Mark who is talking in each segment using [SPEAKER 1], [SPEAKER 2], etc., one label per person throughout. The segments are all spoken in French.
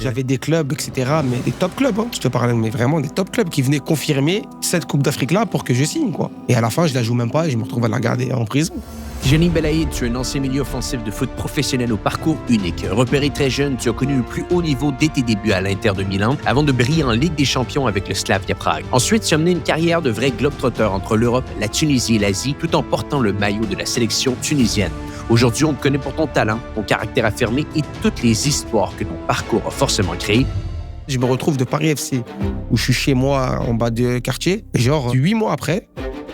[SPEAKER 1] J'avais des clubs, etc., mais des top clubs, hein. Je te parle, mais vraiment des top clubs qui venaient confirmer cette Coupe d'Afrique-là pour que je signe, quoi. Et à la fin, je la joue même pas et je me retrouve à la garder en prison.
[SPEAKER 2] Tijani Belaïd, tu es un ancien milieu offensif de foot professionnel au parcours unique. Repéré très jeune, tu as connu le plus haut niveau dès tes débuts à l'Inter de Milan, avant de briller en Ligue des Champions avec le Slavia Prague. Ensuite, tu as mené une carrière de vrai globe-trotter entre l'Europe, la Tunisie et l'Asie, tout en portant le maillot de la sélection tunisienne. Aujourd'hui, on te connaît pour ton talent, ton caractère affirmé et toutes les histoires que ton parcours a forcément créées.
[SPEAKER 1] Je me retrouve de Paris FC, où je suis chez moi en bas de quartier. Et genre, 8 mois après,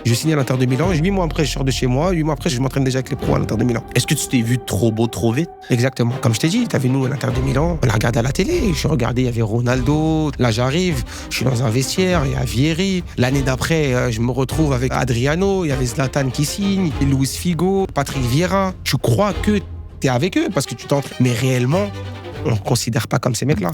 [SPEAKER 1] je signe à l'Inter de Milan. 8 mois après, je sors de chez moi. 8 mois après, je m'entraîne déjà avec les pros à l'Inter de Milan.
[SPEAKER 2] Est-ce que tu t'es vu trop beau, trop vite?
[SPEAKER 1] Exactement. Comme je t'ai dit, t'avais nous à l'Inter de Milan. On l'a regardé à la télé. Je regardais, il y avait Ronaldo. Là, j'arrive. Je suis dans un vestiaire. Il y a Vieri. L'année d'après, je me retrouve avec Adriano. Il y avait Zlatan qui signe. Luis Figo. Patrick Vieira. Tu crois que t'es avec eux parce que tu t'entraînes. Mais réellement, on ne considère pas comme ces mecs-là.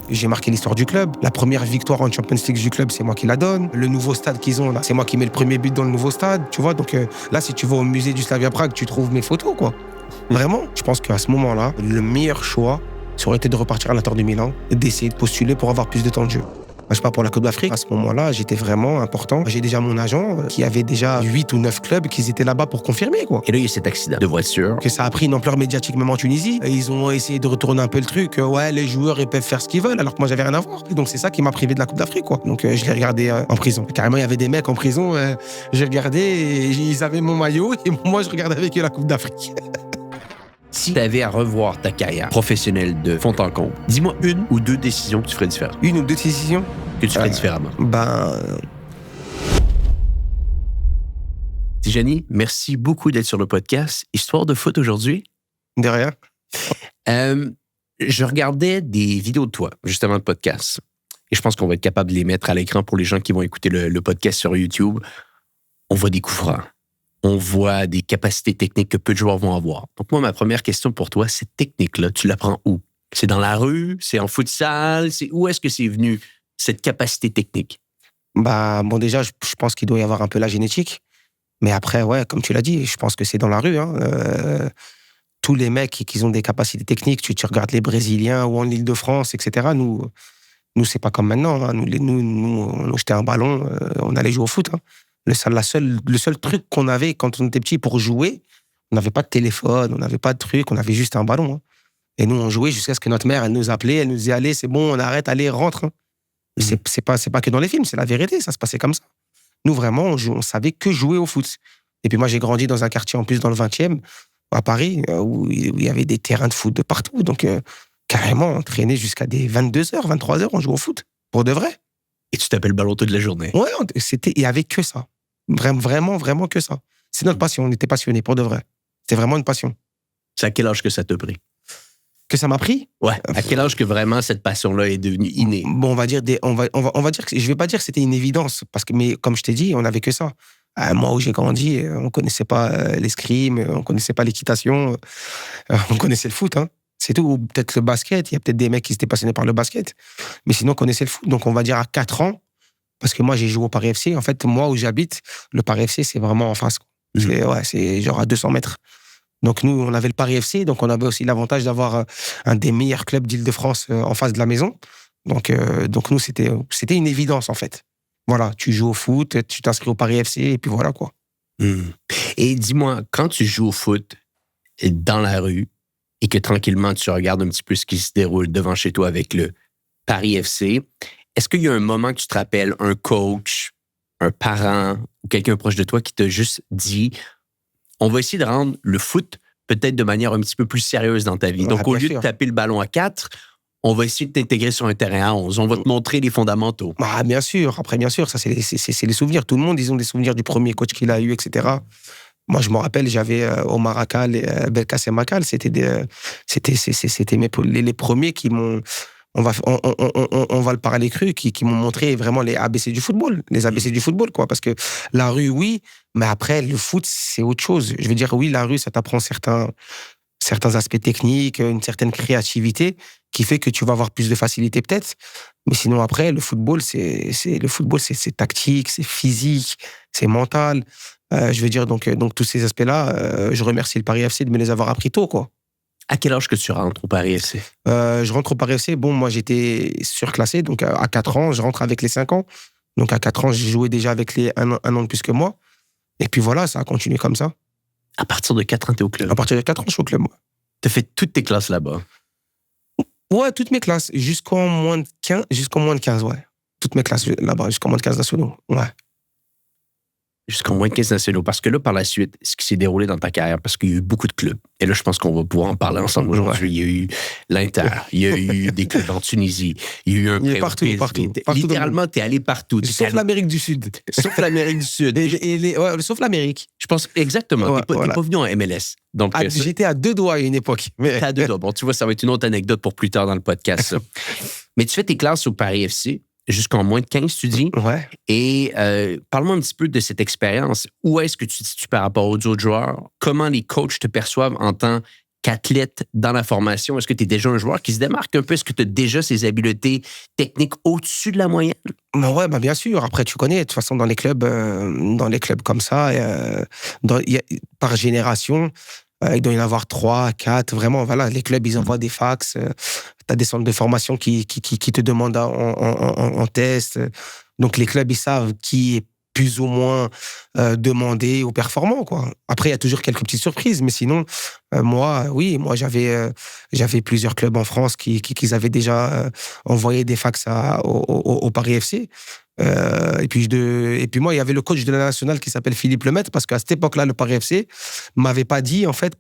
[SPEAKER 1] J'ai marqué l'histoire du club. La première victoire en Champions League du club, c'est moi qui la donne. Le nouveau stade qu'ils ont, là, c'est moi qui mets le premier but dans le nouveau stade. Tu vois, donc là, si tu vas au musée du Slavia Prague, tu trouves mes photos, quoi. Vraiment, je pense qu'à ce moment-là, le meilleur choix, ça aurait été de repartir à l'Inter de Milan et d'essayer de postuler pour avoir plus de temps de jeu. Je sais pas, pour la Coupe d'Afrique, à ce moment-là, j'étais vraiment important. J'ai déjà mon agent qui avait déjà 8 ou 9 clubs qui étaient là-bas pour confirmer, quoi.
[SPEAKER 2] Et là, il y a cet accident de voiture.
[SPEAKER 1] Que ça a pris une ampleur médiatique même en Tunisie. Et ils ont essayé de retourner un peu le truc. Ouais, les joueurs, ils peuvent faire ce qu'ils veulent, alors que moi, j'avais rien à voir. Et donc, c'est ça qui m'a privé de la Coupe d'Afrique, quoi. Donc, je l'ai regardé en prison. Carrément, il y avait des mecs en prison. J'ai regardé et ils avaient mon maillot. Et moi, je regardais avec eux la Coupe d'Afrique.
[SPEAKER 2] Si tu avais à revoir ta carrière professionnelle de fond en comble, dis-moi une ou deux décisions que tu ferais différemment.
[SPEAKER 1] Une ou deux décisions
[SPEAKER 2] Que tu ferais différemment. Tijani, merci beaucoup d'être sur le podcast Histoire de foot aujourd'hui.
[SPEAKER 1] De rien.
[SPEAKER 2] Je regardais des vidéos de toi, justement, de podcast. Et je pense qu'on va être capable de les mettre à l'écran pour les gens qui vont écouter le podcast sur YouTube. On voit des coups francs. On voit des capacités techniques que peu de joueurs vont avoir. Donc moi, ma première question pour toi, cette technique-là, tu l'apprends où? C'est dans la rue? C'est en futsal? Où est-ce que c'est venu, cette capacité technique?
[SPEAKER 1] Bon, déjà, je pense qu'il doit y avoir un peu la génétique. Mais après, ouais, comme tu l'as dit, je pense que c'est dans la rue. Tous les mecs qui ont des capacités techniques, tu regardes les Brésiliens ou en Île-de-France, etc. Nous, c'est pas comme maintenant. Hein. Nous, on jetait un ballon, on allait jouer au foot. Hein. Le seul truc qu'on avait quand on était petit pour jouer, on n'avait pas de téléphone, on n'avait pas de truc, on avait juste un ballon. Hein. Et nous, on jouait jusqu'à ce que notre mère, elle nous appelait, elle nous disait, allez, c'est bon, on arrête, allez, rentre. Hein. C'est pas que dans les films, c'est la vérité, ça se passait comme ça. Nous, vraiment, on savait que jouer au foot. Et puis moi, j'ai grandi dans un quartier, en plus, dans le 20e, à Paris, où il y avait des terrains de foot de partout. Donc, carrément, on traînait jusqu'à des 22h, 23h, on jouait au foot. Pour de vrai.
[SPEAKER 2] Et tu tapais le ballon toute la journée.
[SPEAKER 1] Ouais, il y avait que ça. Vraiment, vraiment que ça. C'est notre passion, on était passionnés, pour de vrai. C'était vraiment une passion.
[SPEAKER 2] C'est à quel âge que ça t'a pris?
[SPEAKER 1] Que ça m'a pris?
[SPEAKER 2] Ouais. À quel âge que vraiment cette passion-là est devenue innée?
[SPEAKER 1] Bon, on va dire que je vais pas dire que c'était une évidence, mais comme je t'ai dit, on n'avait que ça. Moi, où j'ai grandi, on connaissait pas l'escrime, on connaissait pas l'équitation, on connaissait le foot, hein. C'est tout. Ou peut-être le basket, il y a peut-être des mecs qui étaient passionnés par le basket, mais sinon, on connaissait le foot. Donc, on va dire à 4 ans, parce que moi, j'ai joué au Paris FC. En fait, moi, où j'habite, le Paris FC, c'est vraiment en face. C'est genre à 200 mètres. Donc, nous, on avait le Paris FC, donc on avait aussi l'avantage d'avoir un des meilleurs clubs d'Île-de-France en face de la maison. Donc nous, c'était une évidence, en fait. Voilà, tu joues au foot, tu t'inscris au Paris FC, et puis voilà, quoi.
[SPEAKER 2] Et dis-moi, quand tu joues au foot dans la rue et que tranquillement, tu regardes un petit peu ce qui se déroule devant chez toi avec le Paris FC, est-ce qu'il y a un moment que tu te rappelles, un coach, un parent ou quelqu'un proche de toi qui t'a juste dit « On va essayer de rendre le foot peut-être de manière un petit peu plus sérieuse dans ta vie. Donc, au lieu de taper le ballon à 4, on va essayer de t'intégrer sur un terrain à 11. On va te montrer les fondamentaux. »
[SPEAKER 1] Bien sûr. Après, bien sûr, ça, c'est les souvenirs. Tout le monde, ils ont des souvenirs du premier coach qu'il a eu, etc. Moi, je me rappelle, j'avais Omar Akal et Belkacem Akal. C'était les premiers qui m'ont... On va le parler cru, qui m'ont montré vraiment les ABC du football. Les ABC du football, quoi. Parce que la rue, oui, mais après, le foot, c'est autre chose. Je veux dire, oui, la rue, ça t'apprend certains aspects techniques, une certaine créativité qui fait que tu vas avoir plus de facilité, peut-être. Mais sinon, après, le football, c'est tactique, c'est physique, c'est mental. Je veux dire, donc tous ces aspects-là, je remercie le Paris FC de me les avoir appris tôt, quoi.
[SPEAKER 2] À quel âge que tu rentres au Paris FC?
[SPEAKER 1] Je rentre au Paris FC. Bon, moi, j'étais surclassé. Donc, à 4 ans, je rentre avec les 5 ans. Donc, à 4 ans, j'ai joué déjà avec les 1 an de plus que moi. Et puis voilà, ça a continué comme ça.
[SPEAKER 2] À partir de 4 ans, t'es au club?
[SPEAKER 1] À partir de 4 ans, je suis au club, moi.
[SPEAKER 2] T'as fait toutes tes classes là-bas?
[SPEAKER 1] Ouais, toutes mes classes. Jusqu'en moins de 15, ouais. Toutes mes classes là-bas, jusqu'en moins de 15 nationaux. Ouais.
[SPEAKER 2] Jusqu'en moins de 15 nationaux. Parce que là, par la suite, ce qui s'est déroulé dans ta carrière, parce qu'il y a eu beaucoup de clubs. Et là, je pense qu'on va pouvoir en parler ensemble aujourd'hui. Ouais. Il y a eu l'Inter, il y a eu des clubs en Tunisie, il y a eu un prêt
[SPEAKER 1] partout.
[SPEAKER 2] Littéralement, t'es allé partout.
[SPEAKER 1] Sauf l'Amérique du Sud.
[SPEAKER 2] Sauf l'Amérique du Sud.
[SPEAKER 1] Sauf l'Amérique.
[SPEAKER 2] Je pense, exactement.
[SPEAKER 1] Ouais,
[SPEAKER 2] t'es pas venu en MLS. Donc,
[SPEAKER 1] j'étais à 2 doigts à une époque.
[SPEAKER 2] T'es à 2 doigts. Bon, tu vois, ça va être une autre anecdote pour plus tard dans le podcast. Ça. Mais tu fais tes classes au Paris FC. Jusqu'en moins de 15, tu dis.
[SPEAKER 1] Ouais.
[SPEAKER 2] Et parle-moi un petit peu de cette expérience. Où est-ce que tu te situes par rapport aux autres joueurs? Comment les coachs te perçoivent en tant qu'athlète dans la formation? Est-ce que tu es déjà un joueur qui se démarque un peu? Est-ce que tu as déjà ces habiletés techniques au-dessus de la moyenne?
[SPEAKER 1] Ouais, bien sûr. Après, tu connais, de toute façon, dans les clubs comme ça, par génération, il doit y en avoir 3, 4. Vraiment, voilà, les clubs, ils envoient des fax. Tu as des centres de formation qui te demandent en test. Donc, les clubs, ils savent qui est plus ou moins demandé ou performant, quoi. Après, il y a toujours quelques petites surprises. Mais sinon, moi, j'avais plusieurs clubs en France qui avaient déjà envoyé des fax au Paris FC. Et puis moi, il y avait le coach de la nationale qui s'appelle Philippe Lemaitre, parce qu'à cette époque-là, le Paris FC m'avait pas dit, en fait,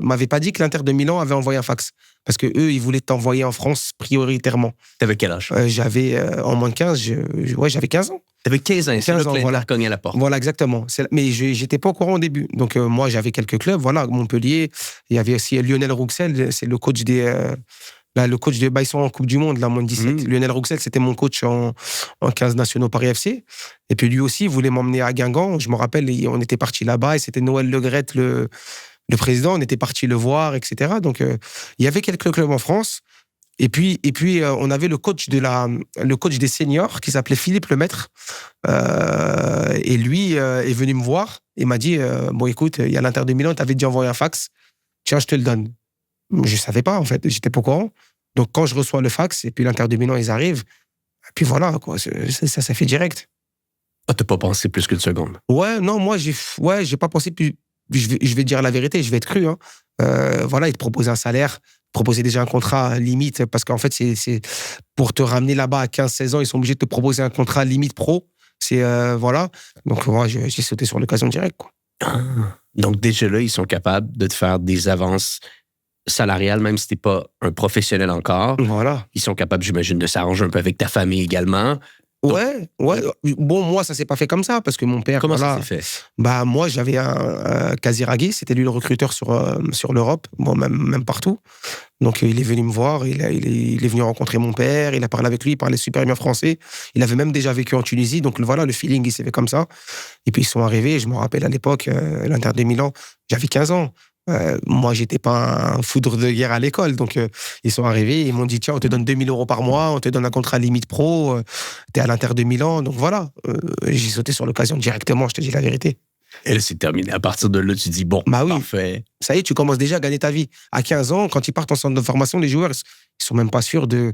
[SPEAKER 1] m'avait pas dit que l'Inter de Milan avait envoyé un fax. Parce que eux, ils voulaient t'envoyer en France prioritairement.
[SPEAKER 2] T'avais quel âge?
[SPEAKER 1] J'avais, en moins de 15, j'avais 15 ans.
[SPEAKER 2] T'avais 15 ans, c'est là que l'Inter cognait à la porte.
[SPEAKER 1] Voilà, exactement. Mais j'étais pas au courant au début. Donc, moi, j'avais quelques clubs. Voilà, Montpellier. Il y avait aussi Lionel Rouxel, c'est le coach le coach de ils sont en Coupe du Monde, là, moins de 17. Lionel Rouxel, c'était mon coach en 15 nationaux Paris FC. Et puis lui aussi, il voulait m'emmener à Guingamp. Je me rappelle, on était partis là-bas et c'était Noël Le Graët, le président. On était partis le voir, etc. Donc, il y avait quelques clubs en France. Et puis, on avait le coach des seniors qui s'appelait Philippe Lemaitre. Et lui est venu me voir et m'a dit bon, écoute, il y a l'Inter de Milan, t'avais déjà envoyé un fax. Tiens, je te le donne. Je savais pas, en fait. J'étais pas au courant. Donc, quand je reçois le fax, et puis l'Inter de Milan, ils arrivent, et puis voilà, quoi. Ça s'est fait direct.
[SPEAKER 2] Ah, t'as pas pensé plus qu'une seconde?
[SPEAKER 1] Ouais, non, moi, j'ai pas pensé plus. Je vais dire la vérité, je vais être cru. Hein. Voilà, ils te proposent un salaire, proposer déjà un contrat limite, parce qu'en fait, c'est pour te ramener là-bas à 15-16 ans, ils sont obligés de te proposer un contrat limite pro. Voilà. Donc, moi, j'ai sauté sur l'occasion directe, quoi.
[SPEAKER 2] Ah. Donc, déjà là, ils sont capables de te faire des avances salariales, même si t'es pas un professionnel encore.
[SPEAKER 1] Voilà.
[SPEAKER 2] Ils sont capables, j'imagine, de s'arranger un peu avec ta famille également.
[SPEAKER 1] Donc, ouais. Bon, moi, ça s'est pas fait comme ça, parce que mon père...
[SPEAKER 2] Comment ça s'est fait?
[SPEAKER 1] Moi, j'avais un Kaziraghi, c'était lui le recruteur sur l'Europe, bon, même partout. Donc, il est venu me voir, il est venu rencontrer mon père, il a parlé avec lui, il parlait super bien français. Il avait même déjà vécu en Tunisie, donc voilà, le feeling, il s'est fait comme ça. Et puis, ils sont arrivés, je me rappelle à l'époque, l'Inter de Milan, j'avais 15 ans. Moi, j'étais pas un foudre de guerre à l'école. Donc, ils sont arrivés, ils m'ont dit, tiens, on te donne 2 000 € par mois, on te donne un contrat limite pro, t'es à l'Inter de Milan. Donc, voilà. J'ai sauté sur l'occasion directement, je te dis la vérité.
[SPEAKER 2] Et là, c'est terminé. À partir de là, tu dis, bon,
[SPEAKER 1] bah oui,
[SPEAKER 2] parfait.
[SPEAKER 1] Ça y est, tu commences déjà à gagner ta vie. À 15 ans, quand ils partent en centre de formation, les joueurs, ils sont même pas sûrs de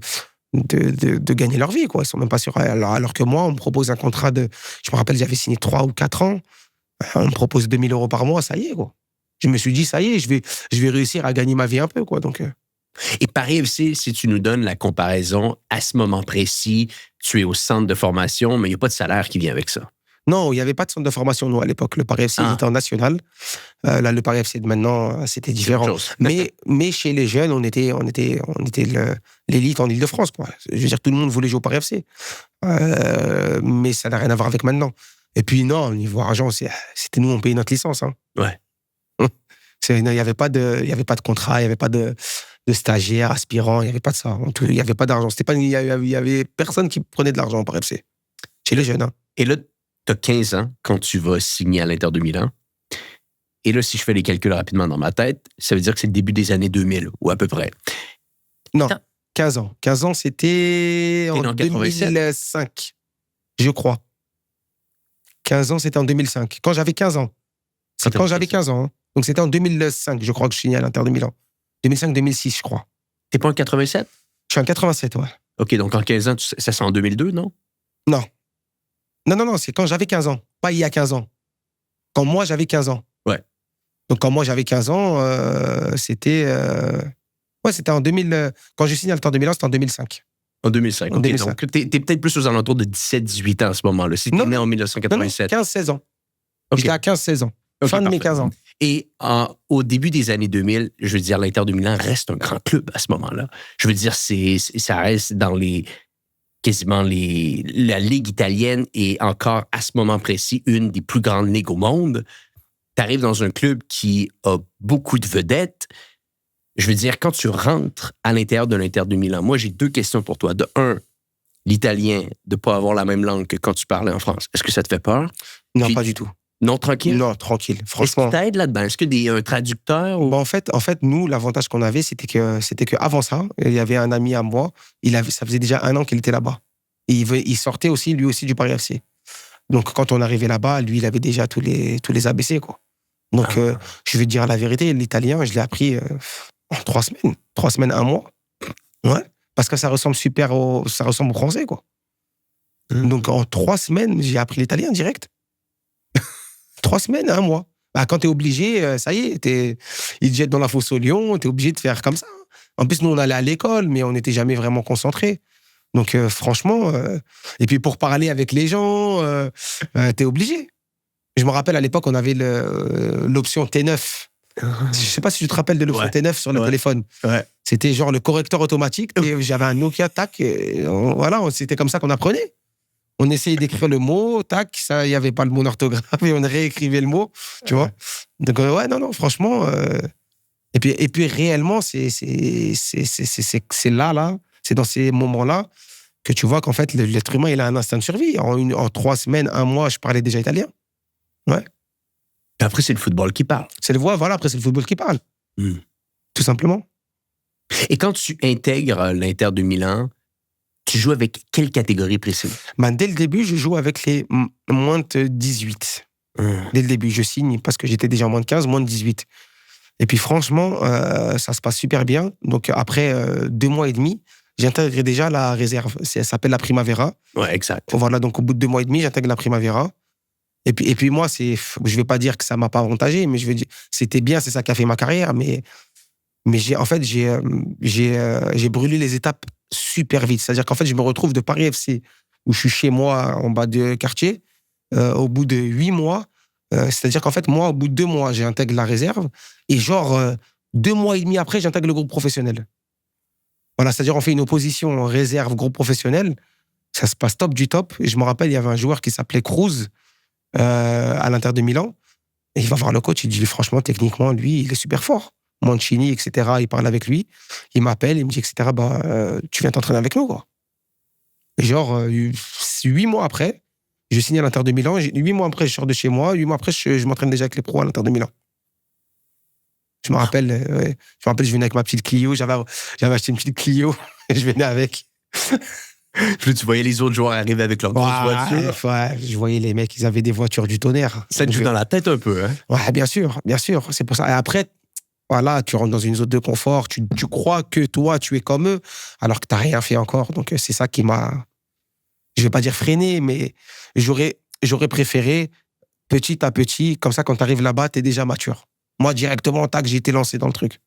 [SPEAKER 1] gagner leur vie, quoi. Ils sont même pas sûrs. Alors que moi, on me propose un contrat je me rappelle, j'avais signé 3 ou 4 ans. On me propose 2 000 € par mois, ça y est, quoi. Je me suis dit, ça y est, je vais réussir à gagner ma vie un peu, quoi. Donc,
[SPEAKER 2] Et Paris FC, si tu nous donnes la comparaison, à ce moment précis, tu es au centre de formation, mais il n'y a pas de salaire qui vient avec ça.
[SPEAKER 1] Non, il n'y avait pas de centre de formation, nous, à l'époque. Le Paris FC était en national. Là, le Paris FC de maintenant, c'était différent. Mais chez les jeunes, on était l'élite en Ile-de-France, quoi. Je veux dire, tout le monde voulait jouer au Paris FC. Mais ça n'a rien à voir avec maintenant. Et puis, non, au niveau argent, c'était nous, on payait notre licence. Hein.
[SPEAKER 2] Ouais.
[SPEAKER 1] Il n'y avait pas de contrat, il n'y avait pas de stagiaires, aspirants, il n'y avait pas de ça. Il n'y avait pas d'argent. Il n'y avait personne qui prenait de l'argent au Paris FC. Chez les jeunes. Hein.
[SPEAKER 2] Et là, tu as 15 ans quand tu vas signer à l'Inter de Milan. Et là, si je fais les calculs rapidement dans ma tête, ça veut dire que c'est le début des années 2000, ou à peu près.
[SPEAKER 1] Non, 15 ans. 15 ans, c'était en
[SPEAKER 2] 87?
[SPEAKER 1] 2005, je crois. 15 ans, c'était en 2005. Quand j'avais 15 ans. C'est quand j'avais 15 ans. Hein. Donc, c'était en 2005, je crois, que je signais à l'Inter de Milan. 2005-2006, je crois.
[SPEAKER 2] T'es pas en 87?
[SPEAKER 1] Je suis en 87, ouais.
[SPEAKER 2] OK, donc en 15 ans, ça c'est en 2002, non?
[SPEAKER 1] Non. Non, c'est quand j'avais 15 ans. Pas il y a 15 ans. Quand moi, j'avais 15 ans.
[SPEAKER 2] Ouais.
[SPEAKER 1] Donc, quand moi, j'avais 15 ans, c'était... Ouais, c'était en 2000... Quand j'ai signé Alter 2001, c'était en 2005.
[SPEAKER 2] En 2005.
[SPEAKER 1] En
[SPEAKER 2] OK,
[SPEAKER 1] 2005.
[SPEAKER 2] donc t'es peut-être plus aux alentours de 17-18 ans à ce moment-là. Si t'es né en 1987.
[SPEAKER 1] 15-16 ans.
[SPEAKER 2] OK.
[SPEAKER 1] J'étais à 15-16 ans.
[SPEAKER 2] OK,
[SPEAKER 1] Fin de mes
[SPEAKER 2] parfait.
[SPEAKER 1] 15 ans.
[SPEAKER 2] Et au début des années 2000, je veux dire, l'Inter de Milan reste un grand club à ce moment-là. Je veux dire, ça reste dans quasiment la Ligue italienne et encore à ce moment précis, une des plus grandes ligues au monde. Tu arrives dans un club qui a beaucoup de vedettes. Je veux dire, quand tu rentres à l'intérieur de l'Inter de Milan, moi, j'ai 2 questions pour toi. De un, l'italien, de ne pas avoir la même langue que quand tu parlais en France. Est-ce que ça te fait peur?
[SPEAKER 1] Non,
[SPEAKER 2] Puis-
[SPEAKER 1] pas du tout.
[SPEAKER 2] Non, tranquille?
[SPEAKER 1] Non, tranquille.
[SPEAKER 2] Est-ce
[SPEAKER 1] Franchement.
[SPEAKER 2] que t'aides là-dedans? Est-ce que un traducteur? Ou...
[SPEAKER 1] Bon, en fait, nous, l'avantage qu'on avait, c'était que avant ça, il y avait un ami à moi, ça faisait déjà 1 an qu'il était là-bas. Et il sortait aussi, lui aussi, du Paris FC. Donc, quand on arrivait là-bas, lui, il avait déjà tous les ABC, quoi. Donc, je vais te dire la vérité, l'italien, je l'ai appris en 3 semaines. 3 semaines, 1 mois. Ouais. Parce que ça ressemble au français, quoi. Donc, en 3 semaines, j'ai appris l'italien direct. 3 semaines, 1 mois. Bah, quand t'es obligé, ça y est, ils te jettent dans la fosse au lion, t'es obligé de faire comme ça. En plus, nous, on allait à l'école, mais on n'était jamais vraiment concentrés. Donc, franchement, et puis pour parler avec les gens, t'es obligé. Je me rappelle, à l'époque, on avait l'option T9. Je sais pas si tu te rappelles de l'option T9 sur le téléphone.
[SPEAKER 2] Ouais.
[SPEAKER 1] C'était genre le correcteur automatique. Et j'avais un Nokia, tac, et voilà, c'était comme ça qu'on apprenait. On essayait d'écrire le mot, tac, il n'y avait pas le bon orthographe et on réécrivait le mot, tu vois. Donc, non, franchement. Et puis réellement, c'est là, c'est dans ces moments-là que tu vois qu'en fait, l'être humain, il a un instinct de survie. En 3 semaines, 1 mois, je parlais déjà italien. Ouais.
[SPEAKER 2] Et après, c'est le football qui parle.
[SPEAKER 1] Après, c'est le football qui parle. Tout simplement.
[SPEAKER 2] Et quand tu intègres l'Inter de Milan, tu joues avec quelle catégorie précise?
[SPEAKER 1] Dès le début, je joue avec les moins de 18. Dès le début, je signe parce que j'étais déjà moins de 15, moins de 18. Et puis franchement, ça se passe super bien. Donc après 2 mois et demi, j'intègre déjà la réserve. Ça s'appelle la Primavera.
[SPEAKER 2] Ouais, exact.
[SPEAKER 1] Voilà, donc au bout de 2 mois et demi, j'intègre la Primavera. Et puis moi, je vais pas dire que ça m'a pas avantagé, mais je veux dire, c'était bien, c'est ça qui a fait ma carrière. Mais j'ai brûlé les étapes super vite. C'est-à-dire qu'en fait, je me retrouve de Paris FC, où je suis chez moi, en bas de quartier, au bout de 8 mois. C'est-à-dire qu'en fait, moi, au bout de 2 mois, j'intègre la réserve. Et 2 mois et demi après, j'intègre le groupe professionnel. Voilà, c'est-à-dire on fait une opposition réserve, groupe professionnel. Ça se passe top du top. Et je me rappelle, il y avait un joueur qui s'appelait Cruz à l'Inter de Milan. Et il va voir le coach, il dit franchement, techniquement, lui, il est super fort. Mancini, etc., il parle avec lui. Il m'appelle, il me dit, etc., tu viens t'entraîner avec nous, quoi. Et 8 mois après, je signe à l'Inter de Milan. 8 mois après, je sors de chez moi. 8 mois après, je m'entraîne déjà avec les pros à l'Inter de Milan. Je me rappelle, je venais avec ma petite Clio. J'avais acheté une petite Clio et je venais avec.
[SPEAKER 2] Puis tu voyais les autres joueurs arriver avec leur grosse voiture.
[SPEAKER 1] Ouais, je voyais les mecs, ils avaient des voitures du tonnerre.
[SPEAKER 2] Ça te joue dans la tête un peu, hein?
[SPEAKER 1] Ouais, bien sûr. C'est pour ça. Et après, voilà, tu rentres dans une zone de confort. Tu crois que toi, tu es comme eux, alors que tu n'as rien fait encore. Donc, c'est ça qui m'a... Je ne vais pas dire freiné, mais j'aurais préféré, petit à petit, comme ça, quand tu arrives là-bas, tu es déjà mature. Moi, directement, tac, j'ai été lancé dans le truc.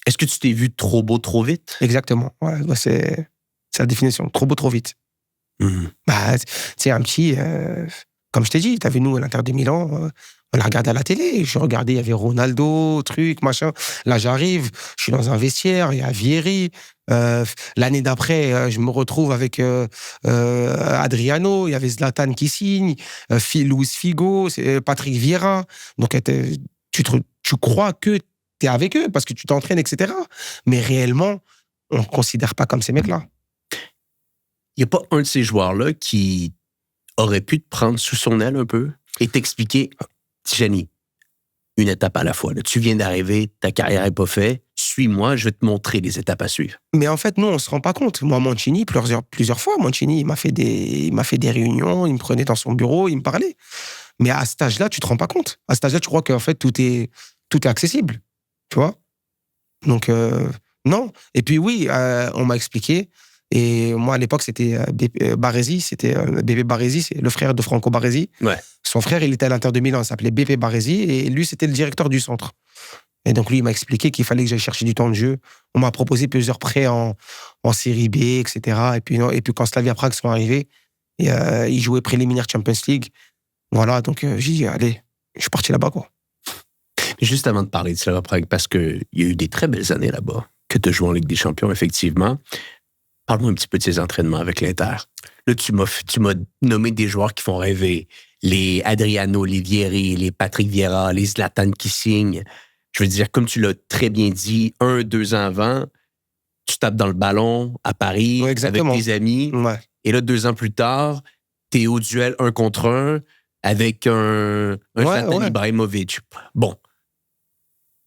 [SPEAKER 2] Est-ce que tu t'es vu trop beau, trop vite?
[SPEAKER 1] Exactement. Ouais, c'est la définition. Trop beau, trop vite. Tu sais, un petit... comme je t'ai dit, tu as vu nous à l'Inter de Milan, on l'a regardé à la télé. Je regardais, il y avait Ronaldo, truc, machin. Là, j'arrive, je suis dans un vestiaire, il y a Vieri. L'année d'après, je me retrouve avec Adriano, il y avait Zlatan qui signe, Luis Figo, Patrick Vieira. Donc, tu crois que tu es avec eux parce que tu t'entraînes, etc. Mais réellement, on ne considère pas comme ces mecs-là.
[SPEAKER 2] Il n'y a pas un de ces joueurs-là qui aurait pu te prendre sous son aile un peu et t'expliquer, Jenny, une étape à la fois. Là. Tu viens d'arriver, ta carrière n'est pas faite, suis-moi, je vais te montrer les étapes à suivre.
[SPEAKER 1] Mais en fait, nous, on ne se rend pas compte. Moi, Mancini, plusieurs fois, Mancini, il m'a fait des réunions, il me prenait dans son bureau, il me parlait. Mais à cet âge-là, tu ne te rends pas compte. À cet âge-là, tu crois qu'en fait, tout est accessible. Tu vois ? Donc, non. Et puis, oui, on m'a expliqué. Et moi, à l'époque, c'était Baresi. C'était Bébé Baresi, c'est le frère de Franco Baresi.
[SPEAKER 2] Ouais.
[SPEAKER 1] Son frère, il était à l'Inter de Milan, il s'appelait Bébé Baresi. Et lui, c'était le directeur du centre. Et donc, lui, il m'a expliqué qu'il fallait que j'aille chercher du temps de jeu. On m'a proposé plusieurs prêts en Série B, etc. Et puis quand Slavia Prague sont arrivés, ils jouaient préliminaire Champions League. Voilà, donc j'ai dit, allez, je suis parti là-bas, quoi.
[SPEAKER 2] Juste avant de parler de Slavia Prague, parce qu'il y a eu des très belles années là-bas, que tu as joué en Ligue des Champions, effectivement. Parle-moi un petit peu de ces entraînements avec l'Inter. Là, tu m'as nommé des joueurs qui font rêver. Les Adriano, les Vieri, les Patrick Vieira, les Zlatan qui signent. Je veux dire, comme tu l'as très bien dit, 1-2 ans avant, tu tapes dans le ballon à Paris,
[SPEAKER 1] Ouais,
[SPEAKER 2] avec tes amis.
[SPEAKER 1] Ouais.
[SPEAKER 2] Et là, 2 ans plus tard, t'es au duel 1 contre 1 avec un Zlatan Ibrahimovic. Bon.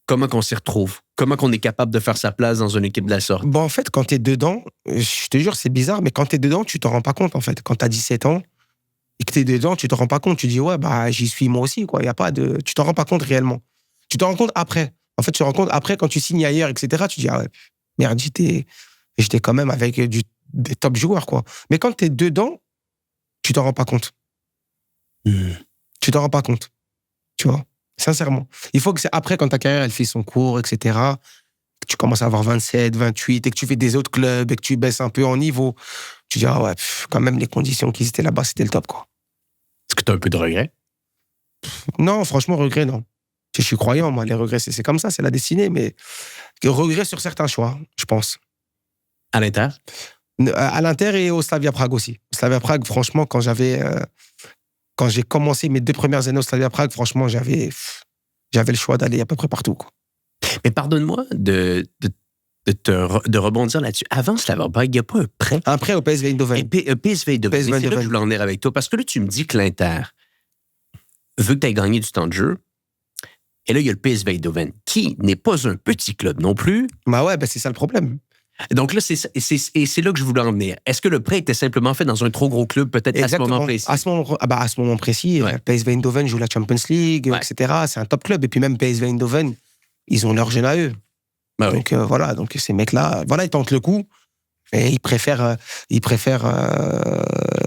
[SPEAKER 2] Comment qu'on s'y retrouve? Comment qu'on est capable de faire sa place dans une équipe de la sorte?
[SPEAKER 1] Bon, en fait, quand t'es dedans, je te jure, c'est bizarre, mais quand t'es dedans, tu t'en rends pas compte, en fait. Quand t'as 17 ans et que t'es dedans, tu t'en rends pas compte. Tu dis, ouais, bah, j'y suis moi aussi, quoi. Y a pas de... Tu t'en rends pas compte réellement. Tu t'en rends compte après. En fait, tu te rends compte après, quand tu signes ailleurs, etc., tu dis, ah ouais, merde, j'étais quand même avec des top joueurs, quoi. Mais quand t'es dedans, tu t'en rends pas compte. Tu t'en rends pas compte. Tu vois? Sincèrement. Il faut que c'est après, quand ta carrière, elle fait son cours, etc., que tu commences à avoir 27, 28, et que tu fais des autres clubs, et que tu baisses un peu en niveau, tu dis, ah ouais, quand même, les conditions qu'ils étaient là-bas, c'était le top, quoi.
[SPEAKER 2] Est-ce que tu as un peu de regret?
[SPEAKER 1] Non, franchement, regret, non. Je suis croyant, moi, les regrets, c'est comme ça, c'est la destinée, mais regret sur certains choix, je pense.
[SPEAKER 2] À l'Inter?
[SPEAKER 1] À l'Inter et au Slavia Prague aussi. Au Slavia Prague, franchement, quand j'ai commencé mes 2 premières années au Slavia Prague, franchement, j'avais le choix d'aller à peu près partout, quoi.
[SPEAKER 2] Mais pardonne-moi de rebondir là-dessus. Avant Slavia Prague, il n'y a pas un prêt?
[SPEAKER 1] Un prêt au PSV Eindhoven.
[SPEAKER 2] PSV Eindhoven. C'est là que je voulais en venir avec toi. Parce que là, tu me dis que l'Inter veut que tu aies gagné du temps de jeu. Et là, il y a le PSV Eindhoven, qui n'est pas un petit club non plus.
[SPEAKER 1] Bah ouais, c'est ça le problème.
[SPEAKER 2] Donc là, c'est là que je voulais en venir. Est-ce que le prêt était simplement fait dans un trop gros club, peut-être
[SPEAKER 1] Exactement.
[SPEAKER 2] à ce moment précis?
[SPEAKER 1] À ce moment précis,
[SPEAKER 2] Ouais.
[SPEAKER 1] PSV Eindhoven joue la Champions League,
[SPEAKER 2] Ouais.
[SPEAKER 1] etc. C'est un top club. Et puis même PSV Eindhoven, ils ont leur jeune à eux.
[SPEAKER 2] Ben oui.
[SPEAKER 1] Donc voilà, donc ces mecs-là, voilà, ils tentent le coup. Et ils préfèrent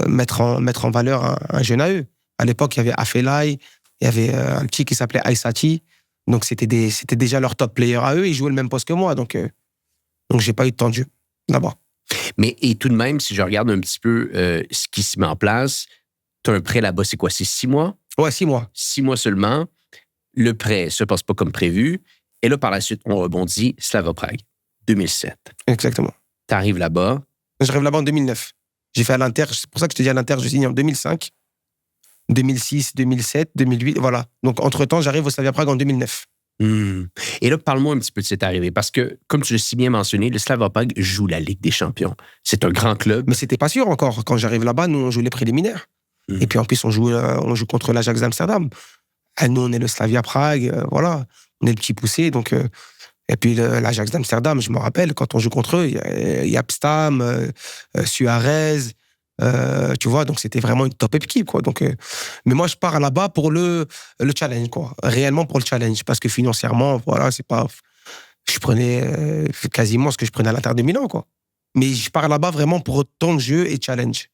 [SPEAKER 1] mettre en valeur un jeune à eux. À l'époque, il y avait Afelai, il y avait un petit qui s'appelait Aysati. Donc c'était déjà leur top player à eux. Ils jouaient le même poste que moi. Donc j'ai pas eu de temps de jeu là-bas.
[SPEAKER 2] Mais et tout de même, si je regarde un petit peu ce qui se met en place, tu as un prêt là-bas, c'est quoi? C'est 6 mois?
[SPEAKER 1] Ouais, 6 mois.
[SPEAKER 2] 6 mois seulement. Le prêt se passe pas comme prévu. Et là, par la suite, on rebondit. Slavia Prague, 2007.
[SPEAKER 1] Exactement.
[SPEAKER 2] Tu arrives là-bas.
[SPEAKER 1] J'arrive là-bas en 2009. J'ai fait à l'Inter. C'est pour ça que je te dis à l'Inter, je signe en 2005, 2006, 2007, 2008. Voilà. Donc entre-temps, j'arrive au Slavia Prague en 2009.
[SPEAKER 2] Et là, parle-moi un petit peu de cette arrivée. Parce que, comme tu l'as si bien mentionné, le Slavia Prague joue la Ligue des Champions. C'est un grand club.
[SPEAKER 1] Mais c'était pas sûr encore. Quand j'arrive là-bas, nous, on joue les préliminaires. Et puis en plus, on joue contre l'Ajax d'Amsterdam. Et nous, on est le Slavia Prague. Voilà. On est le petit poussé. Donc, et puis l'Ajax d'Amsterdam, je me rappelle, quand on joue contre eux, il y a Abstam, Suarez. Tu vois, donc c'était vraiment une top équipe, quoi. Donc, mais moi, je pars là-bas pour le challenge, quoi. Réellement pour le challenge. Parce que financièrement, voilà, c'est pas. Je prenais quasiment ce que je prenais à l'Inter de Milan, quoi. Mais je pars là-bas vraiment pour temps de jeu et challenge.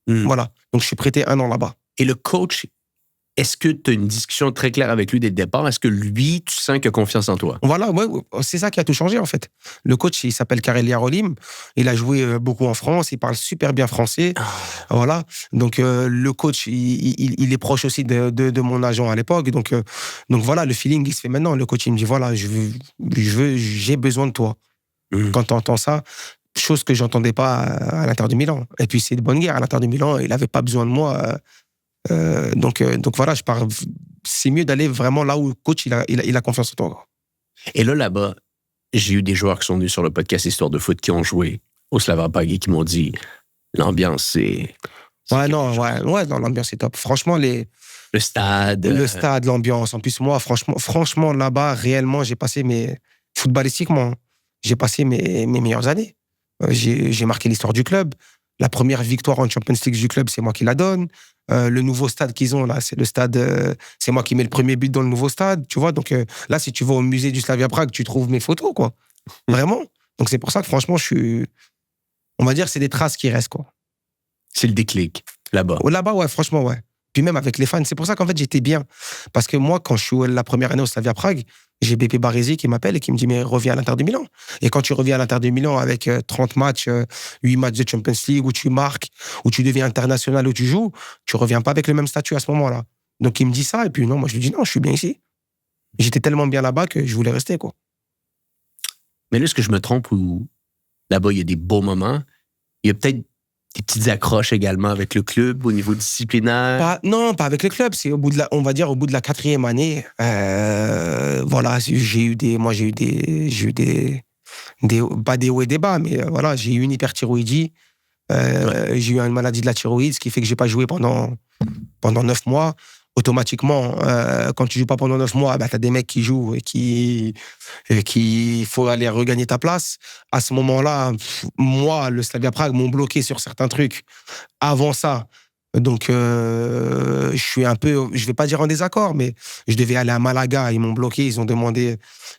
[SPEAKER 1] Voilà. Donc, je suis prêté 1 an là-bas.
[SPEAKER 2] Et le coach, est-ce que tu as une discussion très claire avec lui dès le départ? Est-ce que lui, tu sens qu'il a confiance en toi?
[SPEAKER 1] Voilà, ouais, c'est ça qui a tout changé, en fait. Le coach, il s'appelle Karel Yarolim. Il a joué beaucoup en France. Il parle super bien français. Voilà. Donc, le coach, il est proche aussi de mon agent à l'époque. Donc voilà, le feeling, il se fait maintenant. Le coach, il me dit, voilà, j'ai besoin de toi. Quand tu entends ça, chose que j'entendais pas à l'Inter de Milan. Et puis, c'est de bonne guerre. À l'Inter de Milan, il n'avait pas besoin de moi. Donc voilà, je pars. C'est mieux d'aller vraiment là où le coach il a confiance en toi.
[SPEAKER 2] Et là-bas, j'ai eu des joueurs qui sont venus sur le podcast Histoire de foot qui ont joué au Slavia Prague et qui m'ont dit l'ambiance, c'est
[SPEAKER 1] Ouais, non, l'ambiance c'est top. Franchement, le stade, l'ambiance. En plus, moi, franchement, là-bas, réellement, footballistiquement, j'ai passé mes meilleures années. J'ai marqué l'histoire du club. La première victoire en Champions League du club, c'est moi qui la donne. Le nouveau stade qu'ils ont, là, c'est le stade... c'est moi qui mets le premier but dans le nouveau stade, tu vois. Donc là, si tu vas au musée du Slavia Prague, tu trouves mes photos, quoi. Vraiment. Donc, c'est pour ça que, franchement, on va dire, c'est des traces qui restent, quoi.
[SPEAKER 2] C'est le déclic, là-bas.
[SPEAKER 1] Là-bas, ouais, franchement, ouais. Puis même avec les fans, c'est pour ça qu'en fait, j'étais bien. Parce que moi, quand je suis la première année au Slavia Prague, j'ai Beppe Baresi qui m'appelle et qui me dit, mais reviens à l'Inter de Milan. Et quand tu reviens à l'Inter de Milan avec 30 matchs, 8 matchs de Champions League, où tu marques, où tu deviens international, où tu joues, tu reviens pas avec le même statut à ce moment-là. Donc, il me dit ça, et puis non, moi, je lui dis, non, je suis bien ici. J'étais tellement bien là-bas que je voulais rester, quoi.
[SPEAKER 2] Mais là, est-ce que je me trompe ou là-bas, il y a des beaux moments? Il y a peut-être des petites accroches également avec le club au niveau disciplinaire?
[SPEAKER 1] Non, pas avec le club. C'est on va dire au bout de la 4e année. Voilà, j'ai eu pas des hauts et des bas, mais voilà, j'ai eu une hyperthyroïdie. J'ai eu une maladie de la thyroïde, ce qui fait que j'ai pas joué pendant 9 mois. Automatiquement, quand tu joues pas pendant 9 mois, bah, tu as des mecs qui jouent et qui faut aller regagner ta place. À ce moment-là, moi, le Slavia Prague m'ont bloqué sur certains trucs avant ça. Donc, je suis un peu, je vais pas dire en désaccord, mais je devais aller à Malaga, ils m'ont bloqué, ils ont demandé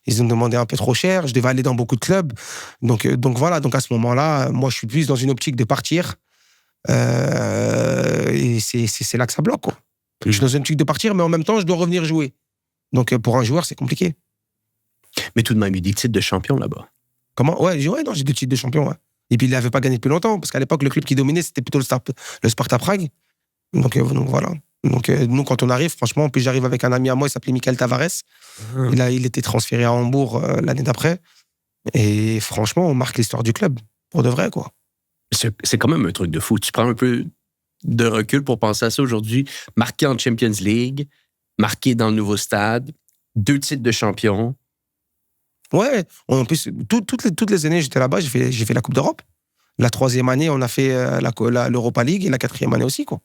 [SPEAKER 1] un peu trop cher. Je devais aller dans beaucoup de clubs. Donc voilà, donc à ce moment-là, moi, je suis plus dans une optique de partir. Et c'est là que ça bloque, quoi. Je suis dans une optique de partir, mais en même temps, je dois revenir jouer. Donc, pour un joueur, c'est compliqué.
[SPEAKER 2] Mais tout de même, il y a des titres de champion là-bas.
[SPEAKER 1] Comment? Ouais, non, j'ai 2 titres de champion, ouais. Et puis, il l'avait pas gagné depuis longtemps, parce qu'à l'époque, le club qui dominait, c'était plutôt le Sparta Prague. Donc voilà. Donc, nous, quand on arrive, franchement, puis j'arrive avec un ami à moi, il s'appelait Michael Tavares. Il était transféré à Hambourg l'année d'après. Et franchement, on marque l'histoire du club. Pour de vrai, quoi.
[SPEAKER 2] C'est quand même un truc de fou. Tu prends un peu de recul pour penser à ça aujourd'hui. Marqué en Champions League, marqué dans le nouveau stade, 2 titres de champion.
[SPEAKER 1] Ouais, en plus, toutes les années, j'étais là-bas, j'ai fait la Coupe d'Europe. La 3e année, on a fait l'Europa League, et la 4e année aussi, quoi.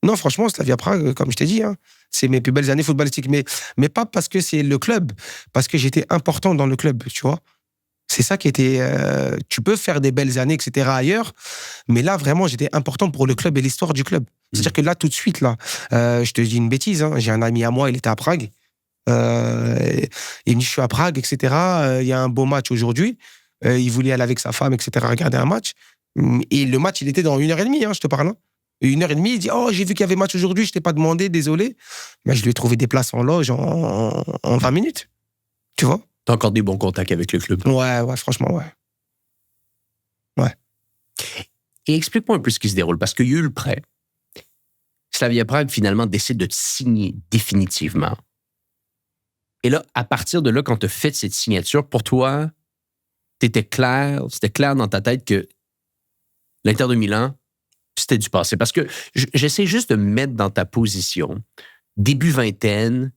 [SPEAKER 1] Non, franchement, Slavia Prague, comme je t'ai dit, hein, c'est mes plus belles années footballistiques. Mais pas parce que c'est le club, parce que j'étais important dans le club, tu vois. C'est ça qui était... tu peux faire des belles années, etc. ailleurs, mais là, vraiment, j'étais important pour le club et l'histoire du club. C'est-à-dire que là, tout de suite, là, je te dis une bêtise, hein, j'ai un ami à moi, il était à Prague. Il me dit, je suis à Prague, etc. Il y a un beau match aujourd'hui. Il voulait aller avec sa femme, etc., regarder un match. Et le match, il était dans 1h30, hein, je te parle. Hein. 1h30, il dit, oh, j'ai vu qu'il y avait match aujourd'hui, je t'ai pas demandé, désolé. Mais je lui ai trouvé des places en loge en 20 minutes. Tu vois?
[SPEAKER 2] T'as encore des bons contacts avec le club.
[SPEAKER 1] Ouais, franchement, ouais. Ouais.
[SPEAKER 2] Et explique-moi un peu ce qui se déroule, parce qu'il y a eu le prêt. Slavia Prague, finalement, décide de te signer définitivement. Et là, à partir de là, quand tu as fait cette signature, pour toi, c'était clair dans ta tête que l'Inter de Milan, c'était du passé. Parce que j'essaie juste de me mettre dans ta position. Début vingtaine,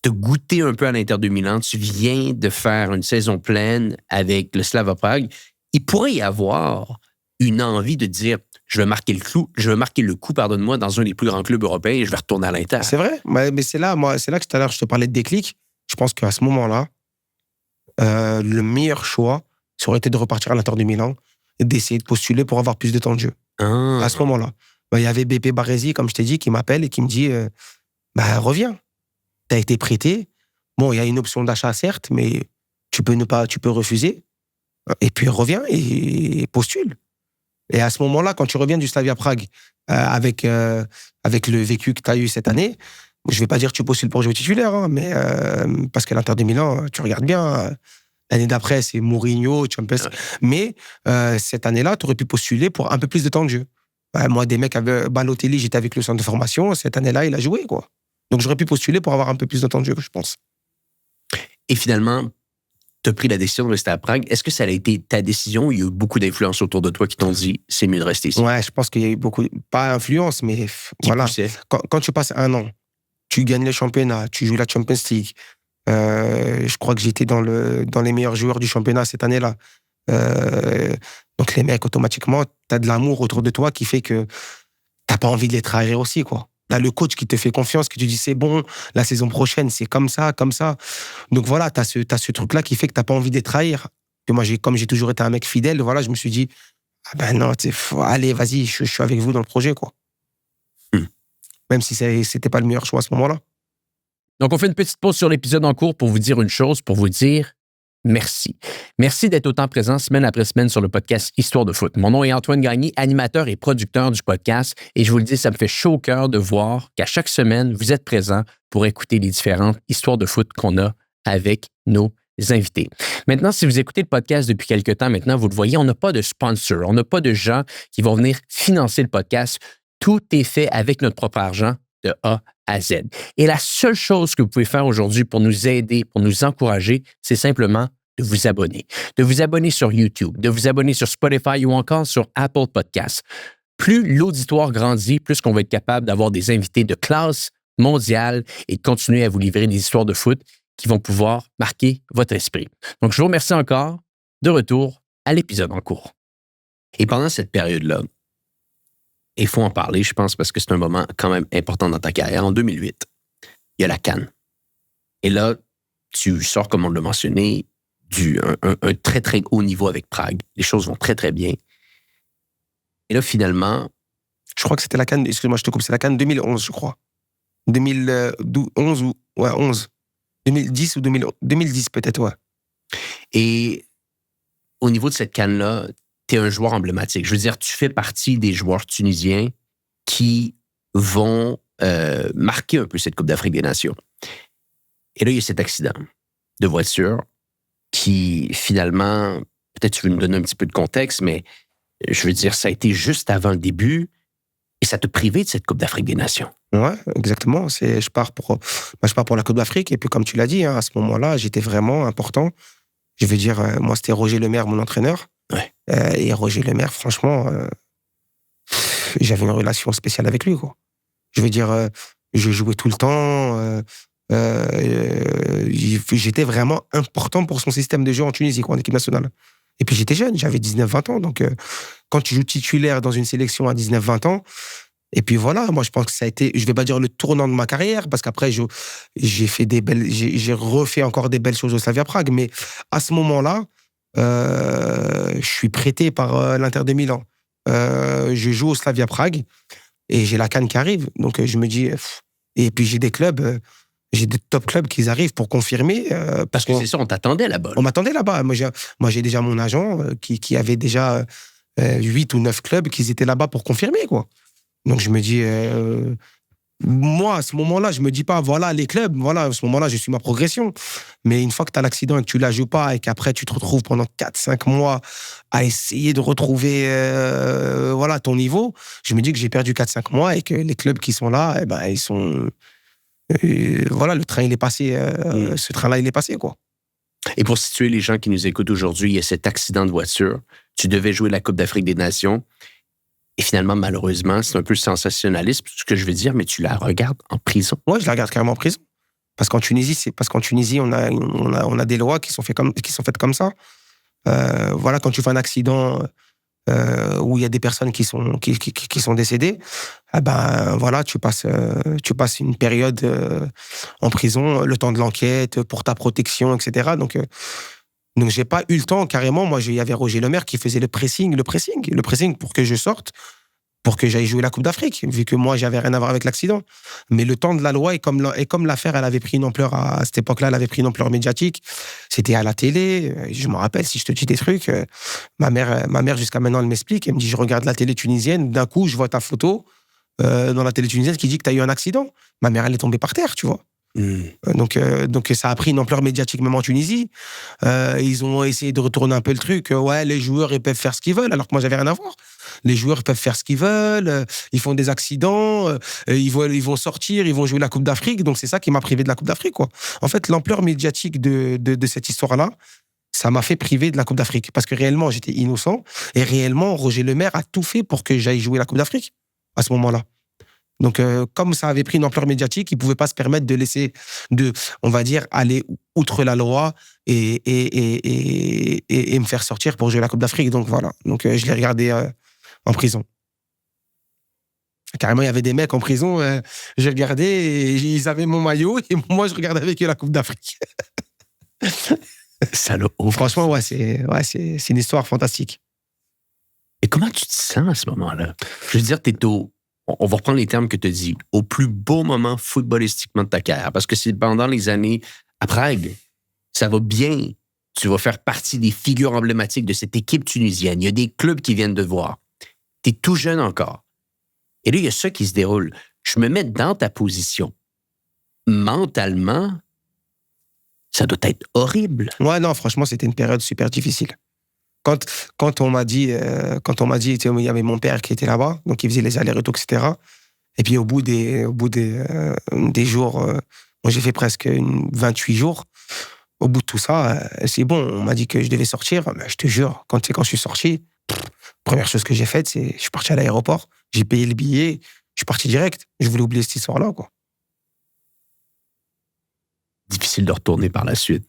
[SPEAKER 2] te goûter un peu à l'Inter de Milan, tu viens de faire une saison pleine avec le Slavia Prague. Il pourrait y avoir une envie de dire, je vais marquer le coup, pardonne-moi, dans un des plus grands clubs européens et je vais retourner à l'Inter.
[SPEAKER 1] C'est vrai, mais c'est là que tout à l'heure, je te parlais de déclic. Je pense qu'à ce moment-là, le meilleur choix, ça aurait été de repartir à l'Inter de Milan et d'essayer de postuler pour avoir plus de temps de jeu. À ce moment-là. Il y avait Beppe Baresi, comme je t'ai dit, qui m'appelle et qui me dit, reviens. T'as été prêté. Bon, il y a une option d'achat, certes, mais tu peux refuser. Et puis reviens et postule. Et à ce moment-là, quand tu reviens du Slavia Prague avec le vécu que tu as eu cette année, je vais pas dire que tu postules pour jouer titulaire, hein, mais parce qu'à l'Inter de Milan, tu regardes bien, l'année d'après, c'est Mourinho, Champions. Ouais. Mais cette année-là, tu aurais pu postuler pour un peu plus de temps de jeu. Moi, des mecs avaient Balotelli, j'étais avec le centre de formation. Cette année-là, il a joué, quoi. Donc, j'aurais pu postuler pour avoir un peu plus de temps de jeu, je pense.
[SPEAKER 2] Et finalement, tu as pris la décision de rester à Prague. Est-ce que ça a été ta décision ou il y a eu beaucoup d'influence autour de toi qui t'ont dit c'est mieux de rester ici?
[SPEAKER 1] Ouais, je pense qu'il y a eu beaucoup, pas influence, mais voilà. Quand tu passes 1 an, tu gagnes le championnat, tu joues la Champions League. Je crois que j'étais dans les meilleurs joueurs du championnat cette année-là. Donc les mecs, automatiquement, t'as de l'amour autour de toi qui fait que t'as pas envie de les trahir aussi, quoi. T'as le coach qui te fait confiance, qui te dit c'est bon, la saison prochaine, c'est comme ça, comme ça. Donc voilà, t'as ce truc-là qui fait que t'as pas envie de les trahir. Et moi, comme j'ai toujours été un mec fidèle, voilà, je me suis dit, non, allez, vas-y, je suis avec vous dans le projet, quoi. Même si c'était pas le meilleur choix à ce moment-là.
[SPEAKER 2] Donc, on fait une petite pause sur l'épisode en cours pour vous dire une chose, pour vous dire merci. Merci d'être autant présent semaine après semaine sur le podcast Histoire de foot. Mon nom est Antoine Gagné, animateur et producteur du podcast. Et je vous le dis, ça me fait chaud au cœur de voir qu'à chaque semaine, vous êtes présent pour écouter les différentes histoires de foot qu'on a avec nos invités. Maintenant, si vous écoutez le podcast depuis quelques temps maintenant, vous le voyez, on n'a pas de sponsor, on n'a pas de gens qui vont venir financer le podcast. Tout est fait avec notre propre argent de A à Z. Et la seule chose que vous pouvez faire aujourd'hui pour nous aider, pour nous encourager, c'est simplement de vous abonner. De vous abonner sur YouTube, de vous abonner sur Spotify ou encore sur Apple Podcasts. Plus l'auditoire grandit, plus qu'on va être capable d'avoir des invités de classe mondiale et de continuer à vous livrer des histoires de foot qui vont pouvoir marquer votre esprit. Donc, je vous remercie encore. De retour à l'épisode en cours. Et pendant cette période-là, il faut en parler, je pense, parce que c'est un moment quand même important dans ta carrière. En 2008, il y a la CAN. Et là, tu sors, comme on l'a mentionné, un très, très haut niveau avec Prague. Les choses vont très, très bien. Et là, finalement...
[SPEAKER 1] Je crois que c'était la CAN, excuse-moi, je te coupe, c'est la CAN 2011, je crois. 2011 ou... Ouais, 11. 2010 ou 2010 peut-être, ouais.
[SPEAKER 2] Et au niveau de cette CAN-là, tu es un joueur emblématique. Je veux dire, tu fais partie des joueurs tunisiens qui vont marquer un peu cette Coupe d'Afrique des Nations. Et là, il y a cet accident de voiture qui, finalement, peut-être tu veux nous donner un petit peu de contexte, mais je veux dire, ça a été juste avant le début et ça t'a privé de cette Coupe d'Afrique des Nations.
[SPEAKER 1] Ouais, exactement. Je pars pour la Coupe d'Afrique et puis comme tu l'as dit, hein, à ce moment-là, j'étais vraiment important. Je veux dire, moi, c'était Roger Lemaire, mon entraîneur.
[SPEAKER 2] Ouais.
[SPEAKER 1] Et Roger Lemaire, franchement, j'avais une relation spéciale avec lui, quoi. Je veux dire, je jouais tout le temps. J'étais vraiment important pour son système de jeu en Tunisie, quoi, en équipe nationale. Et puis j'étais jeune, j'avais 19-20 ans. Donc, quand tu joues titulaire dans une sélection à 19-20 ans, et puis voilà, moi je pense que ça a été, je vais pas dire le tournant de ma carrière, parce qu'après j'ai refait encore des belles choses au Slavia Prague, mais à ce moment-là, je suis prêté par l'Inter de Milan. Je joue au Slavia Prague et j'ai la CAN qui arrive. Donc je me dis, et puis j'ai des clubs, j'ai des top clubs qui arrivent pour confirmer.
[SPEAKER 2] Parce que c'est ça, on t'attendait là-bas.
[SPEAKER 1] On m'attendait là-bas. Moi, j'ai déjà mon agent qui avait déjà 8 ou 9 clubs qui étaient là-bas pour confirmer, quoi. Donc je me dis, moi, à ce moment-là, je me dis pas, voilà, les clubs, voilà, à ce moment-là, je suis ma progression. Mais une fois que tu as l'accident et que tu la joues pas et qu'après tu te retrouves pendant 4-5 mois à essayer de retrouver voilà, ton niveau, je me dis que j'ai perdu 4-5 mois et que les clubs qui sont là, eh ben, ils sont... voilà, le train, il est passé, ce train-là, il est passé, quoi.
[SPEAKER 2] Et pour situer les gens qui nous écoutent aujourd'hui, il y a cet accident de voiture. Tu devais jouer la Coupe d'Afrique des Nations. Et finalement, malheureusement, c'est un peu sensationnaliste, ce que je veux dire, mais tu la regardes en prison.
[SPEAKER 1] Ouais, je la regarde carrément en prison. Parce qu'en Tunisie, on a des lois qui sont faites comme ça. Voilà, quand tu fais un accident où il y a des personnes qui sont décédées, eh ben voilà, tu passes une période en prison, le temps de l'enquête, pour ta protection, etc. Donc j'ai pas eu le temps, carrément. Moi, il y avait Roger Lemaire qui faisait le pressing pour que je sorte, pour que j'aille jouer la Coupe d'Afrique, vu que moi, j'avais rien à voir avec l'accident. Mais le temps de la loi, et comme l'affaire, elle avait pris une ampleur à cette époque-là, elle avait pris une ampleur médiatique, c'était à la télé. Je me rappelle, si je te dis des trucs, ma mère, jusqu'à maintenant, elle m'explique, elle me dit, je regarde la télé tunisienne, d'un coup, je vois ta photo dans la télé tunisienne qui dit que tu as eu un accident. Ma mère, elle est tombée par terre, tu vois. Donc ça a pris une ampleur médiatique même en Tunisie. Ils ont essayé de retourner un peu le truc. Ouais, les joueurs, ils peuvent faire ce qu'ils veulent, alors que moi, j'avais rien à voir. Les joueurs peuvent faire ce qu'ils veulent, ils font des accidents, ils vont sortir, ils vont jouer la Coupe d'Afrique. Donc c'est ça qui m'a privé de la Coupe d'Afrique, quoi. En fait, l'ampleur médiatique de cette histoire-là, ça m'a fait priver de la Coupe d'Afrique. Parce que réellement, j'étais innocent. Et réellement, Roger Lemaire a tout fait pour que j'aille jouer la Coupe d'Afrique à ce moment-là. Donc, comme ça avait pris une ampleur médiatique, ils ne pouvaient pas se permettre de laisser, on va dire, aller outre la loi et me faire sortir pour jouer la Coupe d'Afrique. Donc, voilà. Donc, je l'ai regardé en prison. Carrément, il y avait des mecs en prison, j'ai regardé et ils avaient mon maillot et moi, je regardais avec eux la Coupe d'Afrique. Franchement, ouais, c'est une histoire fantastique.
[SPEAKER 2] Et comment tu te sens à ce moment-là? Je veux dire, on va reprendre les termes que tu as dit, au plus beau moment footballistiquement de ta carrière, parce que c'est pendant les années à Prague, ça va bien, Tu vas faire partie des figures emblématiques de cette équipe tunisienne. Il y a des clubs qui viennent te voir. Tu es tout jeune encore. Et là, il y a ça qui se déroule. Je me mets dans ta position. Mentalement, ça doit être horrible.
[SPEAKER 1] Ouais, non, franchement, c'était une période super difficile. Quand on m'a dit, tu sais, il y avait mon père qui était là-bas, donc il faisait les allers-retours, etc. Et puis au bout des jours, moi j'ai fait presque 28 jours. Au bout de tout ça, c'est bon, on m'a dit que je devais sortir. Mais je te jure, quand je suis sorti, première chose que j'ai faite, c'est je suis parti à l'aéroport, j'ai payé le billet, je suis parti direct. Je voulais oublier cette histoire-là, quoi.
[SPEAKER 2] Difficile de retourner par la suite.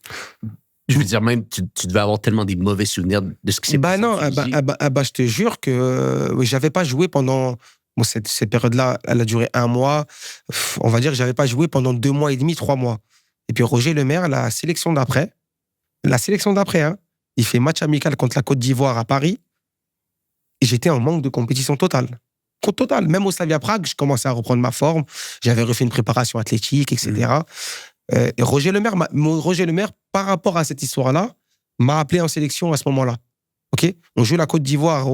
[SPEAKER 2] Je veux dire, même, tu devais avoir tellement des mauvais souvenirs de ce qui s'est passé.
[SPEAKER 1] Non, je te jure que j'avais pas joué pendant... Bon, cette période-là, elle a duré 1 mois. On va dire que j'avais pas joué pendant 2 mois et demi, 3 mois. Et puis Roger Lemaire, la sélection d'après, hein, il fait match amical contre la Côte d'Ivoire à Paris. Et j'étais en manque de compétition totale. Total. Même au Slavia Prague, je commençais à reprendre ma forme. J'avais refait une préparation athlétique, etc. Et Roger Lemaire, par rapport à cette histoire-là, m'a appelé en sélection à ce moment-là. OK ? On joue la Côte d'Ivoire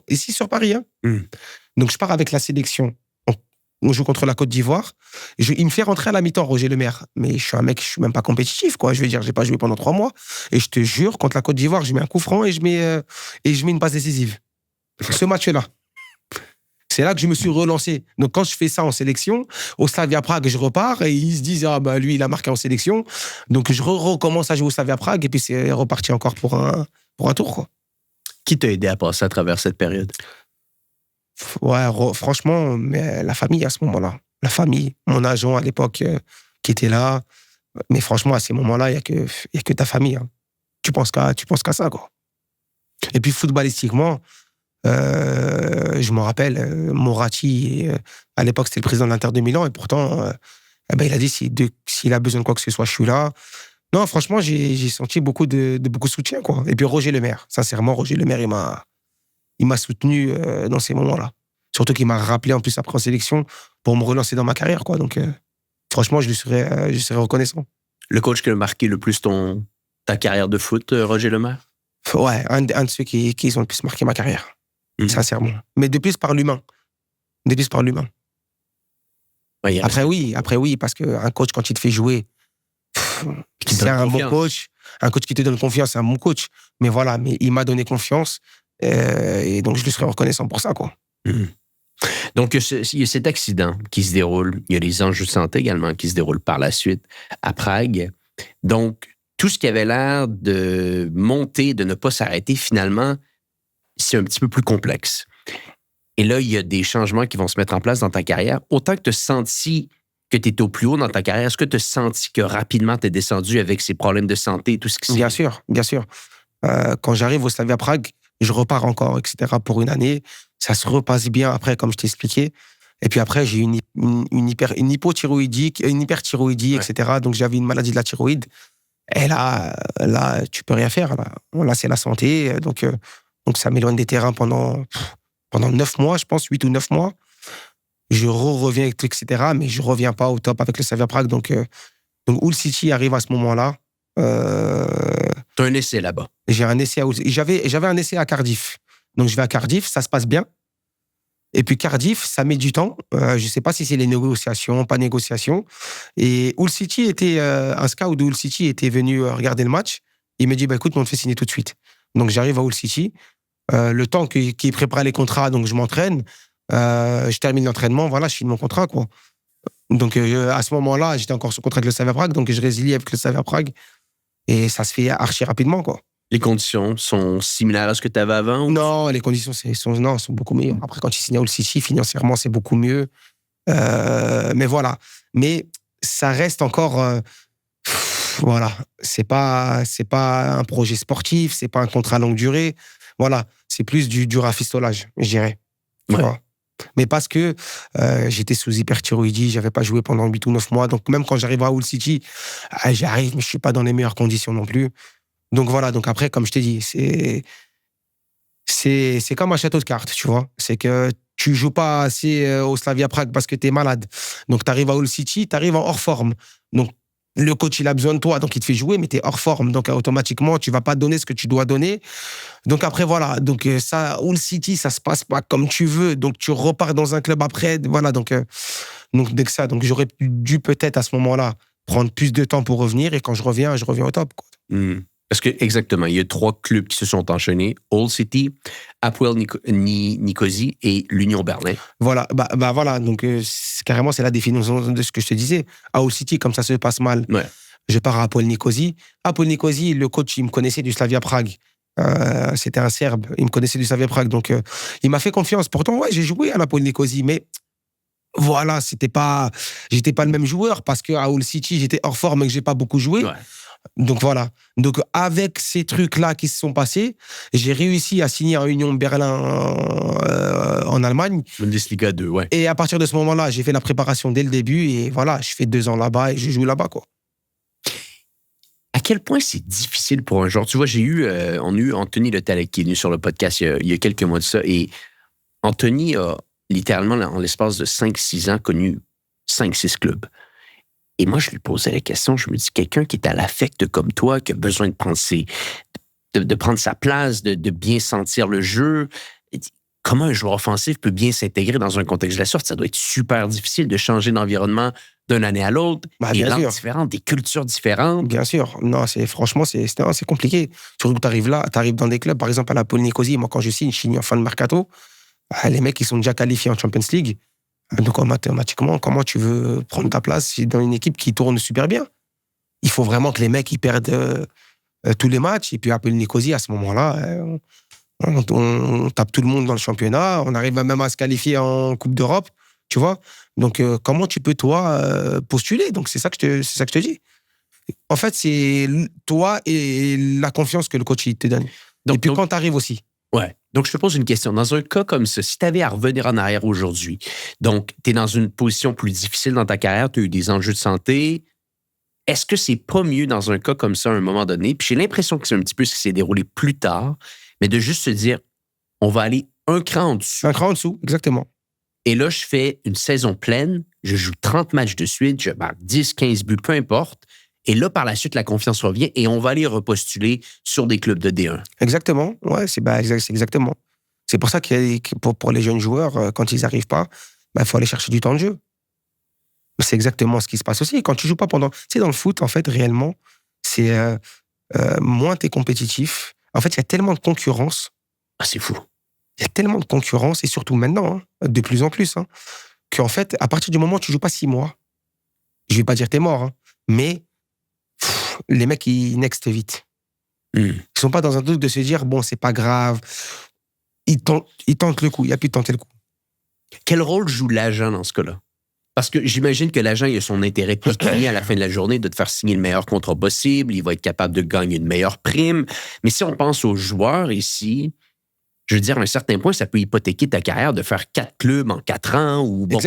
[SPEAKER 1] ici sur Paris. Hein. Donc, je pars avec la sélection. On joue contre la Côte d'Ivoire. Il me fait rentrer à la mi-temps, Roger Lemaire. Mais je suis un mec, je suis même pas compétitif, quoi. Je veux dire, j'ai pas joué pendant 3 mois. Et je te jure, contre la Côte d'Ivoire, je mets un coup franc et je mets une passe décisive. Ce match-là. C'est là que je me suis relancé. Donc, quand je fais ça en sélection, au Slavia Prague, je repars et ils se disent, ah, bah, lui, il a marqué en sélection. Donc, je recommence à jouer au Slavia Prague et puis c'est reparti encore pour un tour, quoi.
[SPEAKER 2] Qui t'a aidé à passer à travers cette période?
[SPEAKER 1] Ouais, franchement, mais la famille à ce moment-là. La famille, mon agent à l'époque qui était là. Mais franchement, à ces moments-là, il y a que ta famille. Hein. Tu penses qu'à ça, quoi. Et puis, footballistiquement, je me rappelle, Moratti, à l'époque, c'était le président de l'Inter de Milan, et pourtant, il a dit s'il a besoin de quoi que ce soit, je suis là. Non, franchement, j'ai senti beaucoup de soutien, quoi. Et puis Roger Lemaire, sincèrement, Roger Lemaire, il m'a soutenu dans ces moments-là. Surtout qu'il m'a rappelé en plus après en sélection pour me relancer dans ma carrière, quoi. Donc, franchement, je lui serais reconnaissant.
[SPEAKER 2] Le coach qui a marqué le plus ta carrière de foot, Roger Lemaire?
[SPEAKER 1] Ouais, un de ceux qui ont le plus marqué ma carrière. Sincèrement. Mais de plus par l'humain. Ouais, après oui, parce qu'un coach, quand il te fait jouer, c'est un bon coach. Un coach qui te donne confiance, c'est un bon coach. Mais voilà, il m'a donné confiance et donc je lui serai reconnaissant pour ça, quoi.
[SPEAKER 2] Donc, il y a cet accident qui se déroule. Il y a les enjeux de santé également qui se déroulent par la suite à Prague. Donc, tout ce qui avait l'air de monter, de ne pas s'arrêter, finalement, c'est un petit peu plus complexe. Et là, il y a des changements qui vont se mettre en place dans ta carrière. Autant que tu as senti que tu étais au plus haut dans ta carrière, est-ce que tu as senti que rapidement tu es descendu avec ces problèmes de santé et tout ce qui s'est...
[SPEAKER 1] Bien sûr. Quand j'arrive au Slavia Prague, je repars encore, etc. pour une année. Ça se repasse bien après, comme je t'ai expliqué. Et puis après, j'ai eu une hyperthyroïdie, ouais. etc. Donc, j'avais une maladie de la thyroïde. Et là, tu peux rien faire. Là, c'est la santé. Donc ça m'éloigne des terrains pendant 9 mois, je pense, 8 ou 9 mois. Je reviens, etc. Mais je reviens pas au top avec le Slavia Prague. Donc Hull City arrive à ce moment-là.
[SPEAKER 2] T'as un essai là-bas.
[SPEAKER 1] J'ai un essai j'avais un essai à Cardiff. Donc je vais à Cardiff, ça se passe bien. Et puis Cardiff, ça met du temps. Je sais pas si c'est les négociations, pas négociations. Et Hull City était... un scout de Hull City était venu regarder le match. Il me dit, écoute, on te fait signer tout de suite. Donc j'arrive à Hull City. Le temps qu'il prépare les contrats, donc je m'entraîne. Je termine l'entraînement, voilà, je signe mon contrat, quoi. Donc à ce moment-là, j'étais encore sous contrat avec le Slavia Prague, donc je résilie avec le Slavia Prague. Et ça se fait archi rapidement, quoi.
[SPEAKER 2] Les conditions sont similaires à ce que tu avais avant?
[SPEAKER 1] Non, les conditions sont beaucoup meilleures. Après, quand tu signes à Hull City, financièrement, c'est beaucoup mieux. Mais voilà. Mais ça reste encore... voilà. C'est pas un projet sportif, c'est pas un contrat longue durée. Voilà. C'est plus du rafistolage, je dirais.
[SPEAKER 2] Ouais.
[SPEAKER 1] Voilà. Mais parce que j'étais sous hyperthyroïdie, j'avais pas joué pendant 8 ou 9 mois. Donc, même quand j'arrive à Hull City, j'arrive, mais je suis pas dans les meilleures conditions non plus. Donc, voilà. Donc, après, comme je t'ai dit, c'est comme un château de cartes, tu vois. C'est que tu joues pas assez au Slavia Prague parce que t'es malade. Donc, t'arrives à Hull City, t'arrives en hors forme. Donc, Le coach, il a besoin de toi, donc il te fait jouer, mais tu es hors forme. Donc, automatiquement, tu vas pas donner ce que tu dois donner. Donc, après, voilà. Donc, ça, Hull City, ça se passe pas comme tu veux. Donc, tu repars dans un club après. Voilà. Donc dès que ça. Donc, j'aurais dû peut-être à ce moment-là prendre plus de temps pour revenir. Et quand je reviens au top, quoi.
[SPEAKER 2] Parce que, exactement, il y a 3 clubs qui se sont enchaînés. Hull City, Hapoel Nicosie et l'Union Berlin.
[SPEAKER 1] Voilà. Voilà. Donc, carrément, c'est la définition de ce que je te disais. À Hull City, comme ça se passe mal,
[SPEAKER 2] Ouais.
[SPEAKER 1] je pars à Hapoel Nicosie. Hapoel Nicosie, le coach, il me connaissait du Slavia Prague. C'était un Serbe. Il me connaissait du Slavia Prague. Donc, il m'a fait confiance. Pourtant, ouais, j'ai joué à Hapoel Nicosie, mais voilà, j'étais pas le même joueur parce qu'à Hull City, j'étais hors forme et que j'ai pas beaucoup joué.
[SPEAKER 2] Ouais.
[SPEAKER 1] Donc voilà. Donc avec ces trucs-là qui se sont passés, j'ai réussi à signer en Union Berlin en Allemagne.
[SPEAKER 2] Bundesliga 2, ouais.
[SPEAKER 1] Et à partir de ce moment-là, j'ai fait la préparation dès le début et voilà, je fais 2 ans là-bas et je joue là-bas, quoi.
[SPEAKER 2] À quel point c'est difficile pour un joueur? Tu vois, on a eu Anthony Le Tallec qui est venu sur le podcast il y a quelques mois de ça et Anthony a littéralement, en l'espace de 5-6 ans, connu 5-6 clubs. Et moi, je lui posais la question, je me dis, quelqu'un qui est à l'affect comme toi, qui a besoin de prendre, de prendre sa place, de bien sentir le jeu, comment un joueur offensif peut bien s'intégrer dans un contexte de la sorte? Ça doit être super difficile de changer d'environnement d'une année à l'autre, des langues différentes, des cultures différentes.
[SPEAKER 1] Bien sûr. Non, franchement, c'est compliqué. Surtout que tu arrives dans des clubs, par exemple à la Hapoel Nicosie, moi, quand je signe en fin de mercato, les mecs, ils sont déjà qualifiés en Champions League. Donc, automatiquement, comment tu veux prendre ta place dans une équipe qui tourne super bien? Il faut vraiment que les mecs, ils perdent tous les matchs. Et puis, Hapoel Nicosie, à ce moment-là, on tape tout le monde dans le championnat. On arrive même à se qualifier en Coupe d'Europe, tu vois? Donc, comment tu peux, toi, postuler? Donc, c'est ça que je te dis. En fait, c'est toi et la confiance que le coach il te donne. Et puis, quand tu arrives aussi.
[SPEAKER 2] Ouais. Donc, je te pose une question. Dans un cas comme ça, si tu avais à revenir en arrière aujourd'hui, donc tu es dans une position plus difficile dans ta carrière, tu as eu des enjeux de santé, est-ce que c'est pas mieux dans un cas comme ça à un moment donné? Puis j'ai l'impression que c'est un petit peu ce qui s'est déroulé plus tard, mais de juste se dire, on va aller un cran en dessous.
[SPEAKER 1] Un cran en dessous, exactement.
[SPEAKER 2] Et là, je fais une saison pleine, je joue 30 matchs de suite, je marque 10, 15 buts, peu importe. Et là, par la suite, la confiance revient et on va aller repostuler sur des clubs de D1.
[SPEAKER 1] Exactement. Ouais, c'est exactement. C'est pour ça que pour les jeunes joueurs, quand ils n'arrivent pas, il faut aller chercher du temps de jeu. C'est exactement ce qui se passe aussi. Quand tu joues pas pendant... Tu sais, dans le foot, en fait, réellement, c'est moins tu es compétitif. En fait, il y a tellement de concurrence.
[SPEAKER 2] Ah, c'est fou.
[SPEAKER 1] Il y a tellement de concurrence, et surtout maintenant, de plus en plus, qu'en fait, à partir du moment où tu joues pas 6 mois, je vais pas dire t'es mort, mais les mecs, ils next vite. Ils sont pas dans un truc de se dire, bon, c'est pas grave. Ils tentent le coup. Il n'y a plus de tenter le coup.
[SPEAKER 2] Quel rôle joue l'agent dans ce cas-là? Parce que j'imagine que l'agent, il a son intérêt pécuniaire à la fin de la journée de te faire signer le meilleur contrat possible. Il va être capable de gagner une meilleure prime. Mais si on pense aux joueurs ici, je veux dire, à un certain point, ça peut hypothéquer ta carrière de faire 4 clubs en 4 ans. Ou bon.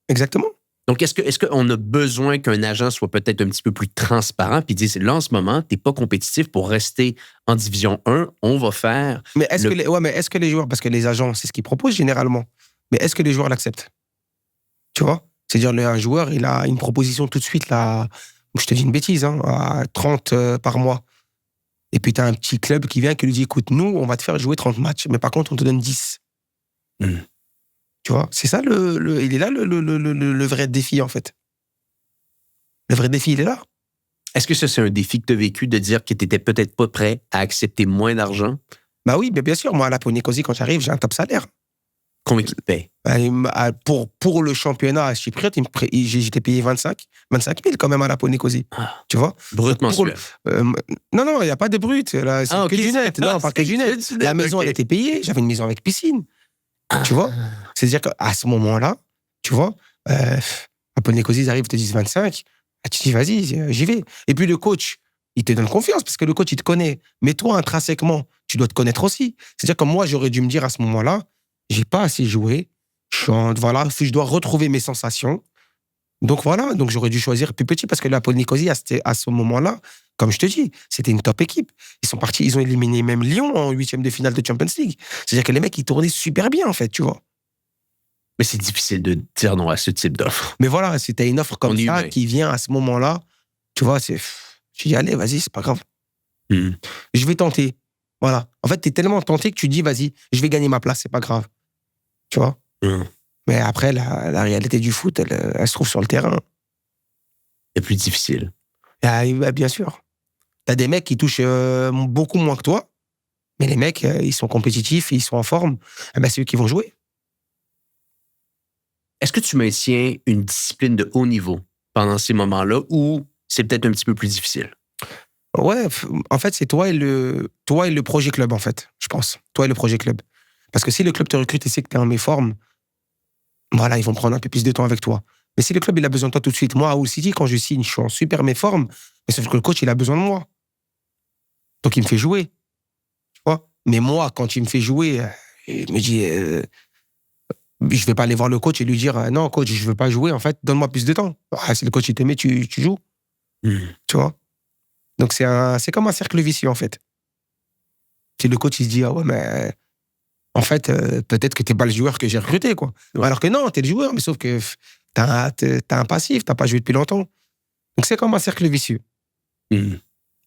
[SPEAKER 1] Exactement.
[SPEAKER 2] Donc, est-ce qu'on a besoin qu'un agent soit peut-être un petit peu plus transparent puis dise, là, en ce moment, tu n'es pas compétitif pour rester en Division 1, on va faire...
[SPEAKER 1] Mais est-ce que les joueurs, parce que les agents, c'est ce qu'ils proposent généralement, mais est-ce que les joueurs l'acceptent? Tu vois? C'est-à-dire, un joueur, il a une proposition tout de suite, là, je te dis une bêtise, à 30 par mois. Et puis, tu as un petit club qui vient qui lui dit, écoute, nous, on va te faire jouer 30 matchs, mais par contre, on te donne 10. Tu vois, c'est ça, il est là le vrai défi, en fait. Le vrai défi, il est là.
[SPEAKER 2] Est-ce que ça, c'est un défi que tu as vécu de dire que tu n'étais peut-être pas prêt à accepter moins d'argent?
[SPEAKER 1] Bah oui, mais bien sûr. Moi, à la Hapoel Nicosie, quand j'arrive, j'ai un top salaire.
[SPEAKER 2] Combien il te paye?
[SPEAKER 1] Pour le championnat chypriote, j'étais payé 25 000 quand même à la Hapoel Nicosie. Tu vois?
[SPEAKER 2] Brut mensuel.
[SPEAKER 1] Non, il n'y a pas de brut. Là, c'est que du net. Non, pas que du net. La maison, elle était payée. J'avais une maison avec piscine. Tu vois? C'est-à-dire qu'à ce moment-là, tu vois, Hapoel Nicosie, ils arrivent, ils te disent 25. Tu dis, vas-y, j'y vais. Et puis le coach, il te donne confiance parce que le coach, il te connaît. Mais toi, intrinsèquement, tu dois te connaître aussi. C'est-à-dire que moi, j'aurais dû me dire à ce moment-là, j'ai pas assez joué. Je dois retrouver mes sensations. Donc voilà, donc j'aurais dû choisir plus petit parce que la Hapoel Nicosie, à ce moment-là, comme je te dis, c'était une top équipe. Ils sont partis, ils ont éliminé même Lyon en 8e de finale de Champions League. C'est-à-dire que les mecs, ils tournaient super bien, en fait, tu vois.
[SPEAKER 2] Mais c'est difficile de dire non à ce type d'offre.
[SPEAKER 1] Mais voilà, c'était une offre comme ça qui vient à ce moment-là. Tu vois, tu dis, allez, vas-y, c'est pas grave.
[SPEAKER 2] Mm.
[SPEAKER 1] Je vais tenter. Voilà. En fait, t'es tellement tenté que tu dis, vas-y, je vais gagner ma place, c'est pas grave. Tu vois.
[SPEAKER 2] Mm.
[SPEAKER 1] Mais après, la réalité du foot, elle se trouve sur le terrain.
[SPEAKER 2] C'est plus difficile.
[SPEAKER 1] Bien sûr. T'as des mecs qui touchent beaucoup moins que toi, mais les mecs, ils sont compétitifs, ils sont en forme. Eh ben, c'est eux qui vont jouer.
[SPEAKER 2] Est-ce que tu maintiens une discipline de haut niveau pendant ces moments-là ou c'est peut-être un petit peu plus difficile?
[SPEAKER 1] Ouais, en fait, c'est toi et le projet club, en fait, je pense. Toi et le projet club. Parce que si le club te recrute et sait que t'es en méforme, voilà, ils vont prendre un peu plus de temps avec toi. Mais si le club, il a besoin de toi tout de suite, moi, à Hull City, quand je signe, je suis en super méforme, mais sauf que le coach, il a besoin de moi. Donc, il me fait jouer. Tu vois. Mais moi, quand il me fait jouer, il me dit, je vais pas aller voir le coach et lui dire, non, coach, je veux pas jouer, en fait, donne-moi plus de temps. Ah, si le coach, il t'aimait, tu joues. Tu vois. Donc, c'est comme un cercle vicieux, en fait. Si le coach, il se dit, ah ouais, mais en fait, peut-être que t'es pas le joueur que j'ai recruté, quoi.
[SPEAKER 2] Ouais.
[SPEAKER 1] Alors que non, t'es le joueur, mais sauf que t'as un passif, t'as pas joué depuis longtemps. Donc, c'est comme un cercle vicieux.
[SPEAKER 2] Mm.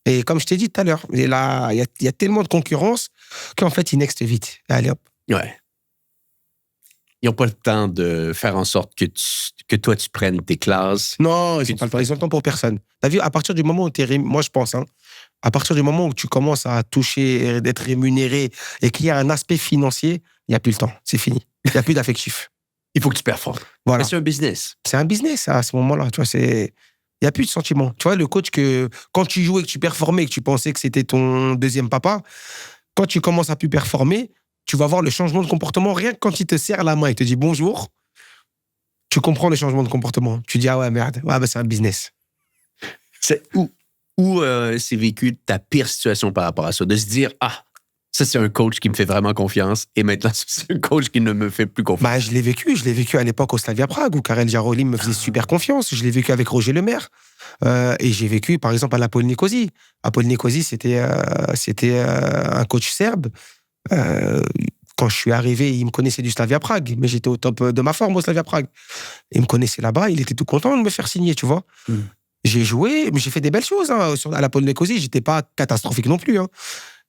[SPEAKER 1] Et comme je t'ai dit tout à l'heure, il y a tellement de concurrence qu'en fait, ils nextent vite. Allez, hop.
[SPEAKER 2] Ouais. Ils n'ont pas le temps de faire en sorte que toi, tu prennes tes classes.
[SPEAKER 1] Non, ils ont le temps pour personne. T'as vu, à partir du moment où moi, je pense, hein, à partir du moment où tu commences à toucher, d'être rémunéré et qu'il y a un aspect financier, il n'y a plus le temps. C'est fini. Il n'y a plus d'affectif.
[SPEAKER 2] Il faut que tu performes.
[SPEAKER 1] Voilà.
[SPEAKER 2] Mais c'est un business.
[SPEAKER 1] C'est un business, à ce moment-là. Tu vois, il n'y a plus de sentiment. Tu vois, le coach, quand tu jouais, que tu performais, que tu pensais que c'était ton deuxième papa, quand tu commences à plus performer, tu vas voir le changement de comportement. Rien que quand il te serre la main, il te dit bonjour, tu comprends le changement de comportement. Tu dis, ah ouais, merde, ouais, bah, c'est un business.
[SPEAKER 2] C'est où c'est vécu ta pire situation par rapport à ça? De se dire, ah, ça, c'est un coach qui me fait vraiment confiance et maintenant, c'est un coach qui ne me fait plus confiance.
[SPEAKER 1] Bah, je l'ai vécu à l'époque au Slavia Prague où Karel Jarolím me faisait super confiance. Je l'ai vécu avec Roger Lemaire. Et j'ai vécu, par exemple, à l'Apol Nicosie. Apol Nicosie, c'était un coach serbe. Quand je suis arrivé, il me connaissait du Slavia Prague, mais j'étais au top de ma forme au Slavia Prague. Il me connaissait là-bas, il était tout content de me faire signer, tu vois. J'ai joué, mais j'ai fait des belles choses hein, à l'Apol Nicosie. J'étais pas catastrophique non plus, hein.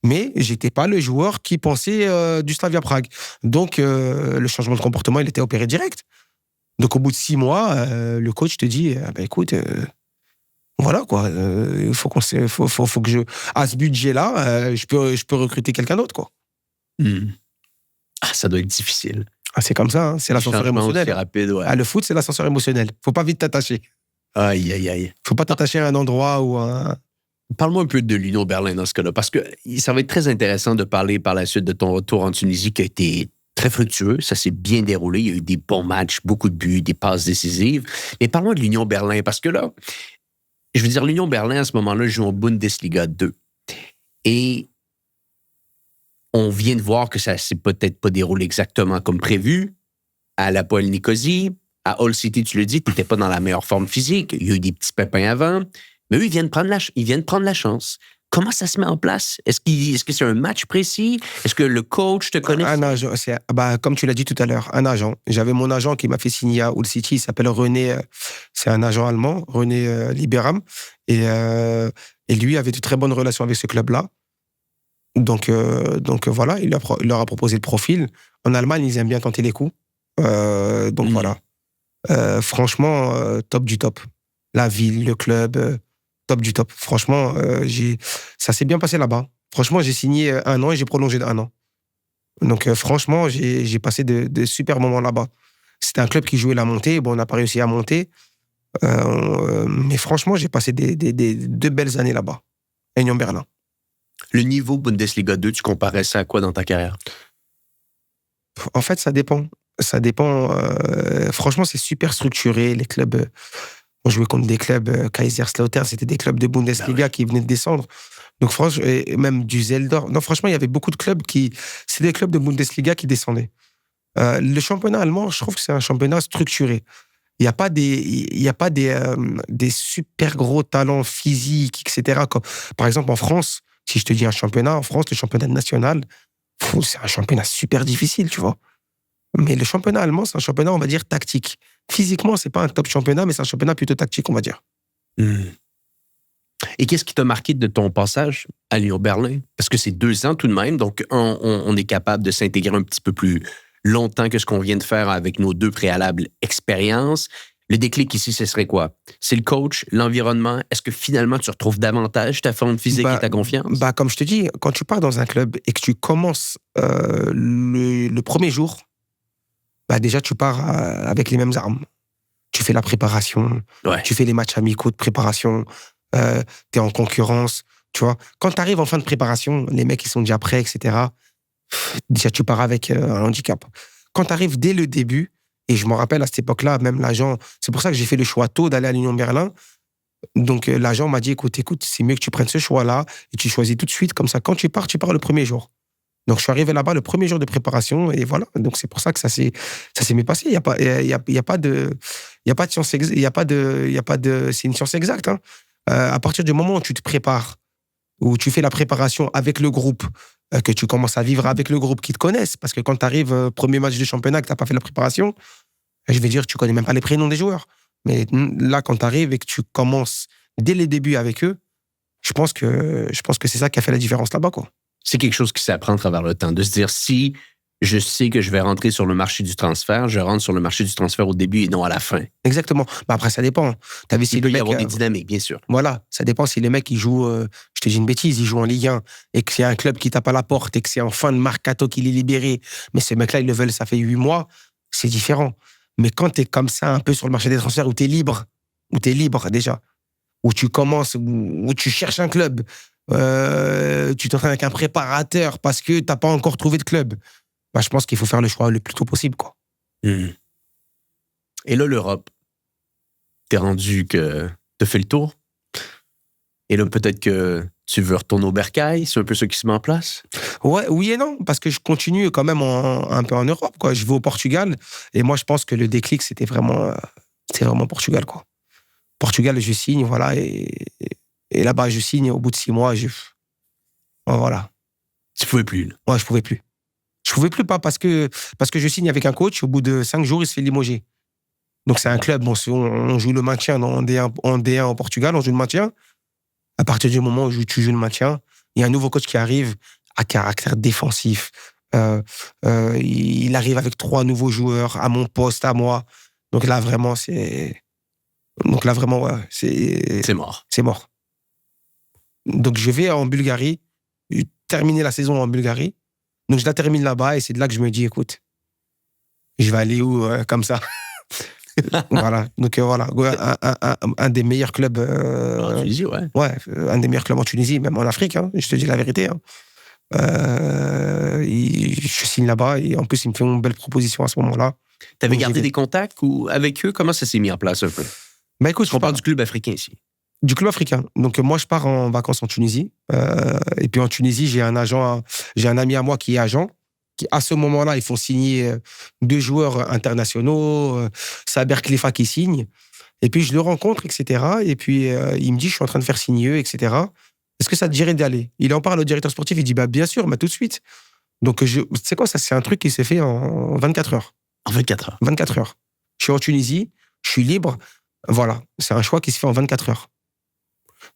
[SPEAKER 1] Mais j'étais pas le joueur qui pensait du Slavia Prague. Donc, le changement de comportement, il était opéré direct. Donc, au bout de 6 mois, le coach te dit, bah, écoute, voilà quoi, il faut que je, à ce budget-là, je peux recruter quelqu'un d'autre, quoi.
[SPEAKER 2] Ah, ça doit être difficile.
[SPEAKER 1] Ah, c'est comme ça, hein, c'est l'ascenseur émotionnel.
[SPEAKER 2] C'est rapide, ouais.
[SPEAKER 1] Ah, le foot, c'est l'ascenseur émotionnel. Faut pas vite t'attacher.
[SPEAKER 2] Aïe, aïe, aïe.
[SPEAKER 1] Faut pas t'attacher à un endroit où
[SPEAKER 2] Parle-moi un peu de l'Union Berlin dans ce cas-là, parce que ça va être très intéressant de parler par la suite de ton retour en Tunisie qui a été très fructueux. Ça s'est bien déroulé. Il y a eu des bons matchs, beaucoup de buts, des passes décisives. Mais parlons de l'Union Berlin, parce que là, je veux dire, l'Union Berlin, à ce moment-là, joue en Bundesliga 2. Et on vient de voir que ça s'est peut-être pas déroulé exactement comme prévu. À l'Apoel Nicosie, à Hull City, tu le dis, tu n'étais pas dans la meilleure forme physique. Il y a eu des petits pépins avant. Mais eux, ils viennent prendre la chance. Comment ça se met en place? Est-ce que c'est un match précis? Est-ce que le coach te connaît?
[SPEAKER 1] Un agent, comme tu l'as dit tout à l'heure, un agent. J'avais mon agent qui m'a fait signer à Hull City, il s'appelle René, c'est un agent allemand, René Liberam. Et lui avait de très bonnes relations avec ce club-là. Donc voilà, il leur a proposé le profil. En Allemagne, ils aiment bien tenter les coups. Voilà. Franchement, top du top. La ville, le club, top du top. Franchement, ça s'est bien passé là-bas. Franchement, j'ai signé 1 an et j'ai prolongé d'1 an. Donc franchement, j'ai passé de super moments là-bas. C'était un club qui jouait la montée. Bon, on n'a pas réussi à monter. Mais franchement, j'ai passé de belles années là-bas. À Union Berlin.
[SPEAKER 2] Le niveau Bundesliga 2, tu comparais ça à quoi dans ta carrière?
[SPEAKER 1] En fait, ça dépend. Ça dépend. Franchement, c'est super structuré. Les clubs, on jouait contre des clubs Kaiserslautern, c'était des clubs de Bundesliga qui venaient de descendre. Donc, franchement, et même du Zeldorf. Non, franchement, il y avait beaucoup de clubs c'est des clubs de Bundesliga qui descendaient. Le championnat allemand, je trouve que c'est un championnat structuré. Il n'y a pas des super gros talents physiques, etc. Comme, par exemple, en France, si je te dis un championnat, en France, le championnat national, c'est un championnat super difficile, tu vois. Mais le championnat allemand, c'est un championnat, on va dire, tactique. Physiquement, c'est pas un top championnat, mais c'est un championnat plutôt tactique, on va dire.
[SPEAKER 2] Et qu'est-ce qui t'a marqué de ton passage à Lyon Berlin? Parce que c'est 2 ans tout de même, donc on est capable de s'intégrer un petit peu plus longtemps que ce qu'on vient de faire avec nos 2 préalables expériences. Le déclic ici, ce serait quoi? C'est le coach, l'environnement. Est-ce que finalement, tu retrouves davantage ta forme physique et ta confiance?
[SPEAKER 1] Comme je te dis, quand tu pars dans un club et que tu commences le premier jour, déjà, tu pars avec les mêmes armes. Tu fais la préparation, tu fais les matchs amicaux de préparation, tu es en concurrence, tu vois. Quand tu arrives en fin de préparation, les mecs, ils sont déjà prêts, etc. Déjà, tu pars avec un handicap. Quand tu arrives dès le début, et je me rappelle à cette époque-là, même l'agent, c'est pour ça que j'ai fait le choix tôt d'aller à l'Union Berlin. Donc, l'agent m'a dit, écoute, c'est mieux que tu prennes ce choix-là et tu choisis tout de suite. Comme ça, quand tu pars le premier jour. Donc, je suis arrivé là-bas le premier jour de préparation et voilà. Donc, c'est pour ça que ça s'est bien passé. Il y a pas de science, c'est une science exacte. Hein. À partir du moment où tu te prépares, où tu fais la préparation avec le groupe, que tu commences à vivre avec le groupe qui te connaissent, parce que quand tu arrives premier match de championnat, que tu n'as pas fait la préparation, je vais dire, tu connais même pas les prénoms des joueurs. Mais là, quand tu arrives et que tu commences dès les débuts avec eux, je pense que c'est ça qui a fait la différence là-bas, quoi.
[SPEAKER 2] C'est quelque chose qui s'apprend à travers le temps. De se dire, si je sais que je vais rentrer sur le marché du transfert, je rentre sur le marché du transfert au début et non à la fin.
[SPEAKER 1] Exactement. Après, ça dépend.
[SPEAKER 2] Il peut y avoir des dynamiques, bien sûr.
[SPEAKER 1] Voilà. Ça dépend si le mec, il joue, je te dis une bêtise, il joue en Ligue 1 et qu'il y a un club qui tape à la porte et que c'est en fin de mercato qu'il est libéré, mais ce mec-là, ils le veulent, ça fait 8 mois, c'est différent. Mais quand tu es comme ça, un peu sur le marché des transferts, où tu es libre déjà, où tu commences, où tu cherches un club, tu t'entraînes avec un préparateur parce que tu n'as pas encore trouvé de club, je pense qu'il faut faire le choix le plus tôt possible, quoi.
[SPEAKER 2] Et là, l'Europe, t'es rendu que t'as fait le tour? Et là, peut-être que tu veux retourner au Bercail? C'est un peu ça qui se met en place?
[SPEAKER 1] Ouais, oui et non, parce que je continue quand même un peu en Europe, quoi. Je vais au Portugal, et moi, je pense que le déclic, c'était vraiment Portugal, quoi. Portugal, je signe, voilà, et là-bas, je signe, au bout de 6 mois, voilà.
[SPEAKER 2] Tu pouvais plus, là?
[SPEAKER 1] Ouais, je pouvais plus. Je pouvais plus, pas parce que je signe avec un coach, au bout de 5 jours, il se fait limoger. Donc, c'est un club, on joue le maintien en D1 au Portugal, on joue le maintien. À partir du moment où tu joues le maintien, il y a un nouveau coach qui arrive à caractère défensif. Il arrive avec 3 nouveaux joueurs à mon poste, à moi. Donc là, vraiment, ouais,
[SPEAKER 2] c'est mort.
[SPEAKER 1] C'est mort. Donc, je vais en Bulgarie, terminer la saison en Bulgarie. Donc, je la termine là-bas et c'est de là que je me dis, écoute, je vais aller où comme ça? Voilà. Donc, voilà. Un des meilleurs clubs.
[SPEAKER 2] En Tunisie, ouais.
[SPEAKER 1] Ouais, un des meilleurs clubs en Tunisie, même en Afrique, hein, je te dis la vérité. Hein. Je signe là-bas et en plus, ils me font une belle proposition à ce moment-là.
[SPEAKER 2] T'avais gardé des contacts avec eux? Comment ça s'est mis en place un peu?
[SPEAKER 1] Écoute,
[SPEAKER 2] on parle du club africain ici.
[SPEAKER 1] Du club africain. Donc, moi, je pars en vacances en Tunisie. Et puis, en Tunisie, j'ai un ami à moi qui est agent. Qui, à ce moment-là, ils font signer 2 joueurs internationaux. Saber Khalifa qui signe. Et puis, je le rencontre, etc. Et puis, il me dit, je suis en train de faire signer eux, etc. Est-ce que ça te dirait d'aller? Il en parle au directeur sportif. Il dit, bien sûr, tout de suite. Donc, tu sais quoi, ça, c'est un truc qui s'est fait en 24 heures.
[SPEAKER 2] En 24 heures?
[SPEAKER 1] 24 heures. Je suis en Tunisie, je suis libre. Voilà, c'est un choix qui se fait en 24 heures.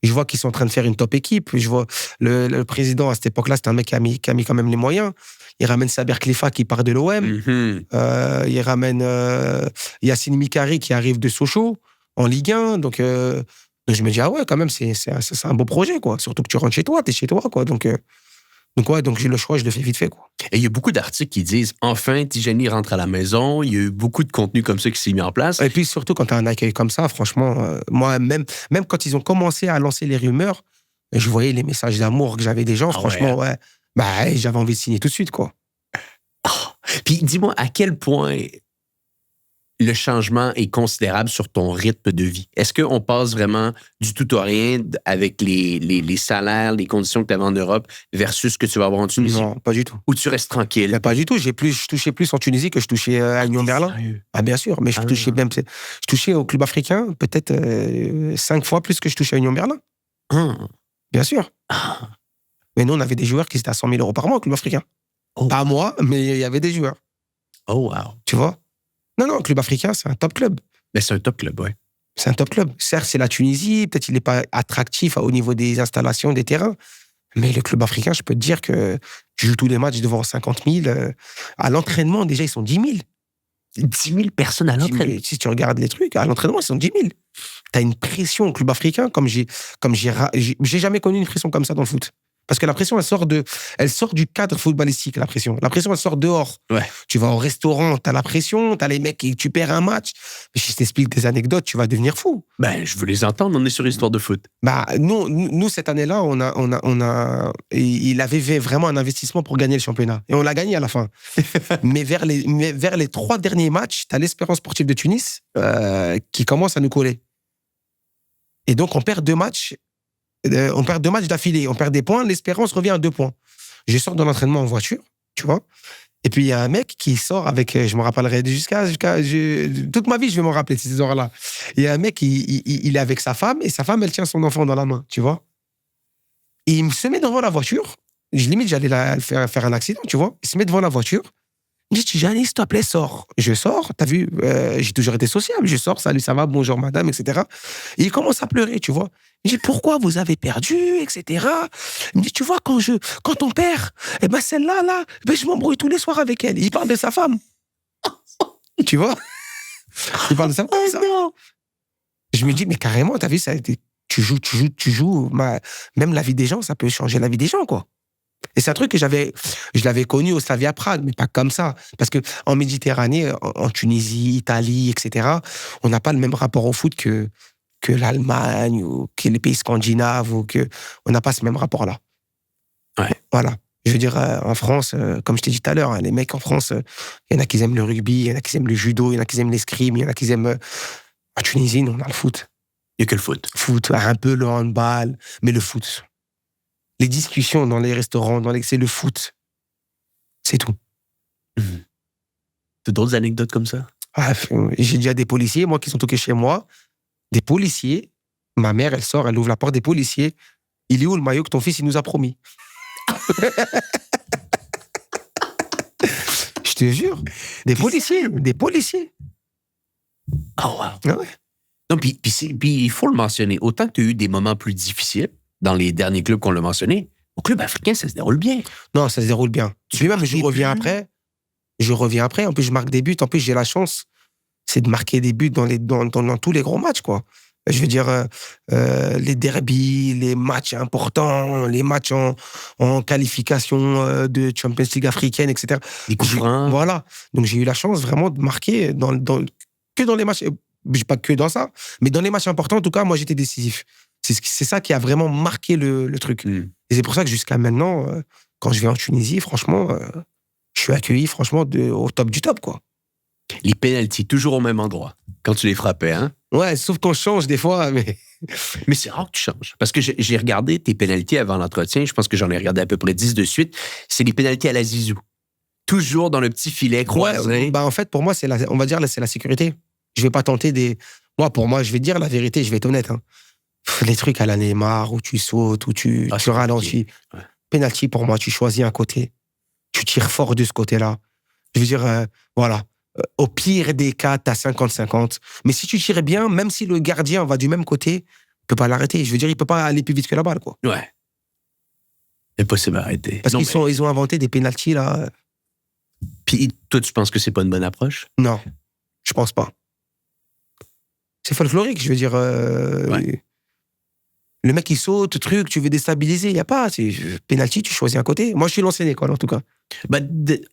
[SPEAKER 1] Je vois qu'ils sont en train de faire une top équipe. Je vois le président, à cette époque-là, c'était un mec qui a mis quand même les moyens. Il ramène Saber Khalifa qui part de l'OM. Il ramène Yacine Mikari qui arrive de Sochaux en Ligue 1. Donc, je me dis, ah ouais, quand même, c'est un beau projet, quoi. Surtout que tu rentres chez toi, t'es chez toi, quoi. Donc j'ai le choix, je le fais vite fait, quoi.
[SPEAKER 2] Et il y a beaucoup d'articles qui disent « Enfin, Tijani rentre à la maison ». Il y a eu beaucoup de contenu comme ça qui s'est mis en place.
[SPEAKER 1] Et puis surtout, quand tu as un accueil comme ça, franchement, moi, même quand ils ont commencé à lancer les rumeurs, je voyais les messages d'amour que j'avais des gens. Franchement, ouais. J'avais envie de signer tout de suite, quoi.
[SPEAKER 2] Puis dis-moi, à quel point le changement est considérable sur ton rythme de vie? Est-ce qu'on passe vraiment du tout au rien avec les salaires, les conditions que tu avais en Europe versus ce que tu vas avoir en Tunisie?
[SPEAKER 1] Non, pas du tout.
[SPEAKER 2] Ou tu restes tranquille?
[SPEAKER 1] Mais pas du tout. Je touchais plus en Tunisie que je touchais à Lyon Berlin. Ah, bien sûr. Mais je touchais au club africain peut-être 5 fois plus que je touchais à Lyon Berlin. Bien sûr. Mais nous, on avait des joueurs qui étaient à 100 000 € par mois au club africain. Pas moi, mais il y avait des joueurs.
[SPEAKER 2] Oh, wow.
[SPEAKER 1] Tu vois? Non, le club africain, c'est un top club.
[SPEAKER 2] Mais c'est un top club, ouais.
[SPEAKER 1] C'est un top club. Certes, c'est la Tunisie. Peut-être il n'est pas attractif au niveau des installations, des terrains. Mais le club africain, je peux te dire que tu joues tous les matchs devant 50 000. À l'entraînement, déjà, ils sont 10 000.
[SPEAKER 2] 10 000 personnes à l'entraînement.
[SPEAKER 1] Si tu regardes les trucs, à l'entraînement, ils sont 10 000. Tu as une pression au club africain comme j'ai jamais connu une pression comme ça dans le foot. Parce que la pression, elle sort du cadre footballistique, la pression. La pression, elle sort dehors.
[SPEAKER 2] Ouais.
[SPEAKER 1] Tu vas au restaurant, tu as la pression, tu as les mecs qui tu perds un match. Mais si je t'explique des anecdotes, tu vas devenir fou.
[SPEAKER 2] Ben, je veux les entendre, on est sur Histoire de foot.
[SPEAKER 1] Bah, nous, cette année-là, il avait vraiment un investissement pour gagner le championnat. Et on l'a gagné à la fin. mais vers les 3 derniers matchs, tu as l'Espérance sportive de Tunis qui commence à nous coller. Et donc, on perd 2 matchs. On perd 2 matchs d'affilée. On perd des points. L'Espérance revient à 2 points. Je sors de l'entraînement en voiture, tu vois. Et puis, il y a un mec qui sort avec... Je me rappellerai toute ma vie, je vais m'en rappeler de ces heures-là. Il y a un mec, il est avec sa femme, et sa femme, elle tient son enfant dans la main, tu vois. Et il se met devant la voiture. Limite, j'allais faire un accident, tu vois. Il se met devant la voiture. Il me dit, Tijani, s'il te plaît, sors. Je sors, t'as vu, j'ai toujours été sociable. Je sors, salut, ça va, bonjour madame, etc. Et il commence à pleurer, tu vois. Il me dit, pourquoi vous avez perdu, etc. Il me dit, tu vois, quand on perd, eh ben celle-là, ben, je m'embrouille tous les soirs avec elle. Il parle de sa femme. Tu vois. Il parle de sa femme. Non. Je me dis, mais carrément, t'as vu, tu joues. Même la vie des gens, ça peut changer la vie des gens, quoi. Et c'est un truc que je l'avais connu au Slavia Prague, mais pas comme ça. Parce que en Méditerranée, en Tunisie, Italie, etc., on n'a pas le même rapport au foot que l'Allemagne ou que les pays scandinaves, on n'a pas ce même rapport-là.
[SPEAKER 2] Ouais.
[SPEAKER 1] Voilà. Je veux dire, en France, comme je t'ai dit tout à l'heure, les mecs en France, il y en a qui aiment le rugby, il y en a qui aiment le judo, il y en a qui aiment l'escrime, il y en a qui aiment... En Tunisie, on a le foot.
[SPEAKER 2] Il n'y a que le foot.
[SPEAKER 1] Foot, un peu le handball, mais le foot. Les discussions dans les restaurants, c'est le foot. C'est tout.
[SPEAKER 2] T'as d'autres anecdotes comme ça?
[SPEAKER 1] J'ai déjà des policiers, moi, qui sont toqués chez moi. Des policiers. Ma mère, elle sort, elle ouvre la porte des policiers. Il est où le maillot que ton fils, il nous a promis? Je te jure. Des policiers.
[SPEAKER 2] Oh, wow.
[SPEAKER 1] Ah ouais.
[SPEAKER 2] Non, puis il faut le mentionner. Autant que tu as eu des moments plus difficiles dans les derniers clubs qu'on l'a mentionné, au club africain, ça se déroule bien.
[SPEAKER 1] Non, ça se déroule bien. Puis même, je reviens après. En plus, je marque des buts. En plus, j'ai la chance, c'est de marquer des buts dans tous les gros matchs, quoi. Je veux dire, les derbies, les matchs importants, les matchs en qualification de Champions League africaine, etc.
[SPEAKER 2] Les coups francs.
[SPEAKER 1] Voilà. Donc, j'ai eu la chance vraiment de marquer que dans les matchs, pas que dans ça, mais dans les matchs importants, en tout cas, moi, j'étais décisif. C'est ça qui a vraiment marqué le truc. Et c'est pour ça que jusqu'à maintenant, quand je vais en Tunisie, franchement, je suis accueilli, franchement, au top du top, quoi.
[SPEAKER 2] Les pénaltys, toujours au même endroit, quand tu les frappais, hein?
[SPEAKER 1] Ouais, sauf qu'on change des fois, mais...
[SPEAKER 2] Mais c'est rare que tu changes. Parce que j'ai regardé tes pénaltys avant l'entretien, je pense que j'en ai regardé à peu près 10 de suite. C'est les pénaltys à la Zizou. Toujours dans le petit filet croisé.
[SPEAKER 1] Ouais, bah en fait, pour moi, on va dire, c'est la sécurité. Je vais pas tenter pour moi, je vais dire la vérité, je vais être honnête, hein. Les trucs à la Neymar, où tu sautes, où tu ralentis. Ouais. Penalty, pour moi, tu choisis un côté. Tu tires fort de ce côté-là. Je veux dire, voilà. Au pire des cas, t'as 50-50. Mais si tu tires bien, même si le gardien va du même côté, il peut pas l'arrêter. Je veux dire, il peut pas aller plus vite que la balle, quoi.
[SPEAKER 2] Ouais. Impossible à arrêter.
[SPEAKER 1] Parce qu'ils ont inventé des pénaltys, là.
[SPEAKER 2] Puis toi, tu penses que c'est pas une bonne approche?
[SPEAKER 1] Non, je pense pas. C'est folklorique, je veux dire.
[SPEAKER 2] Ouais.
[SPEAKER 1] Le mec, il saute, truc, tu veux déstabiliser, il n'y a pas. C'est penalty, tu choisis un côté. Moi, je suis l'ancienne école, en tout cas.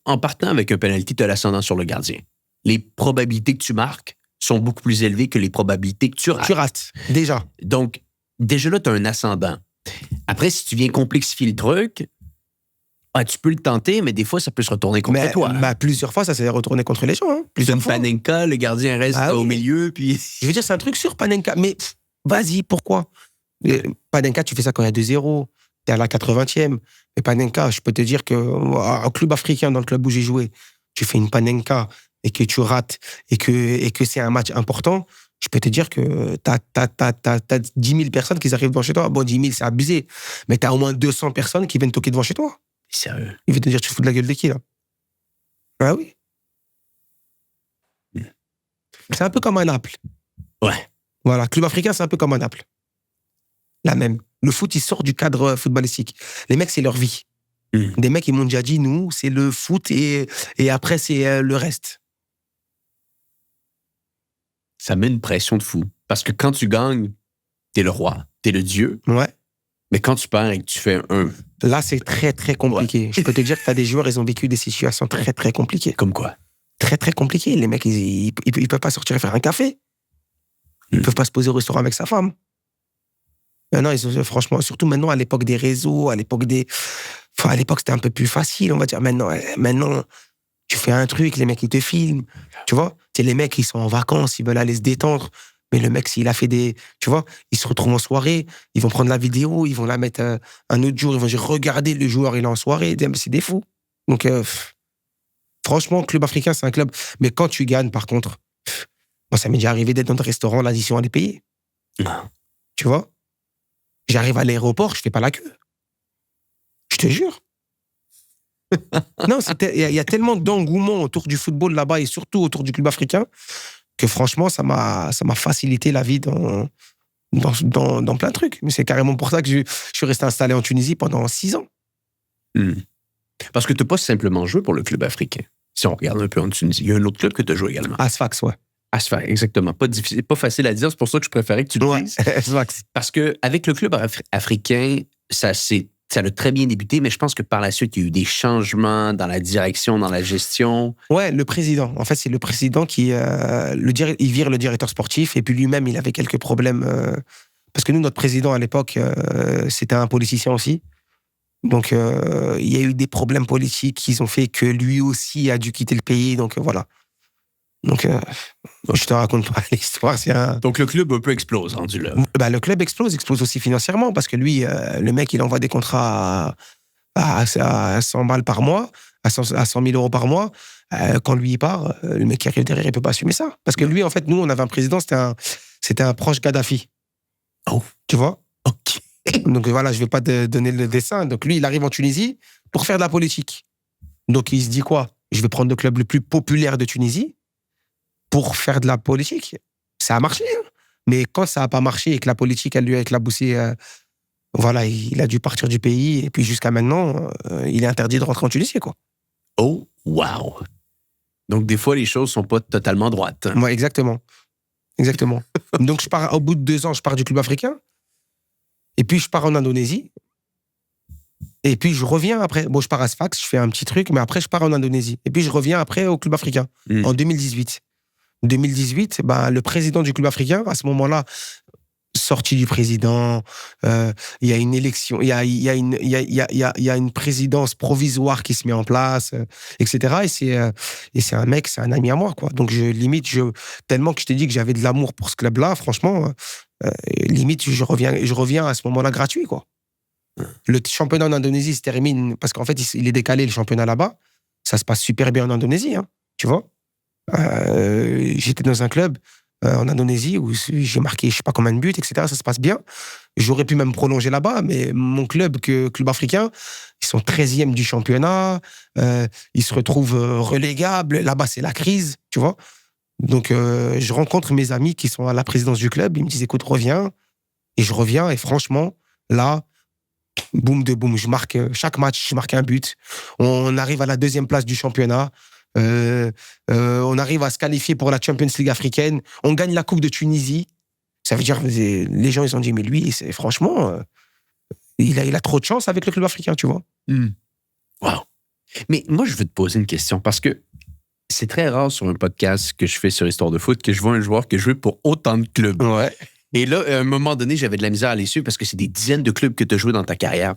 [SPEAKER 2] En partant avec un penalty, tu as l'ascendant sur le gardien. Les probabilités que tu marques sont beaucoup plus élevées que les probabilités que tu rates.
[SPEAKER 1] Tu rates, déjà.
[SPEAKER 2] Donc, déjà là, tu as un ascendant. Après, si tu viens complexifier le truc, tu peux le tenter, mais des fois, ça peut se retourner contre toi.
[SPEAKER 1] Hein. Plusieurs fois, ça s'est retourné contre les gens. Hein.
[SPEAKER 2] Plusieurs fois. Panenka, le gardien reste au milieu. Puis...
[SPEAKER 1] Je veux dire, c'est un truc sur Panenka. Mais vas-y, pourquoi? Panenka, tu fais ça quand il y a 2-0. T'es à la 80e. Mais Panenka, je peux te dire qu'un club africain, dans le club où j'ai joué, tu fais une Panenka et que tu rates et que c'est un match important, je peux te dire que t'as 10 000 personnes qui arrivent devant chez toi. Bon, 10 000, c'est abusé. Mais t'as au moins 200 personnes qui viennent toquer devant chez toi.
[SPEAKER 2] Sérieux?
[SPEAKER 1] Il veut te dire, tu fous de la gueule de qui, là? Ah oui. C'est un peu comme à Naples.
[SPEAKER 2] Ouais.
[SPEAKER 1] Voilà, club africain, c'est un peu comme à Naples. La même. Le foot, il sort du cadre footballistique. Les mecs, c'est leur vie. Des mecs, ils m'ont déjà dit, nous, c'est le foot et après, c'est le reste.
[SPEAKER 2] Ça met une pression de fou. Parce que quand tu gagnes, t'es le roi, t'es le dieu.
[SPEAKER 1] Ouais.
[SPEAKER 2] Mais quand tu perds et que tu fais un...
[SPEAKER 1] Là, c'est très, très compliqué. Ouais. Je peux te dire que t'as des joueurs, ils ont vécu des situations très, très compliquées.
[SPEAKER 2] Comme quoi?
[SPEAKER 1] Très, très compliquées. Les mecs, ils peuvent pas sortir et faire un café. Ils peuvent pas se poser au restaurant avec sa femme. Maintenant, franchement, surtout maintenant, à l'époque des réseaux, à l'époque, c'était un peu plus facile, on va dire. Maintenant, tu fais un truc, les mecs, ils te filment. Tu vois? C'est les mecs, ils sont en vacances, ils veulent aller se détendre. Mais le mec, s'il a fait tu vois, ils se retrouvent en soirée, ils vont prendre la vidéo, ils vont la mettre un autre jour, ils vont dire, regardez, le joueur, il est en soirée. C'est des fous. Donc, franchement, club africain, c'est un club. Mais quand tu gagnes, par contre, moi, ça m'est déjà arrivé d'être dans un restaurant, l'addition, elle est payée. Tu vois? J'arrive à l'aéroport, je fais pas la queue. Je te jure. Non, il y a tellement d'engouement autour du football là-bas et surtout autour du club africain que franchement, ça m'a facilité la vie dans plein de trucs. Mais c'est carrément pour ça que je suis resté installé en Tunisie pendant 6 ans.
[SPEAKER 2] Parce que tu n'as pas simplement joué pour le club africain. Si on regarde un peu en Tunisie, il y a un autre club que tu as joué également.
[SPEAKER 1] Sfax, ouais.
[SPEAKER 2] Sfax, exactement. Pas facile à dire, c'est pour ça que je préférais que tu le dises.
[SPEAKER 1] Sfax.
[SPEAKER 2] Parce qu'avec le club africain, ça a très bien débuté, mais je pense que par la suite, il y a eu des changements dans la direction, dans la gestion.
[SPEAKER 1] Ouais, le président. En fait, c'est le président qui il vire le directeur sportif et puis lui-même, il avait quelques problèmes. Parce que nous, notre président à l'époque, c'était un politicien aussi. Donc, il y a eu des problèmes politiques qui ont fait que lui aussi a dû quitter le pays. Donc, voilà. Donc, je te raconte pas l'histoire.
[SPEAKER 2] Donc, le club un peu explose, rendu là.
[SPEAKER 1] Le club explose aussi financièrement parce que lui, le mec, il envoie des contrats à 100 balles par mois, à 100 000 euros par mois. Quand lui, il part, le mec qui arrive derrière, il peut pas assumer ça. Parce que lui, en fait, nous, on avait un président, c'était un proche Kadhafi.
[SPEAKER 2] Oh.
[SPEAKER 1] Tu vois?
[SPEAKER 2] OK.
[SPEAKER 1] Donc, voilà, je vais pas te donner le dessin. Donc, lui, il arrive en Tunisie pour faire de la politique. Donc, il se dit quoi? Je vais prendre le club le plus populaire de Tunisie pour faire de la politique. Ça a marché. Hein. Mais quand ça n'a pas marché et que la politique, elle lui a éclaboussé, voilà, il a dû partir du pays. Et puis jusqu'à maintenant, il est interdit de rentrer en Tunisie, quoi.
[SPEAKER 2] Oh, wow! Donc, des fois, les choses ne sont pas totalement droites.
[SPEAKER 1] Ouais, exactement. Exactement. Donc, au bout de 2 ans, je pars du club africain. Et puis, je pars en Indonésie. Et puis, je reviens après. Bon, je pars à Sfax, je fais un petit truc, mais après, je pars en Indonésie. Et puis, je reviens après au club africain, en 2018. 2018, le président du club africain, à ce moment-là, sortie du président, il y a une élection, il y a une présidence provisoire qui se met en place, etc. Et c'est un mec, c'est un ami à moi, quoi. Donc, tellement que je t'ai dit que j'avais de l'amour pour ce club-là, franchement, limite, je reviens à ce moment-là gratuit, quoi. Le championnat en Indonésie se termine, parce qu'en fait, il est décalé, le championnat là-bas. Ça se passe super bien en Indonésie, hein, tu vois. J'étais dans un club en Indonésie où j'ai marqué je sais pas combien de buts, etc. Ça se passe bien. J'aurais pu même prolonger là-bas, mais mon club africain, ils sont 13e du championnat, ils se retrouvent relégables. Là-bas, c'est la crise, tu vois. Donc, je rencontre mes amis qui sont à la présidence du club. Ils me disent, écoute, reviens. Et je reviens. Et franchement, là, boum de boum, je marque chaque match, je marque un but. On arrive à la 2e place du championnat. On arrive à se qualifier pour la Champions League africaine. On gagne la Coupe de Tunisie. Ça veut dire, les gens, ils ont dit, mais lui, franchement, il a trop de chance avec le club africain, tu vois.
[SPEAKER 2] Wow. Mais moi, je veux te poser une question parce que c'est très rare sur un podcast que je fais sur Histoire de foot que je vois un joueur qui joue pour autant de clubs.
[SPEAKER 1] Ouais.
[SPEAKER 2] Et là, à un moment donné, j'avais de la misère à les suivre parce que c'est des dizaines de clubs que tu as joué dans ta carrière.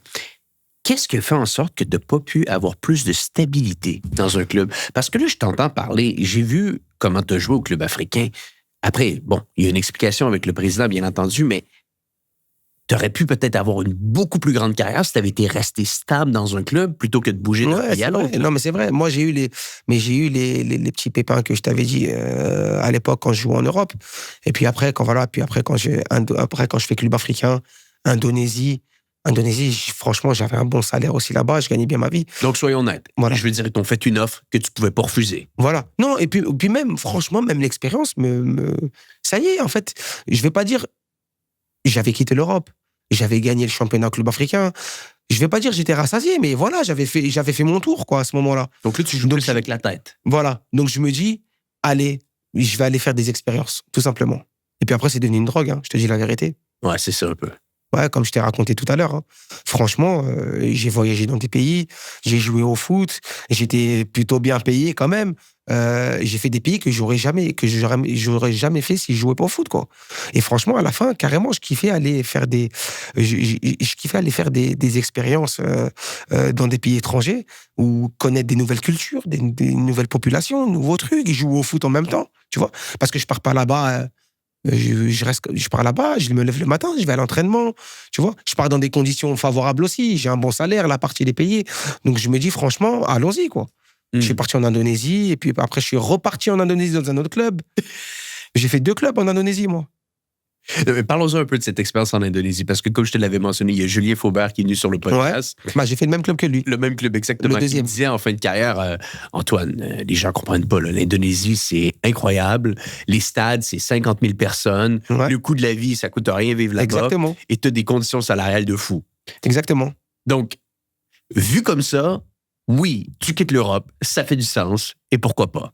[SPEAKER 2] Qu'est-ce qui fait en sorte que tu n'as pas pu avoir plus de stabilité dans un club? Parce que là, je t'entends parler, j'ai vu comment tu as joué au club africain. Après, bon, il y a une explication avec le président, bien entendu, mais tu aurais pu peut-être avoir une beaucoup plus grande carrière si tu avais été resté stable dans un club plutôt que de bouger d'un pays à l'autre.
[SPEAKER 1] Non, mais c'est vrai. Moi, j'ai eu les petits pépins que je t'avais dit à l'époque quand je jouais en Europe. Et puis après, quand je fais club africain, Indonésie, Indonésie, franchement, j'avais un bon salaire aussi là-bas, je gagnais bien ma vie.
[SPEAKER 2] Donc, soyons honnêtes.
[SPEAKER 1] Voilà.
[SPEAKER 2] Je veux dire, ils t'ont fait une offre que tu pouvais pas refuser.
[SPEAKER 1] Voilà. Non, et puis même, franchement, même l'expérience ça y est, en fait, je vais pas dire, j'avais quitté l'Europe, j'avais gagné le championnat club africain. Je vais pas dire j'étais rassasié, mais voilà, j'avais fait mon tour, quoi, à ce moment-là.
[SPEAKER 2] Donc là, tu joues plus avec la tête.
[SPEAKER 1] Voilà. Donc, je me dis, allez, je vais aller faire des expériences, tout simplement. Et puis après, c'est devenu une drogue, hein, je te dis la vérité.
[SPEAKER 2] Ouais, c'est ça un peu.
[SPEAKER 1] Ouais, comme je t'ai raconté tout à l'heure. Hein. Franchement, j'ai voyagé dans des pays, j'ai joué au foot, j'étais plutôt bien payé quand même. J'ai fait des pays que j'aurais jamais fait si je jouais pas au foot, quoi. Et franchement, à la fin, carrément, je kiffais aller faire des expériences dans des pays étrangers ou connaître des nouvelles cultures, des nouvelles populations, de nouveaux trucs, et jouer au foot en même temps, tu vois. Parce que je pars pas là-bas. Je pars là-bas, je me lève le matin, je vais à l'entraînement, tu vois. Je pars dans des conditions favorables aussi, j'ai un bon salaire, la partie est payée. Donc je me dis franchement, allons-y, quoi. Je suis parti en Indonésie, et puis après je suis reparti en Indonésie dans un autre club. J'ai fait 2 clubs en Indonésie, moi.
[SPEAKER 2] Parlons-en un peu de cette expérience en Indonésie, parce que comme je te l'avais mentionné, il y a Julien Faubert qui est venu sur le podcast.
[SPEAKER 1] Ouais. Bah, j'ai fait le même club que lui.
[SPEAKER 2] Le même club, exactement.
[SPEAKER 1] Le deuxième.
[SPEAKER 2] Il me disait en fin de carrière, Antoine, les gens ne comprennent pas, là, l'Indonésie, c'est incroyable. Les stades, c'est 50 000 personnes.
[SPEAKER 1] Ouais.
[SPEAKER 2] Le coût de la vie, ça coûte rien vivre là-bas.
[SPEAKER 1] Exactement.
[SPEAKER 2] Et tu as des conditions salariales de fou.
[SPEAKER 1] Exactement.
[SPEAKER 2] Donc, vu comme ça, oui, tu quittes l'Europe, ça fait du sens, et pourquoi pas?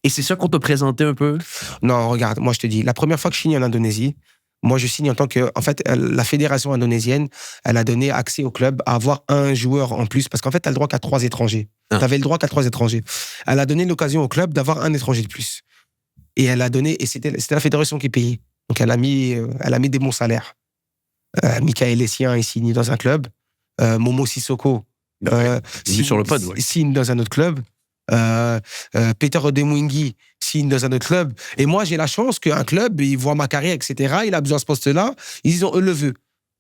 [SPEAKER 2] Et c'est ça qu'on t'a présenté un peu?
[SPEAKER 1] Non, regarde, moi je te dis, la première fois que je signe en Indonésie, moi je signe en tant que... En fait, la fédération indonésienne, elle a donné accès au club à avoir un joueur en plus, parce qu'en fait, tu as le droit qu'à 3 étrangers. Tu avais le droit qu'à 3 étrangers. Elle a donné l'occasion au club d'avoir un étranger de plus. Et elle a donné... Et c'était la fédération qui payait. Donc elle a mis des bons salaires. Michael Essien est signé dans un club. Momo Sissoko
[SPEAKER 2] sur le pod, ouais.
[SPEAKER 1] signe dans un autre club. Peter Odemwingie signe dans un autre club. Et moi, j'ai la chance qu'un club, il voit ma carrière, etc. Il a besoin de ce poste-là. Ils ont eux le veut.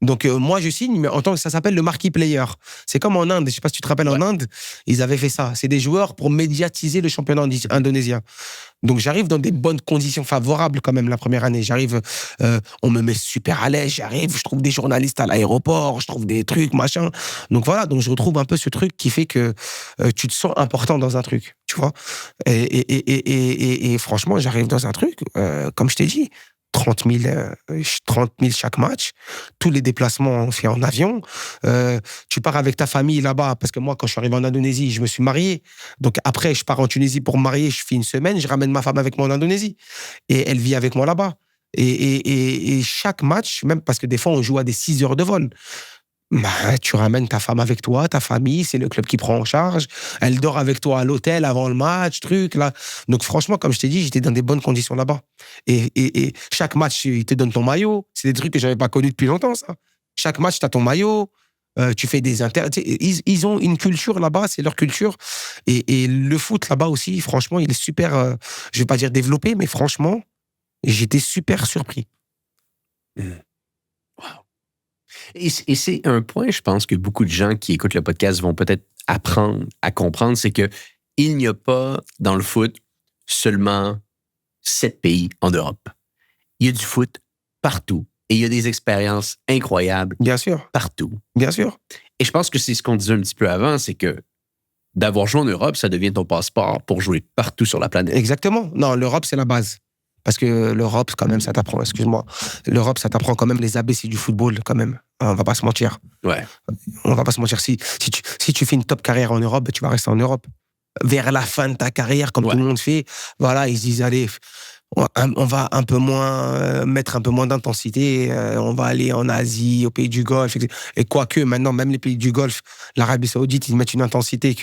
[SPEAKER 1] Donc, moi, je signe, mais en tant que ça s'appelle le marquee player. C'est comme en Inde. Je ne sais pas si tu te rappelles, en Inde, ils avaient fait ça. C'est des joueurs pour médiatiser le championnat indonésien. Donc, j'arrive dans des bonnes conditions favorables quand même la première année. J'arrive, on me met super à l'aise. J'arrive, je trouve des journalistes à l'aéroport, je trouve des trucs, machin. Donc, voilà. Donc, je retrouve un peu ce truc qui fait que tu te sens important dans un truc, tu vois. Et franchement, j'arrive dans un truc, comme je t'ai dit, 30 000 chaque match, tous les déplacements on fait en avion, tu pars avec ta famille là-bas, parce que moi, quand je suis arrivé en Indonésie, je me suis marié, donc après, je pars en Tunisie pour me marier, je fais une semaine, je ramène ma femme avec moi en Indonésie, et elle vit avec moi là-bas, et chaque match, même parce que des fois, on joue à des 6 heures de vol, bah, tu ramènes ta femme avec toi, ta famille, c'est le club qui prend en charge. Elle dort avec toi à l'hôtel avant le match, truc, là. Donc, franchement, comme je t'ai dit, j'étais dans des bonnes conditions là-bas. Et chaque match, ils te donnent ton maillot. C'est des trucs que j'avais pas connus depuis longtemps, ça. Chaque match, tu as ton maillot. Tu fais des ils ont une culture là-bas, c'est leur culture. Et le foot là-bas aussi, franchement, il est super, je vais pas dire développé, mais franchement, j'étais super surpris.
[SPEAKER 2] Et c'est un point, je pense, que beaucoup de gens qui écoutent le podcast vont peut-être apprendre à comprendre, c'est que il n'y a pas, dans le foot, seulement 7 pays en Europe. Il y a du foot partout. Et il y a des expériences incroyables.
[SPEAKER 1] Bien sûr.
[SPEAKER 2] Partout.
[SPEAKER 1] Bien sûr.
[SPEAKER 2] Et je pense que c'est ce qu'on disait un petit peu avant, c'est que d'avoir joué en Europe, ça devient ton passeport pour jouer partout sur la planète.
[SPEAKER 1] Exactement. Non, l'Europe, c'est la base. Parce que l'Europe, quand même, ça t'apprend, excuse-moi, l'Europe, ça t'apprend quand même les ABC du football, quand même. On va pas se mentir.
[SPEAKER 2] Ouais.
[SPEAKER 1] On va pas se mentir. Si tu fais une top carrière en Europe, tu vas rester en Europe. Vers la fin de ta carrière, comme tout le monde fait, voilà, ils se disent, allez, on va un peu moins mettre un peu moins d'intensité, on va aller en Asie, aux pays du Golfe, et quoique maintenant même les pays du Golfe, l'Arabie Saoudite, ils mettent une intensité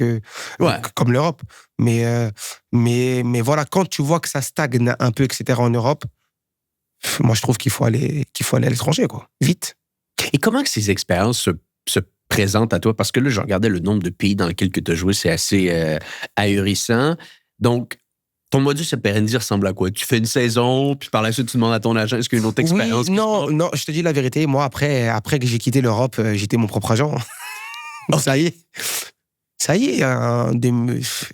[SPEAKER 1] comme l'Europe, mais voilà, quand tu vois que ça stagne un peu, etc. en Europe, moi je trouve qu'il faut aller à l'étranger, quoi, vite.
[SPEAKER 2] Et comment que ces expériences se présentent à toi? Parce que là, je regardais le nombre de pays dans lesquels tu as joué, c'est assez ahurissant. Donc, ton modus operandi ressemble à quoi? Tu fais une saison, puis par la suite, tu demandes à ton agent, est-ce qu'il y a une autre expérience?
[SPEAKER 1] Oui, non, je te dis la vérité. Moi, après que j'ai quitté l'Europe, j'étais mon propre agent. Ça y est. Ça y est,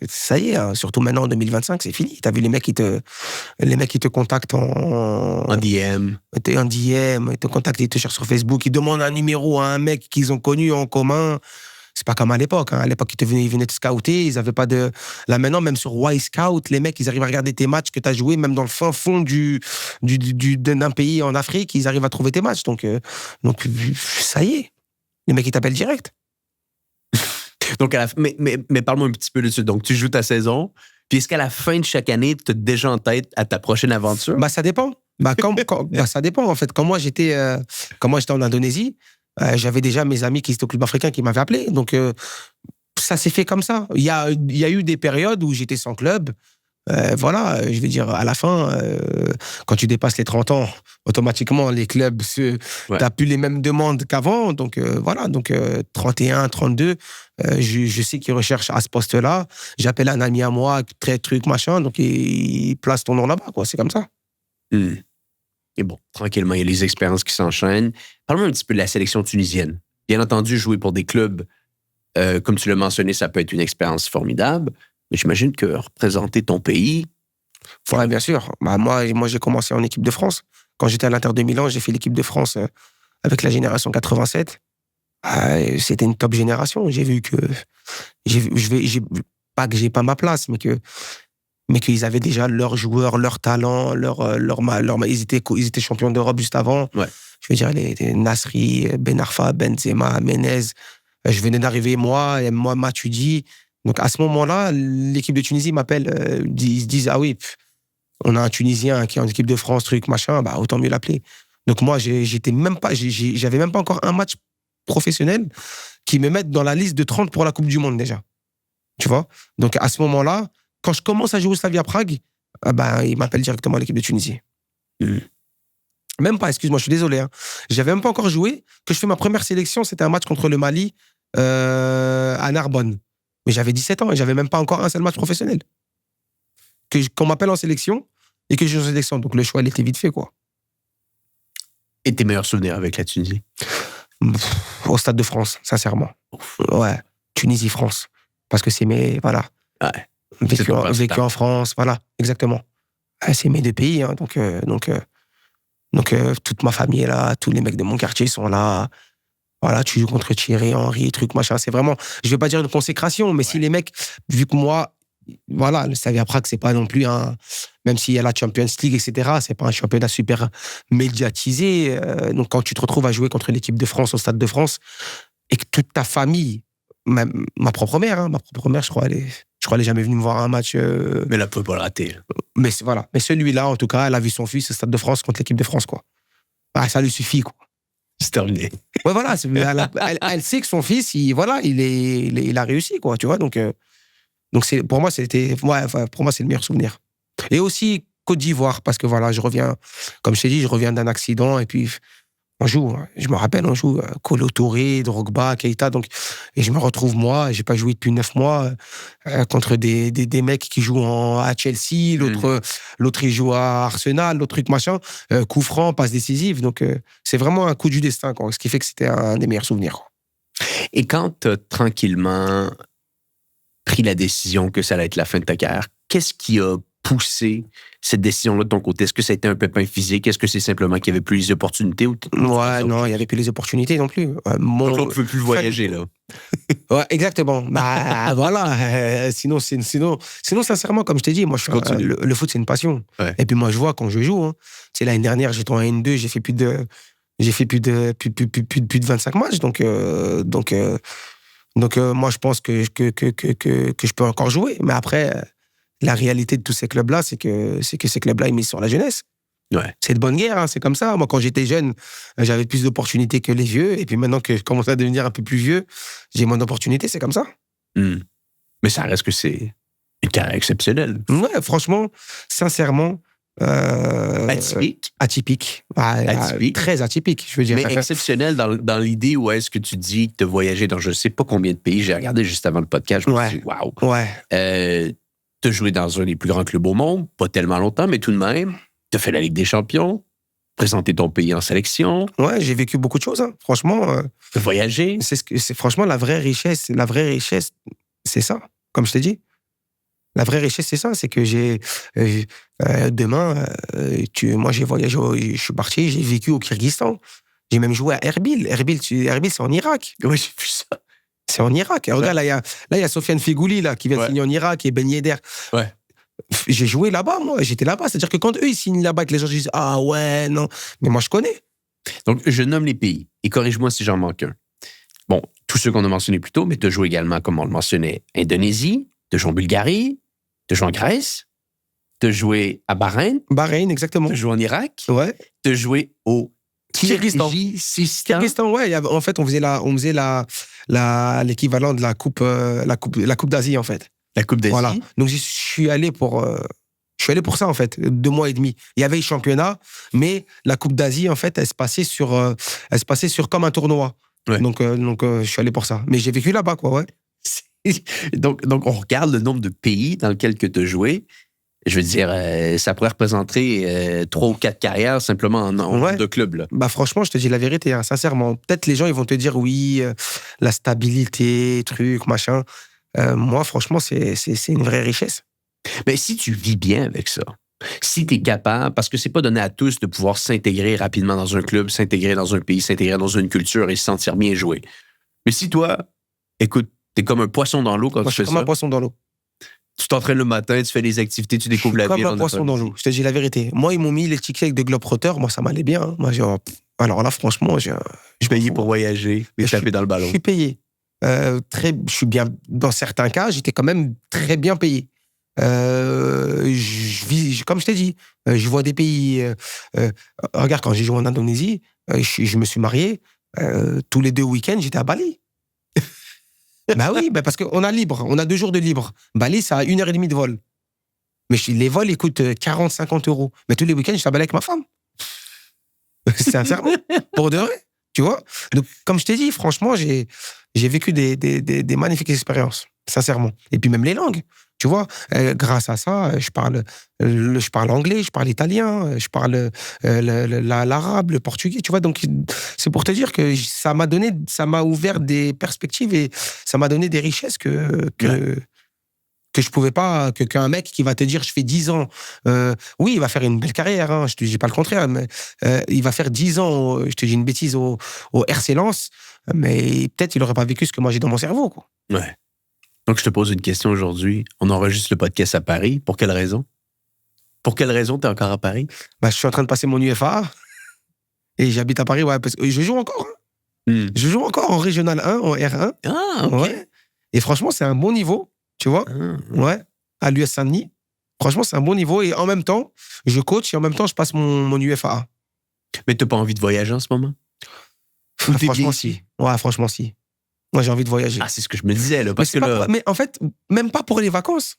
[SPEAKER 1] ça y est, hein, surtout maintenant en 2025, c'est fini. T'as vu les mecs qui te contactent
[SPEAKER 2] En DM.
[SPEAKER 1] En DM, ils te contactent, ils te cherchent sur Facebook, ils demandent un numéro à un mec qu'ils ont connu en commun. C'est pas comme à l'époque. Hein. À l'époque, ils venaient te scouter, ils avaient pas de... Là, maintenant, même sur Y-Scout, les mecs, ils arrivent à regarder tes matchs que tu as joués, même dans le fin fond d'un pays en Afrique, ils arrivent à trouver tes matchs. Donc ça y est. Les mecs, ils t'appellent direct.
[SPEAKER 2] Donc, mais parle-moi un petit peu de ça. Donc, tu joues ta saison, puis est-ce qu'à la fin de chaque année, tu as déjà en tête à ta prochaine aventure?
[SPEAKER 1] Ça dépend. Ça dépend, en fait. Quand moi, j'étais en Indonésie, j'avais déjà mes amis qui étaient au club africain qui m'avaient appelé. Donc, ça s'est fait comme ça. Il y a eu des périodes où j'étais sans club. Voilà, je veux dire, à la fin, quand tu dépasses les 30 ans, automatiquement, les clubs, t'as plus les mêmes demandes qu'avant. Donc, voilà, 31, 32, je sais qu'ils recherchent à ce poste-là. J'appelle un ami à moi, très truc, machin, donc il place ton nom là-bas, quoi. C'est comme ça.
[SPEAKER 2] Et bon, tranquillement, il y a les expériences qui s'enchaînent. Parle-moi un petit peu de la sélection tunisienne. Bien entendu, jouer pour des clubs, comme tu l'as mentionné, ça peut être une expérience formidable. Mais j'imagine que représenter ton pays...
[SPEAKER 1] Ouais, bien sûr. Moi, j'ai commencé en équipe de France. Quand j'étais à l'Inter de Milan, j'ai fait l'équipe de France avec la génération 87. C'était une top génération. J'ai vu que... pas que j'ai pas ma place, mais qu'ils avaient déjà leurs joueurs, leurs talents, ils étaient champions d'Europe juste avant.
[SPEAKER 2] Ouais.
[SPEAKER 1] Je veux dire, les Nasri, Ben Arfa, Benzema, Menez. Je venais d'arriver, moi, Matuidi. Donc, à ce moment-là, l'équipe de Tunisie m'appelle, ils se disent, ah oui, on a un Tunisien qui est en équipe de France, truc, machin, autant mieux l'appeler. Donc, moi, j'avais même pas encore un match professionnel qui me mette dans la liste de 30 pour la Coupe du Monde, déjà. Tu vois? Donc, à ce moment-là, quand je commence à jouer au Slavia Prague, ils m'appellent directement à l'équipe de Tunisie. Même pas, excuse-moi, je suis désolé. Hein. J'avais même pas encore joué. Que je fais ma première sélection, c'était un match contre le Mali à Narbonne. Mais j'avais 17 ans et j'avais même pas encore un seul match professionnel. Qu'on m'appelle en sélection et que je joue en sélection. Donc le choix, il était vite fait, quoi.
[SPEAKER 2] Et tes meilleurs souvenirs avec la Tunisie?
[SPEAKER 1] Au Stade de France, sincèrement. Ouais, Tunisie-France. Parce que c'est voilà.
[SPEAKER 2] Ouais.
[SPEAKER 1] Vécu en France, voilà, exactement. C'est mes deux pays, hein, donc toute ma famille est là, tous les mecs de mon quartier sont là. Voilà, tu joues contre Thierry, Henry, truc, machin. C'est vraiment, je vais pas dire une consécration, mais si les mecs, vu que moi, voilà, le Slavia Prague, c'est pas non plus même s'il y a la Champions League, etc., c'est pas un championnat super médiatisé. Donc, quand tu te retrouves à jouer contre l'équipe de France au Stade de France et que toute ta famille, même ma propre mère, je crois, elle est jamais venue me voir un match.
[SPEAKER 2] Mais elle peut pas le rater.
[SPEAKER 1] Mais voilà. Mais celui-là, en tout cas, elle a vu son fils au Stade de France contre l'équipe de France, quoi. Ça lui suffit, quoi.
[SPEAKER 2] C'est terminé.
[SPEAKER 1] Ouais, voilà. Elle sait que son fils, il a réussi, quoi, tu vois. Donc pour moi, c'est le meilleur souvenir. Et aussi Côte d'Ivoire, parce que voilà, comme je t'ai dit, je reviens d'un accident et puis on joue, je me rappelle, Kolo Touré, Drogba, Keita, et je me retrouve, moi, j'ai pas joué depuis 9 mois, contre des mecs qui jouent à Chelsea, l'autre il joue à Arsenal, l'autre truc machin, coup franc, passe décisive, donc c'est vraiment un coup du destin, quoi, ce qui fait que c'était un des meilleurs souvenirs, quoi.
[SPEAKER 2] Et quand tu as tranquillement pris la décision que ça allait être la fin de ta carrière, qu'est-ce qui a poussé cette décision-là de ton côté? Est-ce que ça a été un pépin physique? Est-ce que c'est simplement qu'il n'y avait plus les opportunités?
[SPEAKER 1] Ouais, non, il n'y avait plus les opportunités non plus.
[SPEAKER 2] Donc on ne peut plus voyager, là.
[SPEAKER 1] Ouais, exactement. Voilà. Sinon, sincèrement, comme je t'ai dit, moi, le foot, c'est une passion.
[SPEAKER 2] Ouais.
[SPEAKER 1] Et puis moi, je vois quand je joue. Hein. Tu sais, l'année dernière, j'étais en N2, j'ai fait plus de 25 matchs. Donc, moi, je pense que je peux encore jouer. Mais après, la réalité de tous ces clubs-là, c'est que ces clubs-là, ils misent sur la jeunesse.
[SPEAKER 2] Ouais.
[SPEAKER 1] C'est de bonne guerre, hein, c'est comme ça. Moi, quand j'étais jeune, j'avais plus d'opportunités que les vieux. Et puis maintenant que je commence à devenir un peu plus vieux, j'ai moins d'opportunités, c'est comme ça.
[SPEAKER 2] Mais ça reste que c'est une carrière exceptionnelle.
[SPEAKER 1] Ouais, franchement, sincèrement.
[SPEAKER 2] Atypique.
[SPEAKER 1] Atypique. Très atypique, je veux dire.
[SPEAKER 2] Mais exceptionnel dans l'idée où est-ce que tu dis que tu as voyagé dans je ne sais pas combien de pays. J'ai regardé juste avant le podcast. Je me suis dit, waouh.
[SPEAKER 1] Ouais.
[SPEAKER 2] Tu as joué dans un des plus grands clubs au monde, pas tellement longtemps, mais tout de même. Tu as fait la Ligue des Champions, présenté ton pays en sélection.
[SPEAKER 1] Ouais, j'ai vécu beaucoup de choses, hein. Franchement.
[SPEAKER 2] Voyager.
[SPEAKER 1] C'est franchement la vraie richesse C'est ça, comme je t'ai dit. La vraie richesse, c'est ça, c'est que demain, moi j'ai voyagé, je suis parti, j'ai vécu au Kyrgyzstan. J'ai même joué à Erbil. Erbil, c'est en Irak.
[SPEAKER 2] Oui, j'ai vu ça.
[SPEAKER 1] C'est en Irak. Et regarde, là, il y a Sofiane Figouli, là, qui vient de signer en Irak, et Ben Yedder.
[SPEAKER 2] Ouais.
[SPEAKER 1] J'ai joué là-bas, moi. J'étais là-bas. C'est-à-dire que quand eux, ils signent là-bas, que les gens disent « Ah ouais, non. » Mais moi, je connais.
[SPEAKER 2] Donc, je nomme les pays. Et corrige-moi si j'en manque un. Bon, tous ceux qu'on a mentionnés plus tôt, mais tu as joué également, comme on le mentionnait, Indonésie, tu as joué en Bulgarie, tu as joué en Grèce, tu as joué à Bahreïn.
[SPEAKER 1] Bahreïn, exactement.
[SPEAKER 2] Tu as joué en Irak.
[SPEAKER 1] Ouais.
[SPEAKER 2] Tu as joué au
[SPEAKER 1] Kyrgyzstan. Kyrgyzstan, ouais. En fait, on faisait l'équivalent de la coupe d'Asie, en fait.
[SPEAKER 2] La Coupe d'Asie.
[SPEAKER 1] Voilà. Donc, je suis allé pour ça, en fait, 2 mois et demi. Il y avait le championnat, mais la Coupe d'Asie, en fait, elle se passait sur comme un tournoi.
[SPEAKER 2] Ouais.
[SPEAKER 1] Donc, je suis allé pour ça. Mais j'ai vécu là-bas, quoi, ouais.
[SPEAKER 2] Donc, on regarde le nombre de pays dans lesquels tu as joué. Je veux dire, ça pourrait représenter 3 ou 4 carrières simplement en nombre de clubs. Là.
[SPEAKER 1] Bah, franchement, je te dis la vérité, hein, sincèrement. Peut-être les gens, ils vont te dire oui, la stabilité, truc, machin. Moi, franchement, c'est une vraie richesse.
[SPEAKER 2] Mais si tu vis bien avec ça, si tu es capable, parce que c'est pas donné à tous de pouvoir s'intégrer rapidement dans un club, s'intégrer dans un pays, s'intégrer dans une culture et se sentir bien jouer. Mais si toi, écoute, t'es comme un poisson dans l'eau quand tu fais ça.
[SPEAKER 1] Je suis comme un poisson dans l'eau.
[SPEAKER 2] Tu t'entraînes le matin, tu fais des activités, tu découvres la vie.
[SPEAKER 1] Comme un poisson dans l'eau. Je te dis la vérité. Moi, ils m'ont mis les tickets avec de Globetrotter. Moi, ça m'allait bien. Hein. Moi, alors là, franchement, je
[SPEAKER 2] payé pour voyager et taper dans le ballon.
[SPEAKER 1] Je suis payé. Je suis bien. Dans certains cas, j'étais quand même très bien payé. Comme je t'ai dit, je vois des pays. Regarde, quand j'ai joué en Indonésie, je me suis marié. Tous les 2 week-ends, j'étais à Bali. Bah oui, parce qu'on a 2 jours de libre. Bali, ça a 1h30 de vol. Mais les vols, ils coûtent 40-50 euros. Mais tous les week-ends, je suis à Bali avec ma femme. Sincèrement, pour de vrai. Tu vois. Donc, comme je t'ai dit, franchement, j'ai vécu des magnifiques expériences, sincèrement. Et puis même les langues, tu vois. Grâce à ça, je parle anglais, je parle italien, je parle l'arabe, le portugais, tu vois. Donc, c'est pour te dire que ça m'a ouvert des perspectives et ça m'a donné des richesses que je pouvais pas, qu'un mec qui va te dire, je fais 10 ans, oui, il va faire une belle carrière, hein, je te dis pas le contraire, mais il va faire 10 ans, je te dis une bêtise, au RC Lens, mais peut-être il aurait pas vécu ce que moi j'ai dans mon cerveau, quoi.
[SPEAKER 2] Ouais. Donc, je te pose une question aujourd'hui. On enregistre le podcast à Paris. Pour quelle raison? Pour quelle raison t'es encore à Paris?
[SPEAKER 1] Bah, je suis en train de passer mon UFA et j'habite à Paris, ouais, parce que je joue encore. Hein. Je joue encore en Régional 1, en R1.
[SPEAKER 2] Ah, OK.
[SPEAKER 1] Ouais. Et franchement, c'est un bon niveau. Tu vois, ouais, à l'US Saint-Denis. Franchement, c'est un bon niveau. Et en même temps, je coach et en même temps, je passe mon UFA.
[SPEAKER 2] Mais t'as pas envie de voyager en ce moment?
[SPEAKER 1] Franchement, si. Ouais, franchement, si. Moi, j'ai envie de voyager.
[SPEAKER 2] Ah, c'est ce que je me disais, là. Parce
[SPEAKER 1] mais en fait, même pas pour les vacances.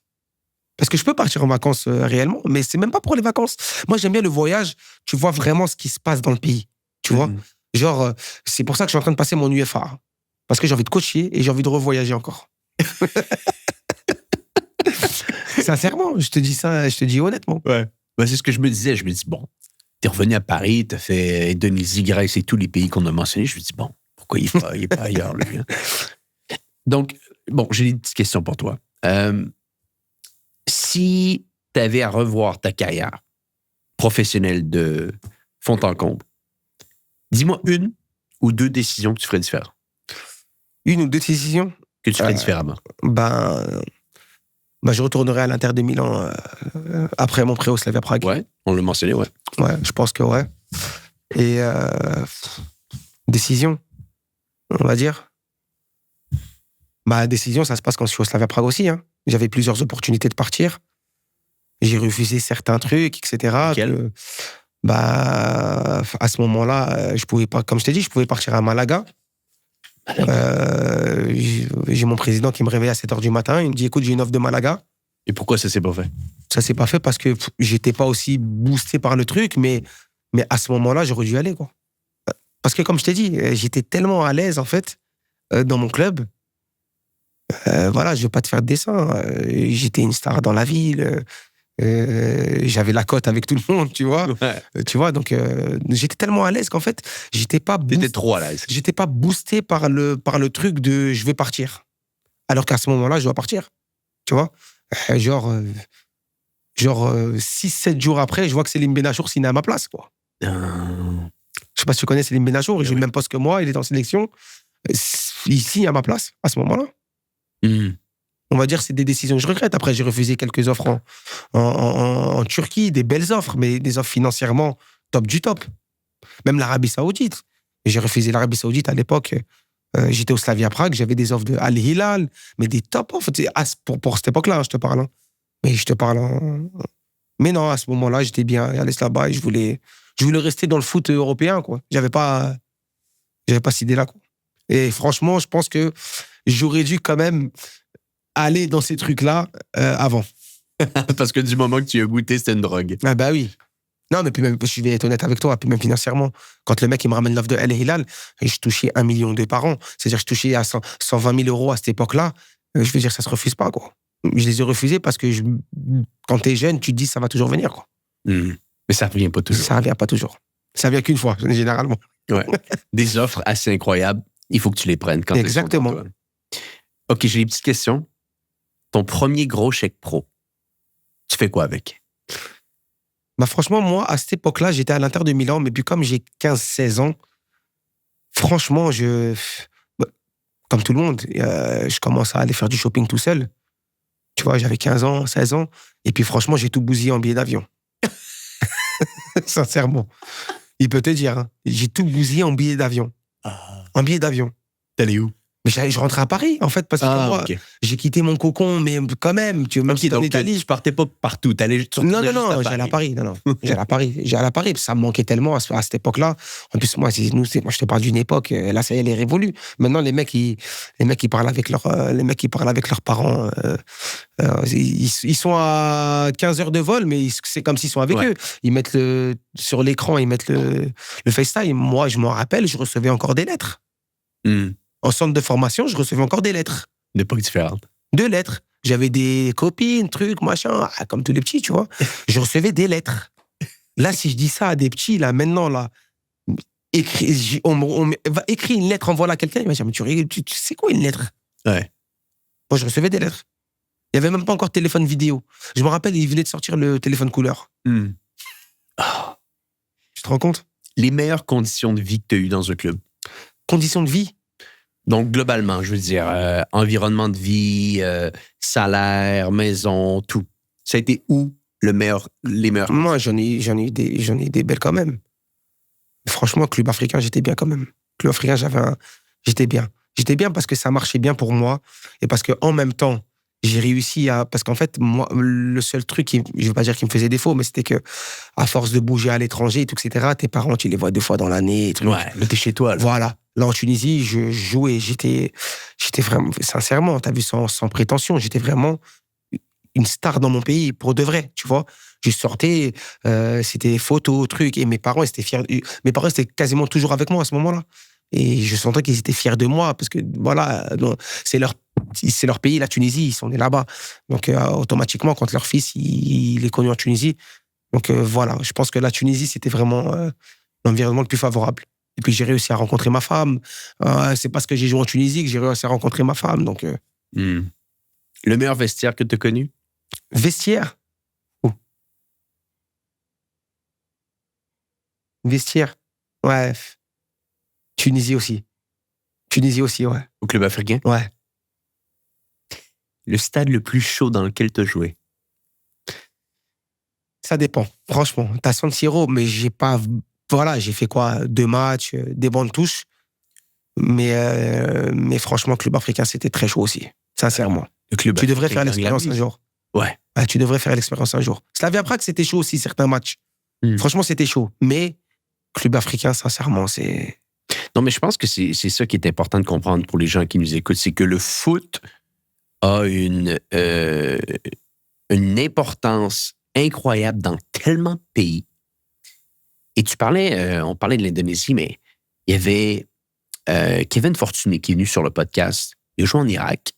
[SPEAKER 1] Parce que je peux partir en vacances réellement, mais c'est même pas pour les vacances. Moi, j'aime bien le voyage. Tu vois vraiment ce qui se passe dans le pays. Tu vois? Genre, c'est pour ça que je suis en train de passer mon UFA. Parce que j'ai envie de coacher et j'ai envie de revoyager encore. Sincèrement, je te dis ça, je te dis honnêtement.
[SPEAKER 2] Ouais. Ben, c'est ce que je me disais. Je me dis, bon, t'es revenu à Paris, t'as fait Indonésie, Grèce et tous les pays qu'on a mentionnés. Je me dis, bon, pourquoi il est pas ailleurs, lui? Hein? Donc, bon, j'ai des petites questions pour toi. Si t'avais à revoir ta carrière professionnelle de fond en comble, dis-moi 1 ou 2 décisions que tu ferais différemment.
[SPEAKER 1] 1 ou 2 décisions?
[SPEAKER 2] Que tu ferais différemment.
[SPEAKER 1] Je retournerai à l'Inter de Milan après mon prêt au Slavia Prague.
[SPEAKER 2] Ouais, on l'a mentionné, ouais.
[SPEAKER 1] Ouais, je pense que ouais. Et décision, on va dire. Décision, ça se passe quand je suis au Slavia Prague aussi. Hein. J'avais plusieurs opportunités de partir. J'ai refusé certains trucs, etc.
[SPEAKER 2] Quel?
[SPEAKER 1] À ce moment-là, je pouvais pas, comme je t'ai dit, je pouvais partir à Malaga. J'ai mon président qui me réveille à 7h du matin. Il me dit, écoute, j'ai une offre de Malaga.
[SPEAKER 2] Et pourquoi ça s'est pas fait?
[SPEAKER 1] Ça s'est pas fait parce que j'étais pas aussi boosté par le truc, mais à ce moment-là, j'aurais dû aller, quoi. Parce que, comme je t'ai dit, j'étais tellement à l'aise, en fait, dans mon club. Voilà, je veux pas te faire de dessin. J'étais une star dans la ville. J'avais la cote avec tout le monde, tu vois.
[SPEAKER 2] Ouais.
[SPEAKER 1] Tu vois, donc j'étais tellement à l'aise qu'en fait, j'étais pas
[SPEAKER 2] T'étais trop à l'aise.
[SPEAKER 1] J'étais pas boosté par le truc de je vais partir. Alors qu'à ce moment-là, je dois partir. Tu vois? Genre 6-7 jours après, je vois que Célim Benachour signe à ma place, quoi. Je sais pas si tu connais Célim Benachour, il joue le même poste que moi, il est en sélection. Il signe à ma place, à ce moment-là. On va dire que c'est des décisions que je regrette. Après, j'ai refusé quelques offres en Turquie, des belles offres, mais des offres financièrement top du top. Même l'Arabie Saoudite. J'ai refusé l'Arabie Saoudite à l'époque. J'étais au Slavia Prague, j'avais des offres de Al Hilal, mais des top offres. Pour cette époque-là, hein, je te parle. Hein. Mais je te parle. Mais non, à ce moment-là, j'étais bien allé là-bas et je voulais rester dans le foot européen, quoi. J'avais pas cette idée-là, quoi. Et franchement, je pense que j'aurais dû quand même aller dans ces trucs-là avant.
[SPEAKER 2] Parce que du moment que tu as goûté, c'était une drogue.
[SPEAKER 1] Ah bah oui. Non, mais puis même, je vais être honnête avec toi, puis même financièrement, quand le mec il me ramène l'offre de Al Hilal, et je touchais 1,2 million par an, c'est-à-dire que je touchais à 120 000 euros à cette époque-là, je veux dire, ça se refuse pas, quoi. Je les ai refusés parce que quand t'es jeune, tu te dis ça va toujours venir, quoi.
[SPEAKER 2] Mais ça revient pas toujours.
[SPEAKER 1] Ça revient pas toujours. Ça vient qu'une fois, généralement.
[SPEAKER 2] Ouais. Des offres assez incroyables, il faut que tu les prennes quand
[SPEAKER 1] Exactement.
[SPEAKER 2] toi. OK, j'ai une petite question. Ton premier gros chèque pro, tu fais quoi avec?
[SPEAKER 1] Bah franchement, moi, à cette époque-là, j'étais à l'Inter de Milan, mais puis comme j'ai 15-16 ans, franchement, comme tout le monde, je commence à aller faire du shopping tout seul. Tu vois, j'avais 15 ans, 16 ans, et puis franchement, j'ai tout bousillé en billets d'avion. Sincèrement. Il peut te dire, hein, j'ai tout bousillé en billets d'avion. En billets d'avion.
[SPEAKER 2] T'allais où?
[SPEAKER 1] Mais je rentrais à Paris, en fait, parce que moi,
[SPEAKER 2] OK.
[SPEAKER 1] j'ai quitté mon cocon, mais quand même, tu vois, même si t'es en Italie.
[SPEAKER 2] Je partais pas partout. T'allais
[SPEAKER 1] Non, j'allais à Paris. Non. J'allais à Paris, parce que ça me manquait tellement à cette époque-là. En plus, moi, moi, je te parle d'une époque, là, ça y est, elle est révolue. Maintenant, les mecs, ils parlent avec leurs parents. Ils sont à 15 heures de vol, mais c'est comme s'ils sont avec eux. Ils mettent sur l'écran, ils mettent le FaceTime. Moi, je m'en rappelle, je recevais encore des lettres. En centre de formation, je recevais encore des lettres.
[SPEAKER 2] D'époques différentes.
[SPEAKER 1] 2 lettres. J'avais des copines, trucs, machin, comme tous les petits, tu vois. Je recevais des lettres. Là, si je dis ça à des petits, là, maintenant, là, on va écrire une lettre, envoie-la à quelqu'un, il va dire, mais tu sais quoi une lettre?
[SPEAKER 2] Ouais.
[SPEAKER 1] Moi, je recevais des lettres. Il n'y avait même pas encore de téléphone vidéo. Je me rappelle, il venait de sortir le téléphone couleur. Tu te rends compte?
[SPEAKER 2] Les meilleures conditions de vie que tu as eues dans un club.
[SPEAKER 1] Conditions de vie?
[SPEAKER 2] Donc, globalement, je veux dire, environnement de vie, salaire, maison, tout. Ça a été où les meilleurs?
[SPEAKER 1] Moi, j'en ai eu des belles quand même. Franchement, club africain, j'étais bien quand même. Club africain, j'étais bien. J'étais bien parce que ça marchait bien pour moi et parce qu'en même temps, j'ai réussi parce qu'en fait, moi, le seul truc, je ne veux pas dire qu'il me faisait défaut, mais c'était que à force de bouger à l'étranger, etc., tes parents, tu les vois 2 fois dans l'année.
[SPEAKER 2] Ouais, mais t'es chez toi. Là.
[SPEAKER 1] Voilà. Là, en Tunisie, je jouais, j'étais vraiment, sincèrement, t'as vu, sans prétention, j'étais vraiment une star dans mon pays, pour de vrai, tu vois. Je sortais, c'était photos, trucs, et mes parents, ils étaient fiers. Mes parents étaient quasiment toujours avec moi à ce moment-là. Et je sentais qu'ils étaient fiers de moi, parce que, voilà, c'est leur pays, la Tunisie, ils sont nés là-bas. Donc, automatiquement, quand leur fils, il est connu en Tunisie. Donc, voilà, je pense que la Tunisie, c'était vraiment l'environnement le plus favorable. Et puis, j'ai réussi à rencontrer ma femme. C'est parce que j'ai joué en Tunisie que j'ai réussi à rencontrer ma femme. Donc,
[SPEAKER 2] Le meilleur vestiaire que tu as connu?
[SPEAKER 1] Vestiaire? Oh. Vestiaire? Ouais. Tunisie aussi, ouais.
[SPEAKER 2] Au club africain?
[SPEAKER 1] Ouais.
[SPEAKER 2] Le stade le plus chaud dans lequel tu as joué?
[SPEAKER 1] Ça dépend, franchement. T'as San Siro, mais j'ai pas... Voilà, j'ai fait quoi? 2 matchs, des bancs de touche. Mais franchement, club africain, c'était très chaud aussi, sincèrement. Tu devrais faire l'expérience un jour.
[SPEAKER 2] Ouais.
[SPEAKER 1] Tu devrais faire l'expérience un jour. Slavia Prague, c'était chaud aussi, certains matchs. Franchement, c'était chaud. Mais club africain, sincèrement, c'est...
[SPEAKER 2] Non, mais je pense que c'est ça qui est important de comprendre pour les gens qui nous écoutent, c'est que le foot a une importance incroyable dans tellement de pays. Et on parlait de l'Indonésie, mais il y avait Kevin Fortuné qui est venu sur le podcast. Il a joué en Irak.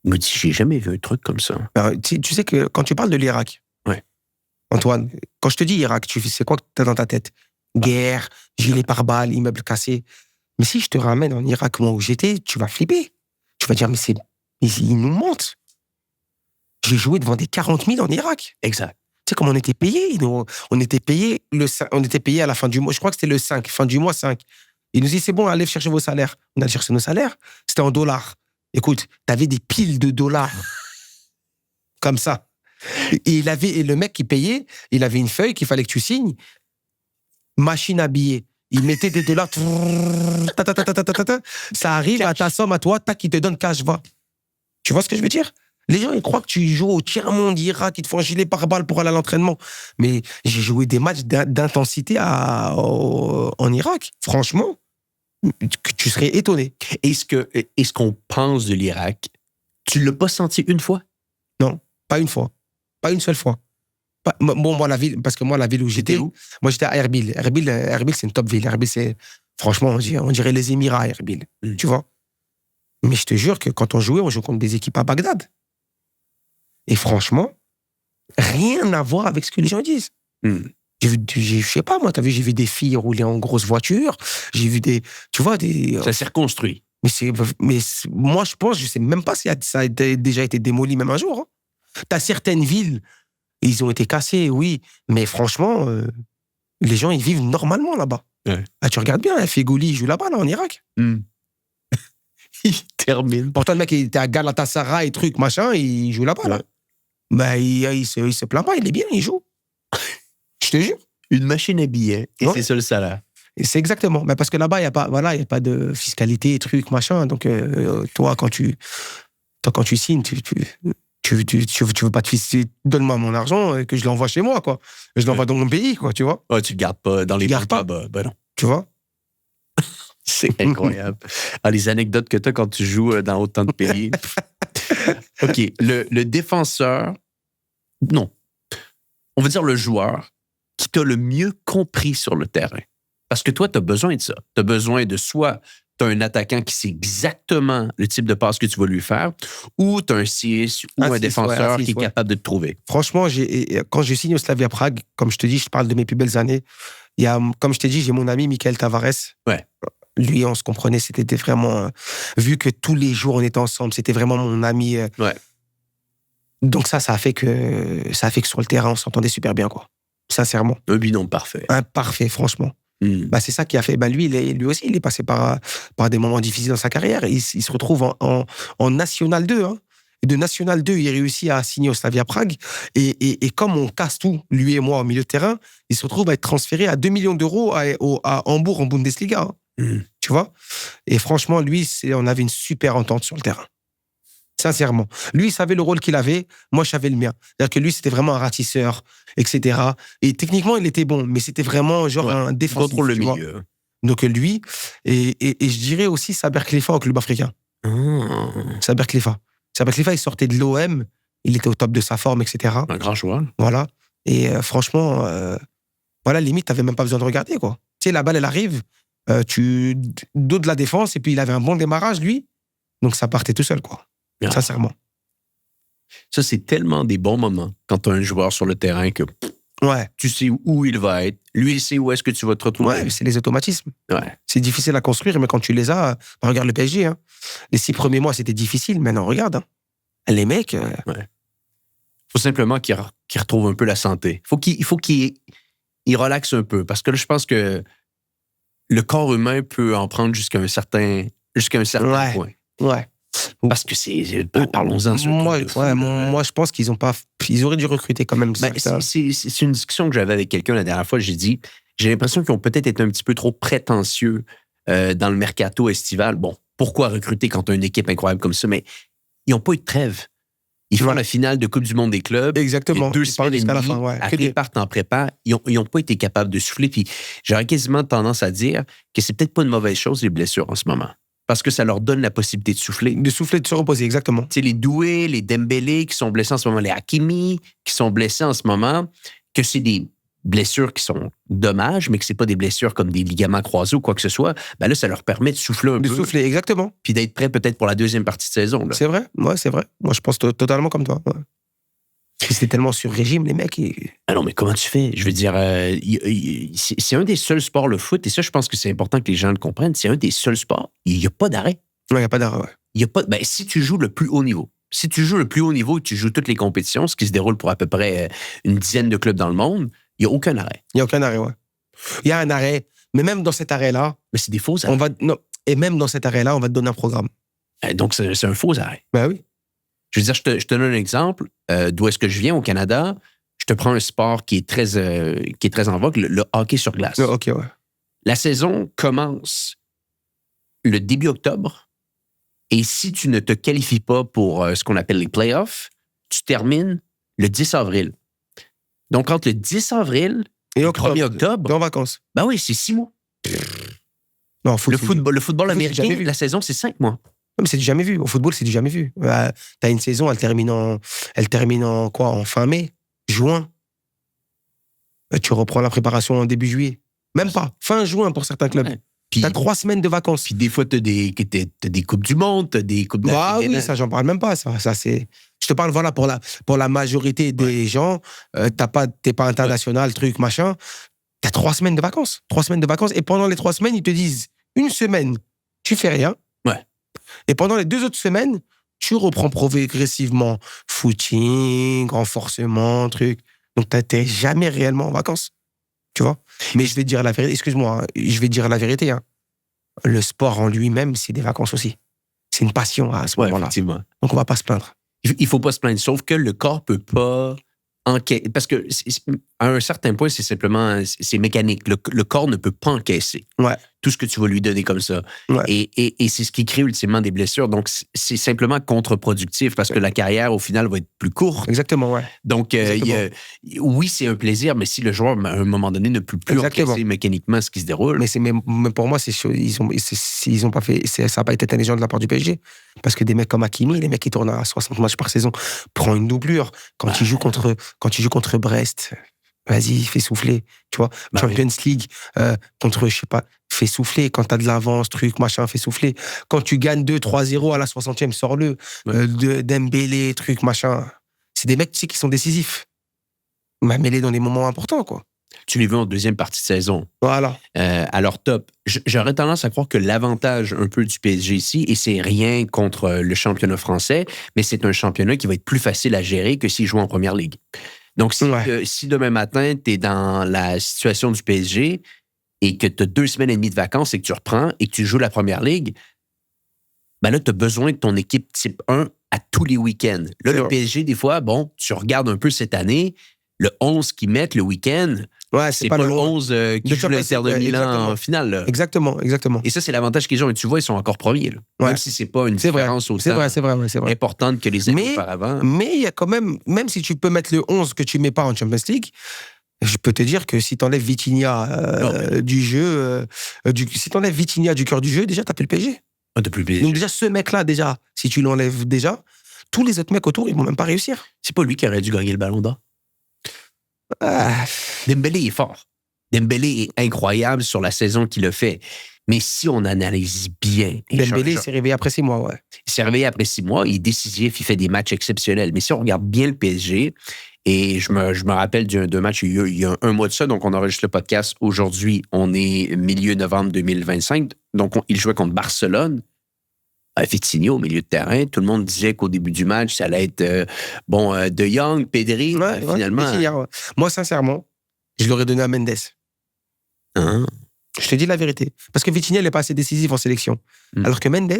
[SPEAKER 2] Il m'a dit, j'ai jamais vu un truc comme ça.
[SPEAKER 1] Alors, tu sais que quand tu parles de l'Irak, Antoine, quand je te dis Irak, c'est quoi que tu as dans ta tête? Guerre, gilet pare-balles, immeubles cassés. Mais si je te ramène en Irak, moi où j'étais, tu vas flipper. Tu vas dire, mais ils nous mentent. J'ai joué devant des 40 000 en Irak.
[SPEAKER 2] Exact.
[SPEAKER 1] Tu sais comment on était payés? On était payés à la fin du mois. Je crois que c'était le 5, fin du mois 5. Ils nous disent, c'est bon, allez chercher vos salaires. On allait chercher nos salaires. C'était en dollars. Écoute, t'avais des piles de dollars. Comme ça. Et le mec qui payait, il avait une feuille qu'il fallait que tu signes. Machine à billets. Il mettait des dollars. Ça arrive à ta somme, à toi, tac, il te donne cash, va. Tu vois ce que je veux dire? Les gens, ils croient que tu joues au tiers-monde Irak, ils te font un gilet pare-balles pour aller à l'entraînement. Mais j'ai joué des matchs d'intensité en Irak. Franchement, tu serais étonné.
[SPEAKER 2] Est-ce qu'on pense de l'Irak, tu l'as pas senti une fois?
[SPEAKER 1] Non, pas une fois. Pas une seule fois. Moi, la ville où j'étais,
[SPEAKER 2] où?
[SPEAKER 1] moi, j'étais à Erbil. Erbil, c'est une top ville. Erbil, c'est, franchement, on dirait les Émirats, Erbil. Tu vois? Mais je te jure que quand on jouait contre des équipes à Bagdad. Et franchement, rien à voir avec ce que les gens disent. Je sais pas, moi, t'as vu, j'ai vu des filles rouler en grosse voiture. J'ai vu tu vois,
[SPEAKER 2] Ça s'est reconstruit.
[SPEAKER 1] Mais moi, je pense, je sais même pas si ça a déjà été démoli même un jour. Hein. T'as certaines villes, ils ont été cassés, oui. Mais franchement, les gens, ils vivent normalement là-bas.
[SPEAKER 2] Ouais.
[SPEAKER 1] Ah, tu regardes bien, Feghouli, il joue là-bas, là, en Irak.
[SPEAKER 2] Il termine.
[SPEAKER 1] Pourtant, le mec, il était à Galatasaray, truc, machin, il joue là-bas, là. Ben, il se plaint pas, il est bien, il joue. Je te jure.
[SPEAKER 2] Une machine à billets, et
[SPEAKER 1] Ouais.
[SPEAKER 2] c'est ça le salaire.
[SPEAKER 1] Et c'est exactement. Ben, parce que là-bas, il n'y a pas de fiscalité, truc, machin. Donc, toi, quand tu signes, tu veux pas te fiscaler. Donne-moi mon argent et que je l'envoie chez moi, quoi. Je l'envoie dans mon pays, quoi, tu vois.
[SPEAKER 2] Ouais, tu le gardes pas dans les
[SPEAKER 1] gardes pas.
[SPEAKER 2] Ben non.
[SPEAKER 1] Tu vois.
[SPEAKER 2] C'est incroyable. Les anecdotes que tu as quand tu joues dans autant de pays. OK. Le défenseur, non. On va dire le joueur qui t'a le mieux compris sur le terrain. Parce que toi, tu as besoin de ça. Tu as besoin de soit tu as un attaquant qui sait exactement le type de passe que tu vas lui faire, ou tu as un 6 ou un défenseur qui est capable de te trouver.
[SPEAKER 1] Franchement, quand j'ai signé au Slavia Prague, comme je te dis, je parle de mes plus belles années. Comme je t'ai dit, j'ai mon ami Michael Tavares.
[SPEAKER 2] Ouais.
[SPEAKER 1] Lui, on se comprenait, c'était vraiment... vu que tous les jours, on était ensemble, c'était vraiment mon ami.
[SPEAKER 2] Ouais.
[SPEAKER 1] Donc ça a fait que sur le terrain, on s'entendait super bien, quoi. Sincèrement.
[SPEAKER 2] Un binôme parfait.
[SPEAKER 1] Parfait, franchement. Bah, c'est ça qui a fait... Bah, lui aussi, il est passé par des moments difficiles dans sa carrière. Il se retrouve en National 2. Hein. Et de National 2, il réussit à signer au Slavia Prague. Et comme on casse tout, lui et moi, au milieu de terrain, il se retrouve à être transféré à 2 millions d'euros à Hambourg, en Bundesliga. Hein. Tu vois? Et franchement, lui, on avait une super entente sur le terrain. Sincèrement. Lui, il savait le rôle qu'il avait. Moi, je savais le mien. C'est-à-dire que lui, c'était vraiment un ratisseur, etc. Et techniquement, il était bon, mais c'était vraiment genre un défensif.
[SPEAKER 2] Contrôle le milieu.
[SPEAKER 1] Donc lui, et je dirais aussi Saber Khalifa au club africain. Saber Khalifa, il sortait de l'OM, il était au top de sa forme, etc.
[SPEAKER 2] Un grand joueur.
[SPEAKER 1] Voilà. Et franchement, voilà, limite, t'avais même pas besoin de regarder, quoi. Tu sais, la balle, elle arrive, tu dos de la défense, et puis il avait un bon démarrage, lui. Donc ça partait tout seul, quoi.
[SPEAKER 2] Yeah.
[SPEAKER 1] Sincèrement.
[SPEAKER 2] Ça, c'est tellement des bons moments quand tu as un joueur sur le terrain que tu sais où il va être. Lui, il sait où est-ce que tu vas te retrouver.
[SPEAKER 1] Ouais, c'est les automatismes.
[SPEAKER 2] Ouais.
[SPEAKER 1] C'est difficile à construire, mais quand tu les as, regarde le PSG. Hein. Les 6 premiers mois, c'était difficile. Maintenant, regarde. Hein. Les mecs...
[SPEAKER 2] Ouais. Faut simplement qu'il retrouve un peu la santé. Il faut qu'il relaxe un peu. Parce que là, je pense que le corps humain peut en prendre jusqu'à un certain point.
[SPEAKER 1] Ouais.
[SPEAKER 2] Parce que parlons-en.
[SPEAKER 1] Moi, je pense qu'ils auraient dû recruter quand même.
[SPEAKER 2] C'est une discussion que j'avais avec quelqu'un la dernière fois. J'ai l'impression qu'ils ont peut-être été un petit peu trop prétentieux dans le mercato estival. Bon, pourquoi recruter quand tu as une équipe incroyable comme ça? Mais ils n'ont pas eu de trêve. Ils font la finale de Coupe du monde des clubs.
[SPEAKER 1] Exactement.
[SPEAKER 2] 2 semaines et demie, après ils partent en prépa. Ils n'ont pas été capables de souffler. Puis j'aurais quasiment tendance à dire que c'est peut-être pas une mauvaise chose, les blessures en ce moment. Parce que ça leur donne la possibilité de souffler.
[SPEAKER 1] De souffler, de se reposer, exactement.
[SPEAKER 2] Tu sais, les Doué, les Dembélé qui sont blessés en ce moment, les Hakimi qui sont blessés en ce moment, que c'est des blessures qui sont dommages, mais que c'est pas des blessures comme des ligaments croisés ou quoi que ce soit, ben là, ça leur permet de souffler un peu.
[SPEAKER 1] De souffler, exactement.
[SPEAKER 2] Puis d'être prêt peut-être pour la deuxième partie de saison. Là.
[SPEAKER 1] C'est vrai, ouais, c'est vrai. Moi, je pense totalement comme toi. Ouais. C'est tellement sur régime, les mecs.
[SPEAKER 2] Ah non, mais comment tu fais? Je veux dire, c'est un des seuls sports, le foot, et ça, je pense que c'est important que les gens le comprennent, c'est un des seuls sports. Il n'y a pas d'arrêt.
[SPEAKER 1] Ouais, il n'y a pas d'arrêt, ouais.
[SPEAKER 2] il y a pas. Ben, si tu joues le plus haut niveau, si tu joues le plus haut niveau et tu joues toutes les compétitions, ce qui se déroule pour à peu près une dizaine de clubs dans le monde, il n'y a aucun arrêt.
[SPEAKER 1] Il n'y a aucun arrêt, ouais. Il y a un arrêt, mais même dans cet arrêt-là.
[SPEAKER 2] Mais c'est des faux arrêts.
[SPEAKER 1] Et même dans cet arrêt-là, on va te donner un programme.
[SPEAKER 2] Donc, c'est un faux arrêt.
[SPEAKER 1] Ben oui.
[SPEAKER 2] Je veux dire, je te donne un exemple. D'où est-ce que je viens au Canada? Je te prends un sport qui est très en vogue, le hockey sur glace.
[SPEAKER 1] Le hockey, ouais.
[SPEAKER 2] La saison commence le début octobre. Et si tu ne te qualifies pas pour ce qu'on appelle les playoffs, tu termines le 10 avril. Donc, entre le 10 avril et le 1er octobre...
[SPEAKER 1] T'es en vacances.
[SPEAKER 2] Ben oui, c'est 6 mois.
[SPEAKER 1] Non,
[SPEAKER 2] le football américain, la saison, c'est 5 mois.
[SPEAKER 1] Non, mais c'est du jamais vu. Au football, c'est du jamais vu. T'as une saison, elle termine en quoi? En fin mai, juin. Tu reprends la préparation en début juillet. Même pas. Fin juin pour certains clubs. Ouais. T'as 3 semaines de vacances.
[SPEAKER 2] Puis des fois, t'as des Coupes du Monde, t'as des Coupes d'Afrique.
[SPEAKER 1] Ah oui, ça, j'en parle même pas. Ça c'est... Je te parle, voilà, pour la majorité des gens, t'es pas international, truc, machin. T'as 3 semaines de vacances. 3 semaines de vacances. Et pendant les 3 semaines, ils te disent, une semaine, tu fais rien.
[SPEAKER 2] Ouais.
[SPEAKER 1] Et pendant les 2 autres semaines, tu reprends progressivement footing, renforcement, truc. Donc, t'es jamais réellement en vacances. Tu vois? Mais je vais te dire la vérité, excuse-moi, hein, je vais te dire la vérité. Hein. Le sport en lui-même, c'est des vacances aussi. C'est une passion à ce moment-là.
[SPEAKER 2] Effectivement.
[SPEAKER 1] Donc, on va pas se plaindre.
[SPEAKER 2] Il faut pas se plaindre, sauf que le corps peut pas encaisser. Parce que à un certain point, c'est simplement c'est mécanique. Le corps ne peut pas encaisser tout ce que tu vas lui donner comme ça.
[SPEAKER 1] Ouais.
[SPEAKER 2] Et c'est ce qui crée ultimement des blessures. Donc, c'est simplement contre-productif parce que la carrière, au final, va être plus courte.
[SPEAKER 1] Exactement, ouais.
[SPEAKER 2] Donc, oui, c'est un plaisir, mais si le joueur, à un moment donné, ne peut plus encaisser mécaniquement ce qui se déroule.
[SPEAKER 1] Mais pour moi, ils ont pas fait, ça n'a pas été intelligent de la part du PSG. Parce que des mecs comme Hakimi, les mecs qui tournent à 60 matchs par saison, prend une doublure. Quand tu joues contre Brest, vas-y, fais souffler. Tu vois, Champions League, contre, je sais pas, fais souffler. Quand t'as de l'avance, truc, machin, fais souffler. Quand tu gagnes 2-3-0 à la 60e, sors-le. Dembélé, truc, machin. C'est des mecs, tu sais, qui sont décisifs. Mais mêlés dans des moments importants, quoi.
[SPEAKER 2] Tu les veux en deuxième partie de saison.
[SPEAKER 1] Voilà.
[SPEAKER 2] À leur top. J'aurais tendance à croire que l'avantage un peu du PSG ici, et c'est rien contre le championnat français, mais c'est un championnat qui va être plus facile à gérer que s'il joue en première ligue. Donc, si demain matin, tu es dans la situation du PSG et que tu as 2 semaines et demie de vacances et que tu reprends et que tu joues la première ligue, ben là, tu as besoin de ton équipe type 1 à tous les week-ends. Là, le PSG, des fois, bon, tu regardes un peu cette année, le 11 qu'ils mettent le week-end, c'est pas le 11 qui joue l'Inter de Milan en finale. Là.
[SPEAKER 1] Exactement.
[SPEAKER 2] Et ça, c'est l'avantage qu'ils ont. Et tu vois, ils sont encore premiers. Là. Même si c'est pas une différence autant importante que les années auparavant.
[SPEAKER 1] Mais il y a quand même si tu peux mettre le 11 que tu mets pas en Champions League, je peux te dire que si tu enlèves Vitinha du jeu, si tu enlèves Vitinha du cœur du jeu, déjà, tu n'as plus le PSG.
[SPEAKER 2] Depuis le PSG.
[SPEAKER 1] Donc déjà, ce mec-là, déjà, si tu l'enlèves déjà, tous les autres mecs autour, ils vont même pas réussir.
[SPEAKER 2] C'est pas lui qui aurait dû gagner le Ballon d'Or. Dembélé est fort. Dembélé est incroyable sur la saison qu'il a fait. Mais si on analyse bien...
[SPEAKER 1] Dembélé s'est réveillé après 6 mois, ouais.
[SPEAKER 2] Il s'est réveillé après 6 mois, il est décisif, il fait des matchs exceptionnels. Mais si on regarde bien le PSG, et je me rappelle d'un match il y a 1 mois de ça, donc on enregistre le podcast aujourd'hui, on est milieu novembre 2025, donc il jouait contre Barcelone. Vitinha au milieu de terrain. Tout le monde disait qu'au début du match, ça allait être De Jong, Pedri. Finalement.
[SPEAKER 1] Vitinha, moi, sincèrement, je l'aurais donné à Mendes.
[SPEAKER 2] Hein?
[SPEAKER 1] Je te dis la vérité. Parce que Vitinha, il n'est pas assez décisif en sélection. Alors que Mendes,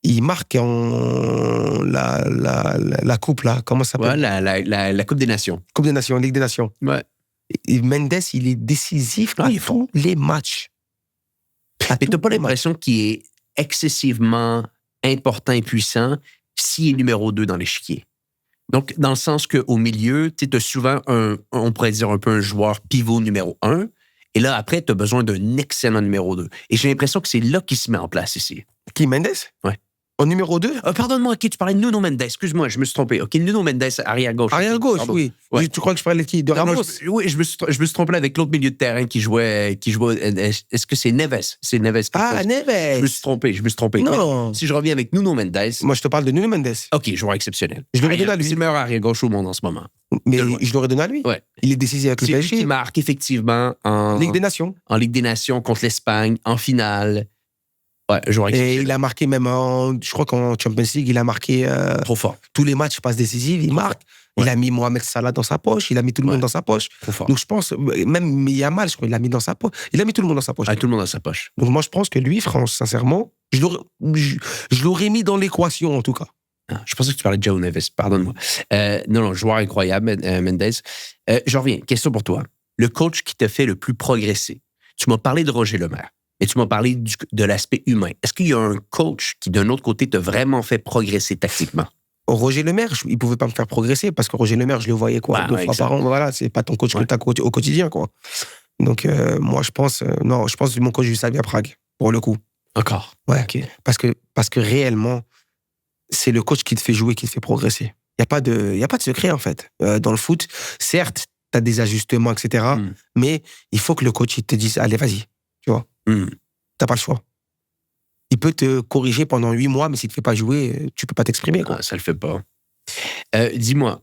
[SPEAKER 1] il marque en la coupe, là. Comment ça s'appelle?
[SPEAKER 2] La Coupe des Nations.
[SPEAKER 1] Coupe des Nations, Ligue des Nations.
[SPEAKER 2] Ouais.
[SPEAKER 1] Et Mendes, il est décisif dans tous les matchs.
[SPEAKER 2] Mais tu n'as pas l'impression qu'il est excessivement important et puissant s'il est numéro 2 dans l'échiquier. Donc, dans le sens qu'au milieu, tu as souvent on pourrait dire un peu un joueur pivot numéro 1, et là, après, tu as besoin d'un excellent numéro 2. Et j'ai l'impression que c'est là qu'il se met en place ici.
[SPEAKER 1] Qui, Mendes?
[SPEAKER 2] Ouais.
[SPEAKER 1] Au numéro 2?
[SPEAKER 2] Pardonne-moi, tu parlais de Nuno Mendes. Excuse-moi, je me suis trompé. OK, Nuno Mendes, arrière-gauche.
[SPEAKER 1] Arrière-gauche, oui.
[SPEAKER 2] Ouais.
[SPEAKER 1] Tu crois que je parlais de qui? De Ramos?
[SPEAKER 2] Oui, je me suis trompé avec l'autre milieu de terrain qui jouait. Est-ce que c'est Neves? C'est Neves.
[SPEAKER 1] Neves!
[SPEAKER 2] Je me suis trompé.
[SPEAKER 1] Non.
[SPEAKER 2] Mais si je reviens avec Nuno Mendes...
[SPEAKER 1] Moi, je te parle de Nuno Mendes.
[SPEAKER 2] OK, joueur exceptionnel.
[SPEAKER 1] Je l'aurais donné à lui.
[SPEAKER 2] C'est le meilleur arrière-gauche au monde en ce moment.
[SPEAKER 1] Mais je l'aurais donné à lui.
[SPEAKER 2] Ouais.
[SPEAKER 1] Il est décisif avec le PSG.
[SPEAKER 2] C'est lui qui marque, effectivement, en
[SPEAKER 1] Ligue des Nations.
[SPEAKER 2] En Ligue des Nations contre l'Espagne, en finale. Ouais, un joueur
[SPEAKER 1] Et
[SPEAKER 2] exceptionnel.
[SPEAKER 1] il a marqué même je crois qu'en Champions League, il a marqué
[SPEAKER 2] Trop fort.
[SPEAKER 1] tous les matchs, passe décisive, il marque.
[SPEAKER 2] Ouais.
[SPEAKER 1] Il a mis Mohamed Salah dans sa poche, il a mis tout le monde dans sa poche.
[SPEAKER 2] Trop fort.
[SPEAKER 1] Donc je pense, même Yamal, je crois, il l'a mis dans sa poche. Il a mis tout le monde dans sa poche.
[SPEAKER 2] Ouais, tout le monde dans sa poche.
[SPEAKER 1] Donc moi, je pense que lui, sincèrement, je l'aurais mis dans l'équation, en tout cas.
[SPEAKER 2] Ah, je pensais que tu parlais de Joe Neves, pardonne-moi. Non, joueur incroyable, Mendes. Je reviens, question pour toi. Le coach qui t'a fait le plus progresser. Tu m'as parlé de Roger Lemaire, mais tu m'as parlé de l'aspect humain. Est-ce qu'il y a un coach qui, d'un autre côté, t'a vraiment fait progresser tactiquement?
[SPEAKER 1] Roger Lemaire, il pouvait pas me faire progresser parce que Roger Lemaire, je le voyais quoi, 2 fois par an. Voilà, c'est pas ton coach que tu as au quotidien, quoi. Donc, moi, je pense que mon coach du Slavia Prague, pour le coup.
[SPEAKER 2] Encore?
[SPEAKER 1] Ouais.
[SPEAKER 2] Okay.
[SPEAKER 1] Parce que réellement, c'est le coach qui te fait jouer, qui te fait progresser. Il n'y a pas de secret, en fait. Dans le foot, certes, tu as des ajustements, etc. Mais il faut que le coach il te dise, allez, vas-y, tu vois. T'as pas le choix. Il peut te corriger pendant 8 mois, mais s'il te fait pas jouer, tu peux pas t'exprimer, quoi.
[SPEAKER 2] Ah, ça le fait pas. Dis-moi,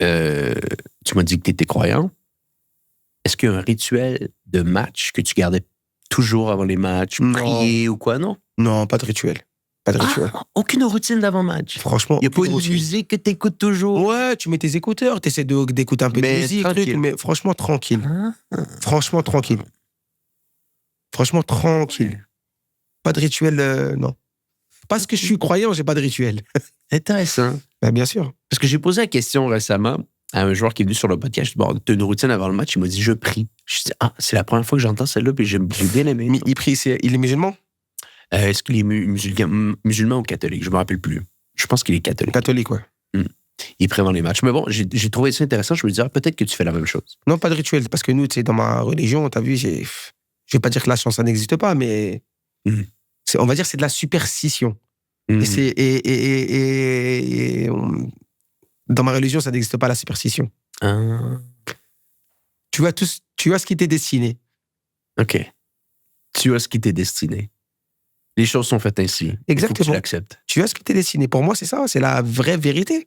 [SPEAKER 2] tu m'as dit que tu étais croyant. Est-ce qu'il y a un rituel de match que tu gardais toujours avant les matchs, prier ou quoi, non?
[SPEAKER 1] Non, pas de rituel. Pas de rituel.
[SPEAKER 2] Aucune routine d'avant-match.
[SPEAKER 1] Franchement,
[SPEAKER 2] il n'y a pas une musique que tu écoutes toujours.
[SPEAKER 1] Ouais, tu mets tes écouteurs, tu essaies d'écouter un peu de musique, mais franchement, tranquille. Franchement, tranquille. Franchement, tranquille. Pas de rituel, non. Parce que je suis croyant, j'ai pas de rituel.
[SPEAKER 2] Intéressant.
[SPEAKER 1] Ben, bien sûr.
[SPEAKER 2] Parce que j'ai posé la question récemment à un joueur qui est venu sur le podcast. Je dis, bon, tu as une routine avant le match? Il m'a dit, je prie. Je dis, c'est la première fois que j'entends celle-là, puis j'ai bien aimé.
[SPEAKER 1] Mais il prie, il est musulman?
[SPEAKER 2] Est-ce qu'il est musulman ou catholique? Je me rappelle plus. Je pense qu'il est catholique.
[SPEAKER 1] Catholique, ouais.
[SPEAKER 2] Il est prêt avant les matchs. Mais bon, j'ai trouvé ça intéressant. Je me disais, peut-être que tu fais la même chose.
[SPEAKER 1] Non, pas de rituel. Parce que nous, tu sais, dans ma religion, tu as vu, je vais pas dire que la chance, ça n'existe pas, mais on va dire que c'est de la superstition. Et dans ma religion, ça n'existe pas, la superstition. Tu vois ce qui t'est destiné.
[SPEAKER 2] OK. Tu as ce qui t'est destiné. Les choses sont faites ainsi.
[SPEAKER 1] Exactement.
[SPEAKER 2] Il faut que tu l'acceptes.
[SPEAKER 1] Tu as ce qui t'est destiné. Pour moi, c'est ça. C'est la vraie vérité.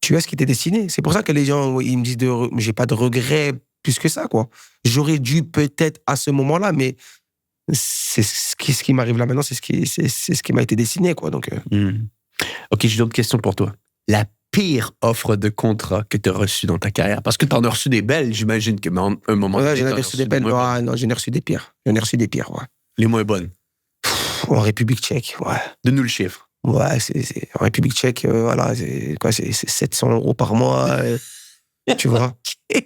[SPEAKER 1] Tu as ce qui t'est destiné. C'est pour ça que les gens, ils me disent j'ai pas de regrets plus que ça, quoi. J'aurais dû peut-être à ce moment-là, mais c'est ce qui m'arrive là maintenant, c'est ce qui m'a été destiné, quoi. Donc,
[SPEAKER 2] OK, j'ai d'autres questions pour toi. La pire offre de contrat que tu as reçue dans ta carrière? Parce que tu en as reçu des belles, j'imagine que à un moment...
[SPEAKER 1] Ouais, j'en ai reçu des belles. Non, j'en ai reçu des pires. Ouais.
[SPEAKER 2] Les moins bonnes?
[SPEAKER 1] En République tchèque, ouais.
[SPEAKER 2] Donne-nous le chiffre.
[SPEAKER 1] Ouais, c'est en République tchèque, voilà, c'est 700 € par mois, tu vois.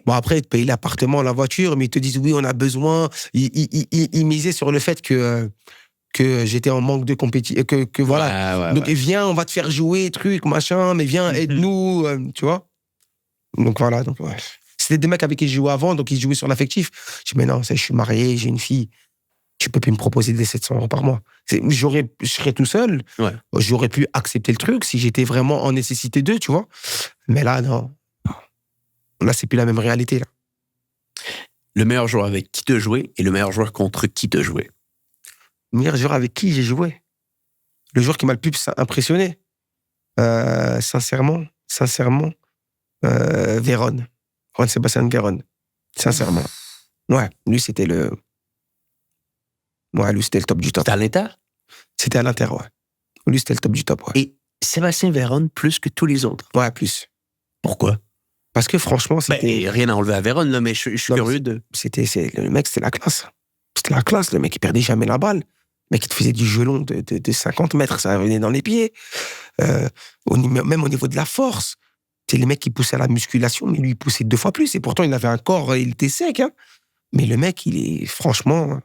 [SPEAKER 1] Bon, après, ils te payent l'appartement, la voiture, mais ils te disent, oui, on a besoin. Ils misaient sur le fait que j'étais en manque de compétition, que voilà. Donc, viens, on va te faire jouer, truc, machin, mais viens, aide-nous, tu vois. Donc, voilà. Donc, ouais. C'était des mecs avec qui je jouais avant, donc ils jouaient sur l'affectif. Je dis, mais non, je suis marié, j'ai une fille. Tu peux plus me proposer des 700 € par mois. Je serais tout seul.
[SPEAKER 2] Ouais.
[SPEAKER 1] J'aurais pu accepter le truc si j'étais vraiment en nécessité d'eux, tu vois. Mais là, non. Là, c'est plus la même réalité, là.
[SPEAKER 2] Le meilleur joueur avec qui te joué et le meilleur joueur contre qui te joué?
[SPEAKER 1] Le meilleur joueur avec qui j'ai joué? Le joueur qui m'a le plus impressionné? Sincèrement, Vérone. Juan-Sébastien Vérone. Sincèrement. Ouais, lui, c'était le top du top.
[SPEAKER 2] C'était à l'Inter?
[SPEAKER 1] C'était à l'Inter, ouais. Lui, c'était le top du top, ouais.
[SPEAKER 2] Et Sébastien Vérone plus que tous les autres?
[SPEAKER 1] Ouais, plus.
[SPEAKER 2] Pourquoi?
[SPEAKER 1] Parce que franchement, c'était...
[SPEAKER 2] rien à enlever à Vérone, là, mais je suis curieux de...
[SPEAKER 1] Le mec, c'était la classe. C'était la classe. Le mec, il perdait jamais la balle. Le mec, il te faisait du gelon de 50 mètres. Ça venait dans les pieds. Même au niveau de la force. C'est les mecs qui poussaient à la musculation, mais lui, il poussait 2 fois plus. Et pourtant, il avait un corps, il était sec. Hein. Mais le mec, il est franchement...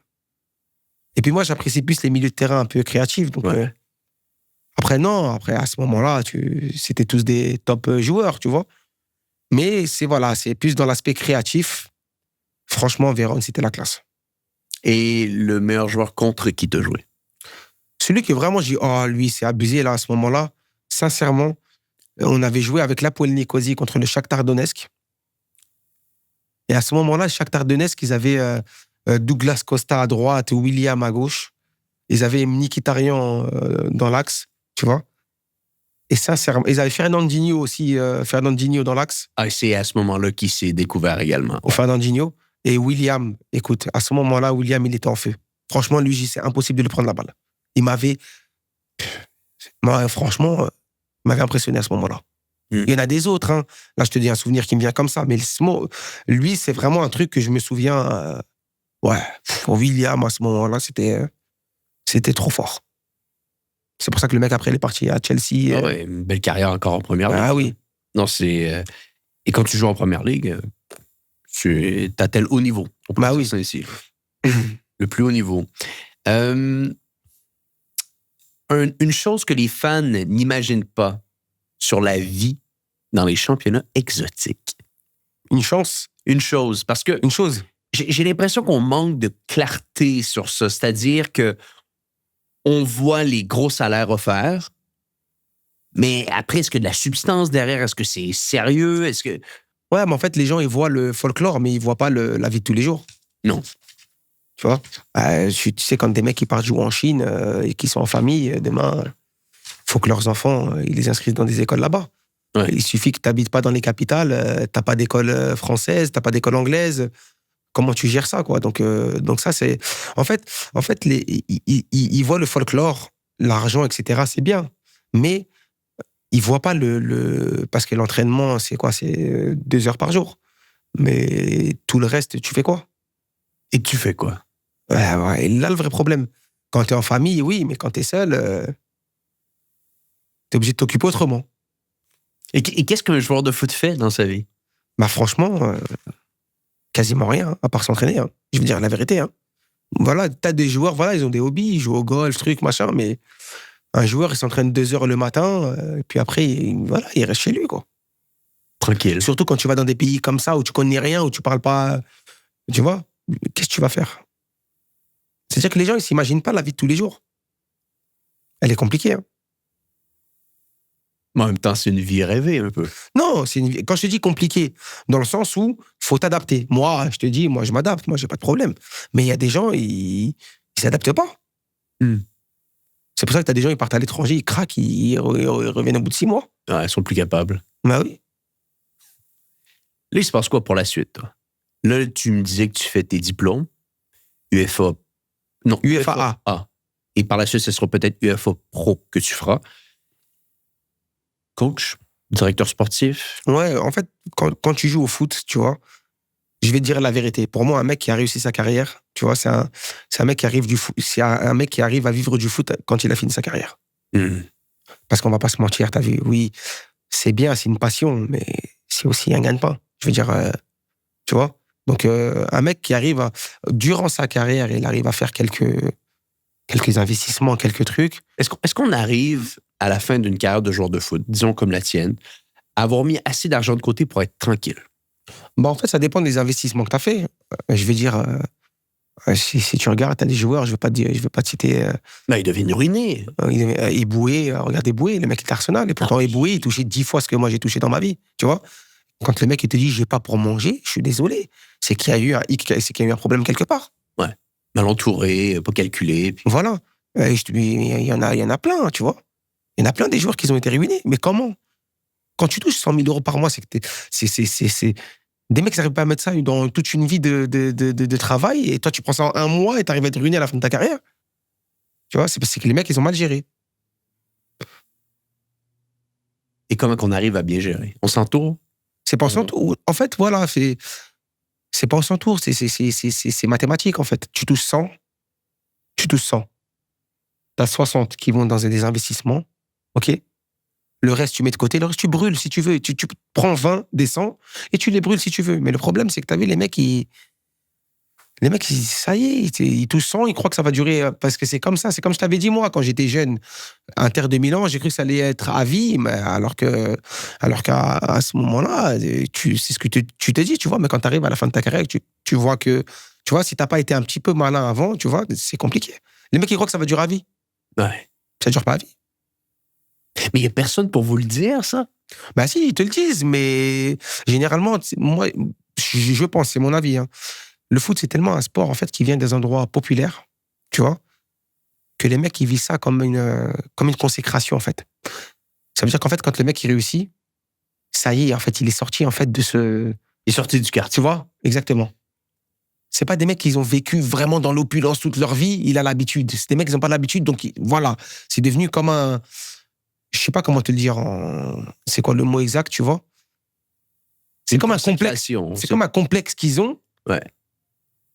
[SPEAKER 1] Et puis moi, j'apprécie plus les milieux de terrain un peu créatifs. Donc, Après, à ce moment-là, c'était tous des top joueurs, tu vois. Mais c'est plus dans l'aspect créatif. Franchement, Vérone, c'était la classe.
[SPEAKER 2] Et le meilleur joueur contre qui te joué?
[SPEAKER 1] Celui que vraiment, j'ai dit, lui, c'est abusé, là, à ce moment-là. Sincèrement, on avait joué avec l'Hapoel Nicosie contre le Shakhtar Donetsk. Et à ce moment-là, le Shakhtar Donetsk, ils avaient Douglas Costa à droite, William à gauche. Ils avaient Mkhitaryan dans l'axe, tu vois. Et sincèrement, ils avaient Fernandinho aussi, Fernandinho dans l'axe.
[SPEAKER 2] Ah, c'est à ce moment-là qu'il s'est découvert également.
[SPEAKER 1] Ouais. Fernandinho. Et William, écoute, à ce moment-là, William, il était en feu. Franchement, lui, c'est impossible de lui prendre la balle. Moi, franchement, il m'avait impressionné à ce moment-là. Il y en a des autres. Hein. Là, je te dis un souvenir qui me vient comme ça. Mais lui, c'est vraiment un truc que je me souviens. Pour William, à ce moment-là, c'était trop fort. C'est pour ça que le mec, après, il est parti à Chelsea.
[SPEAKER 2] Ah ouais, une belle carrière encore en première ligue.
[SPEAKER 1] Ah oui.
[SPEAKER 2] Non, c'est... Et quand tu joues en première ligue, tu as tel haut niveau.
[SPEAKER 1] Bah oui.
[SPEAKER 2] C'est ici. Le plus haut niveau. Une chose que les fans n'imaginent pas sur la vie dans les championnats exotiques.
[SPEAKER 1] Une chose.
[SPEAKER 2] Parce que j'ai l'impression qu'on manque de clarté sur ça. C'est-à-dire que on voit les gros salaires offerts, mais après, est-ce que de la substance derrière? Est-ce que c'est sérieux? Est-ce que...
[SPEAKER 1] Ouais, mais en fait, les gens, ils voient le folklore, mais ils voient pas la vie de tous les jours.
[SPEAKER 2] Non.
[SPEAKER 1] Tu vois? Tu sais, quand des mecs qui partent jouer en Chine et qui sont en famille, demain, il faut que leurs enfants, ils les inscrivent dans des écoles là-bas.
[SPEAKER 2] Ouais.
[SPEAKER 1] Il suffit que tu n'habites pas dans les capitales, t'as pas d'école française, t'as pas d'école anglaise. Comment tu gères ça, quoi? Donc ça, c'est... En fait ils voient le folklore, l'argent, etc., c'est bien. Mais ils voient pas parce que l'entraînement, c'est quoi? C'est 2 heures par jour. Mais tout le reste, tu fais quoi?
[SPEAKER 2] Et tu fais quoi?
[SPEAKER 1] Ouais, et là, le vrai problème. Quand tu es en famille, oui, mais quand tu es seul, tu es obligé de t'occuper autrement.
[SPEAKER 2] Et qu'est-ce qu'un joueur de foot fait dans sa vie?
[SPEAKER 1] Bah franchement, quasiment rien, hein, à part s'entraîner. Hein. Je veux dire la vérité. Hein. Voilà, t'as des joueurs, voilà, ils ont des hobbies, ils jouent au golf, truc, machin, mais un joueur, il s'entraîne 2 heures le matin, et puis après, voilà, il reste chez lui, quoi.
[SPEAKER 2] Tranquille.
[SPEAKER 1] Surtout quand tu vas dans des pays comme ça, où tu connais rien, où tu parles pas, tu vois, qu'est-ce que tu vas faire? C'est-à-dire que les gens, ils s'imaginent pas la vie de tous les jours. Elle est compliquée, hein.
[SPEAKER 2] Mais en même temps, c'est une vie rêvée, un peu.
[SPEAKER 1] Non, quand je te dis compliqué, dans le sens où faut t'adapter. Moi, je te dis, moi, je m'adapte, moi, j'ai pas de problème. Mais il y a des gens, ils s'adaptent pas. C'est pour ça que tu as des gens, ils partent à l'étranger, ils craquent, ils reviennent au bout de 6 mois.
[SPEAKER 2] Ouais, ils sont plus capables.
[SPEAKER 1] Bah oui.
[SPEAKER 2] Là, il se passe quoi pour la suite, toi? Là, tu me disais que tu fais tes diplômes. UFA. Non,
[SPEAKER 1] UFA
[SPEAKER 2] A. Et par la suite, ce sera peut-être UFA Pro que tu feras. Coach, directeur sportif.
[SPEAKER 1] Ouais, en fait, quand tu joues au foot, tu vois, je vais te dire la vérité. Pour moi, un mec qui a réussi sa carrière, tu vois, c'est un mec qui arrive du foot. C'est un mec qui arrive à vivre du foot quand il a fini sa carrière. Parce qu'on va pas se mentir, t'as vu, oui, c'est bien, c'est une passion, mais c'est aussi un gagne-pain. Je veux dire, tu vois. Donc, un mec qui arrive durant sa carrière, il arrive à faire quelques investissements, quelques trucs.
[SPEAKER 2] Est-ce qu'on arrive à la fin d'une carrière de joueur de foot, disons comme la tienne, à avoir mis assez d'argent de côté pour être tranquille?
[SPEAKER 1] Bah, en fait, ça dépend des investissements que tu as fait. Je veux dire, si tu regardes, tu as des joueurs, je ne vais pas te citer.
[SPEAKER 2] Là, il devient ruiné.
[SPEAKER 1] Eboué, regarde Eboué, le mec est Arsenal, et pourtant Eboué, il touchait 10 fois ce que moi j'ai touché dans ma vie, tu vois. Quand le mec il te dit, j'ai pas pour manger, je suis désolé. C'est qu'il y a eu un problème quelque part.
[SPEAKER 2] Ouais. Mal entouré, pas calculé. Puis...
[SPEAKER 1] Voilà. Il y en a plein, tu vois. Il y en a plein des joueurs qui ont été ruinés. Mais comment? Quand tu touches 100 000 euros par mois, c'est que c'est des mecs qui n'arrivent pas à mettre ça dans toute une vie de travail, et toi, tu prends ça en 1 mois et tu arrives à être ruiné à la fin de ta carrière. Tu vois, c'est parce que les mecs, ils ont mal géré.
[SPEAKER 2] Et comment qu'on arrive à bien gérer? On s'entoure?
[SPEAKER 1] C'est pas on s'entoure. En fait, voilà, c'est pas on s'entoure, c'est mathématique, en fait. Tu touches 100, t'as 60 qui vont dans des investissements, ok? Le reste, tu mets de côté. Le reste, tu brûles si tu veux. Tu prends 20 des 100 et tu les brûles si tu veux. Mais le problème, c'est que tu as vu les mecs, ça y est, ils touchent 100, ils croient que ça va durer. Parce que c'est comme ça. C'est comme je t'avais dit, moi, quand j'étais jeune, Inter de Milan, j'ai cru que ça allait être à vie. Mais alors qu'à ce moment-là, c'est ce que tu te dis, tu vois. Mais quand tu arrives à la fin de ta carrière, tu vois que, tu vois, si tu n'as pas été un petit peu malin avant, tu vois, c'est compliqué. Les mecs, ils croient que ça va durer à vie.
[SPEAKER 2] Ouais.
[SPEAKER 1] Ça ne dure pas à vie.
[SPEAKER 2] Mais il n'y a personne pour vous le dire, ça?
[SPEAKER 1] Ben si, ils te le disent, mais généralement, moi, je pense, c'est mon avis, hein. Le foot, c'est tellement un sport, en fait, qui vient des endroits populaires, tu vois, que les mecs, ils vivent ça comme une consécration, en fait. Ça veut dire qu'en fait, quand le mec, il réussit, ça y est, en fait, il est sorti, en fait, de ce...
[SPEAKER 2] Il est sorti du quartier.
[SPEAKER 1] Tu vois? Exactement. c'est pas des mecs qui ont vécu vraiment dans l'opulence toute leur vie. Il a l'habitude. C'est des mecs qui n'ont pas l'habitude. Donc, voilà. C'est devenu comme un... Je sais pas comment te le dire. C'est quoi le mot exact, tu vois? C'est comme un complexe. C'est comme un complexe qu'ils ont.
[SPEAKER 2] Ouais.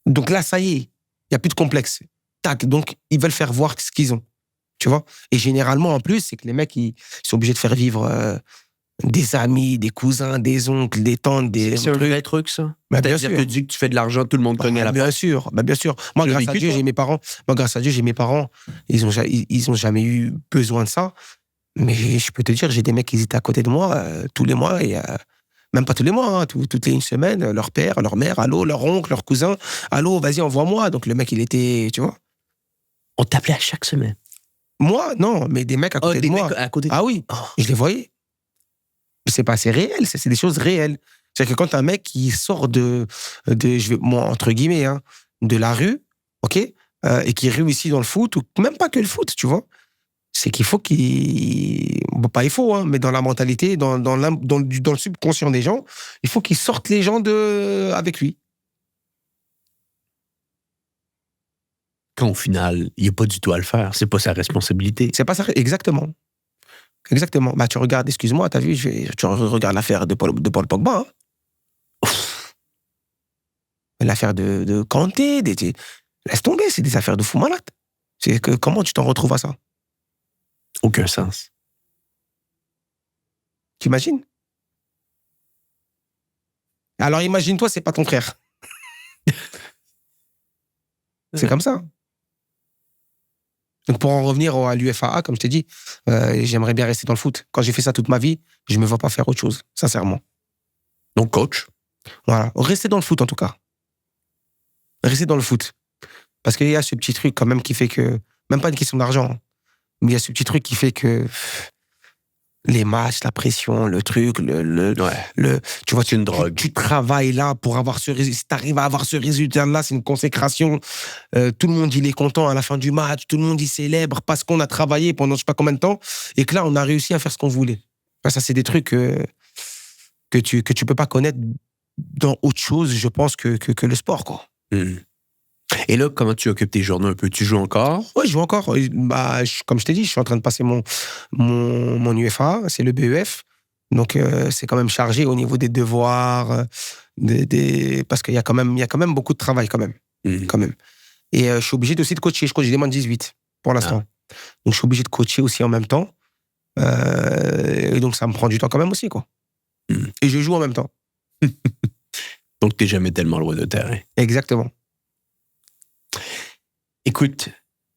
[SPEAKER 1] Donc là, ça y est. Il n'y a plus de complexe. Tac. Donc, ils veulent faire voir ce qu'ils ont. Tu vois? Et généralement, en plus, c'est que les mecs, ils sont obligés de faire vivre des amis, des cousins, des oncles, des tantes, des...
[SPEAKER 2] C'est un vrai truc, ça?
[SPEAKER 1] Bah, bien sûr.
[SPEAKER 2] C'est-à-dire que tu dis que tu fais de l'argent, tout le monde cogne à la porte.
[SPEAKER 1] Bien sûr, bien sûr. Moi, grâce à Dieu, j'ai mes parents. Ils ont jamais eu besoin de ça. Mais je peux te dire, j'ai des mecs qui étaient à côté de moi tous les mois et même pas tous les mois, hein, toutes les une semaine, leur père, leur mère, allô, leur oncle, leur cousin, allô, vas-y, envoie-moi. Donc le mec, il était, tu vois.
[SPEAKER 2] On t'appelait à chaque semaine?
[SPEAKER 1] Moi, non, mais des mecs à côté de moi.
[SPEAKER 2] Mecs à côté.
[SPEAKER 1] Ah oui, je les voyais. C'est réel, c'est des choses réelles. C'est-à-dire que quand un mec qui sort moi, entre guillemets, hein, de la rue, ok, et qui réussit dans le foot, ou même pas que le foot, tu vois, c'est qu'il faut bon, pas il faut, hein, mais dans la mentalité, dans le subconscient des gens, il faut qu'ils sortent les gens avec lui.
[SPEAKER 2] Quand au final, il n'y a pas du tout à le faire, c'est pas sa responsabilité.
[SPEAKER 1] C'est pas ça, exactement. Exactement. Bah, tu regardes, excuse-moi, t'as vu, tu regardes l'affaire de Paul Pogba. Hein. L'affaire de Kanté, laisse tomber, c'est des affaires de fou malade. C'est que comment tu t'en retrouves à ça?
[SPEAKER 2] Aucun sens.
[SPEAKER 1] T'imagines? Alors imagine-toi, c'est pas ton frère. C'est comme ça. Donc pour en revenir à l'UFAA, comme je t'ai dit, j'aimerais bien rester dans le foot. Quand j'ai fait ça toute ma vie, je me vois pas faire autre chose, sincèrement.
[SPEAKER 2] Donc coach?
[SPEAKER 1] Voilà, rester dans le foot en tout cas. Rester dans le foot. Parce qu'il y a ce petit truc quand même qui fait que, même pas une question d'argent, hein, mais il y a ce petit truc qui fait que les matchs, la pression, le truc, tu vois,
[SPEAKER 2] c'est une drogue.
[SPEAKER 1] Tu travailles là pour avoir ce résultat. Si tu arrives à avoir ce résultat-là, c'est une consécration. Tout le monde, il est content à la fin du match. Tout le monde, il célèbre parce qu'on a travaillé pendant je sais pas combien de temps et que là, on a réussi à faire ce qu'on voulait. Enfin, ça, c'est des trucs que tu peux pas connaître dans autre chose, je pense, que le sport, quoi.
[SPEAKER 2] Mmh. Et là, comment tu occupes tes journées un peu? Tu joues encore?
[SPEAKER 1] Oui, je joue encore. Bah, comme je t'ai dit, je suis en train de passer mon UFA, c'est le BEF. Donc, c'est quand même chargé au niveau des devoirs, parce qu'il y a quand même beaucoup de travail, quand même. Quand même. Et je suis obligé aussi de coacher. Je coach des moins de 18, pour l'instant. Ah. Donc, je suis obligé de coacher aussi en même temps. Et donc, ça me prend du temps quand même aussi, quoi. Et je joue en même temps.
[SPEAKER 2] Donc, t'es jamais tellement loin de terrain.
[SPEAKER 1] Exactement.
[SPEAKER 2] Écoute,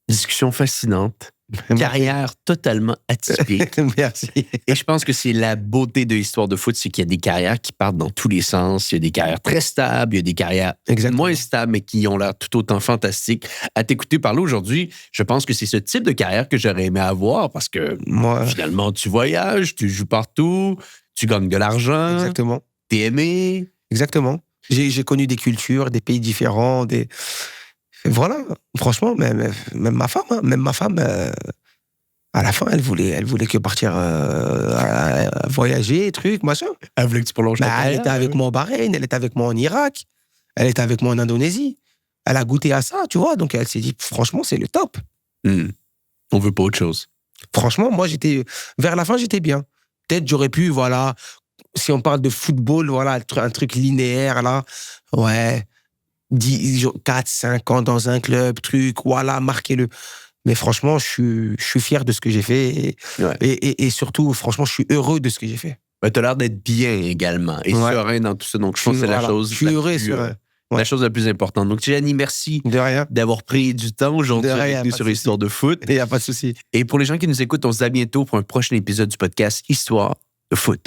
[SPEAKER 2] discussion fascinante. Carrière totalement atypique.
[SPEAKER 1] Merci.
[SPEAKER 2] Et je pense que c'est la beauté de l'histoire de foot, c'est qu'il y a des carrières qui partent dans tous les sens. Il y a des carrières très stables, il y a des carrières moins stables, mais qui ont l'air tout autant fantastiques. À t'écouter parler aujourd'hui, je pense que c'est ce type de carrière que j'aurais aimé avoir parce que finalement, tu voyages, tu joues partout, tu gagnes de l'argent.
[SPEAKER 1] Exactement.
[SPEAKER 2] T'es aimé.
[SPEAKER 1] Exactement. J'ai connu des cultures, des pays différents, Voilà, franchement, même ma femme, à la fin, elle voulait que partir voyager, trucs, machin.
[SPEAKER 2] Elle voulait que tu prolonges ta carrière.
[SPEAKER 1] Elle était avec moi au Bahreïn, elle était avec moi en Irak, elle était avec moi en Indonésie. Elle a goûté à ça, tu vois, donc elle s'est dit, franchement, c'est le top.
[SPEAKER 2] On veut pas autre chose.
[SPEAKER 1] Franchement, moi, vers la fin, j'étais bien. Peut-être j'aurais pu, voilà, si on parle de football, voilà, un truc linéaire, là, ouais, 4, 5 ans dans un club, truc, voilà, marquez-le. Mais franchement, je suis fier de ce que j'ai fait et surtout, franchement, je suis heureux de ce que j'ai fait.
[SPEAKER 2] Tu as l'air d'être bien également et serein dans tout ça. Donc, je pense que c'est la chose.
[SPEAKER 1] Je suis heureux et serein.
[SPEAKER 2] La chose la plus importante. Donc, Gianni, merci d'avoir pris du temps aujourd'hui avec nous sur Histoire de foot.
[SPEAKER 1] Il n'y a pas de souci.
[SPEAKER 2] Et pour les gens qui nous écoutent, on se dit à bientôt pour un prochain épisode du podcast Histoire de foot.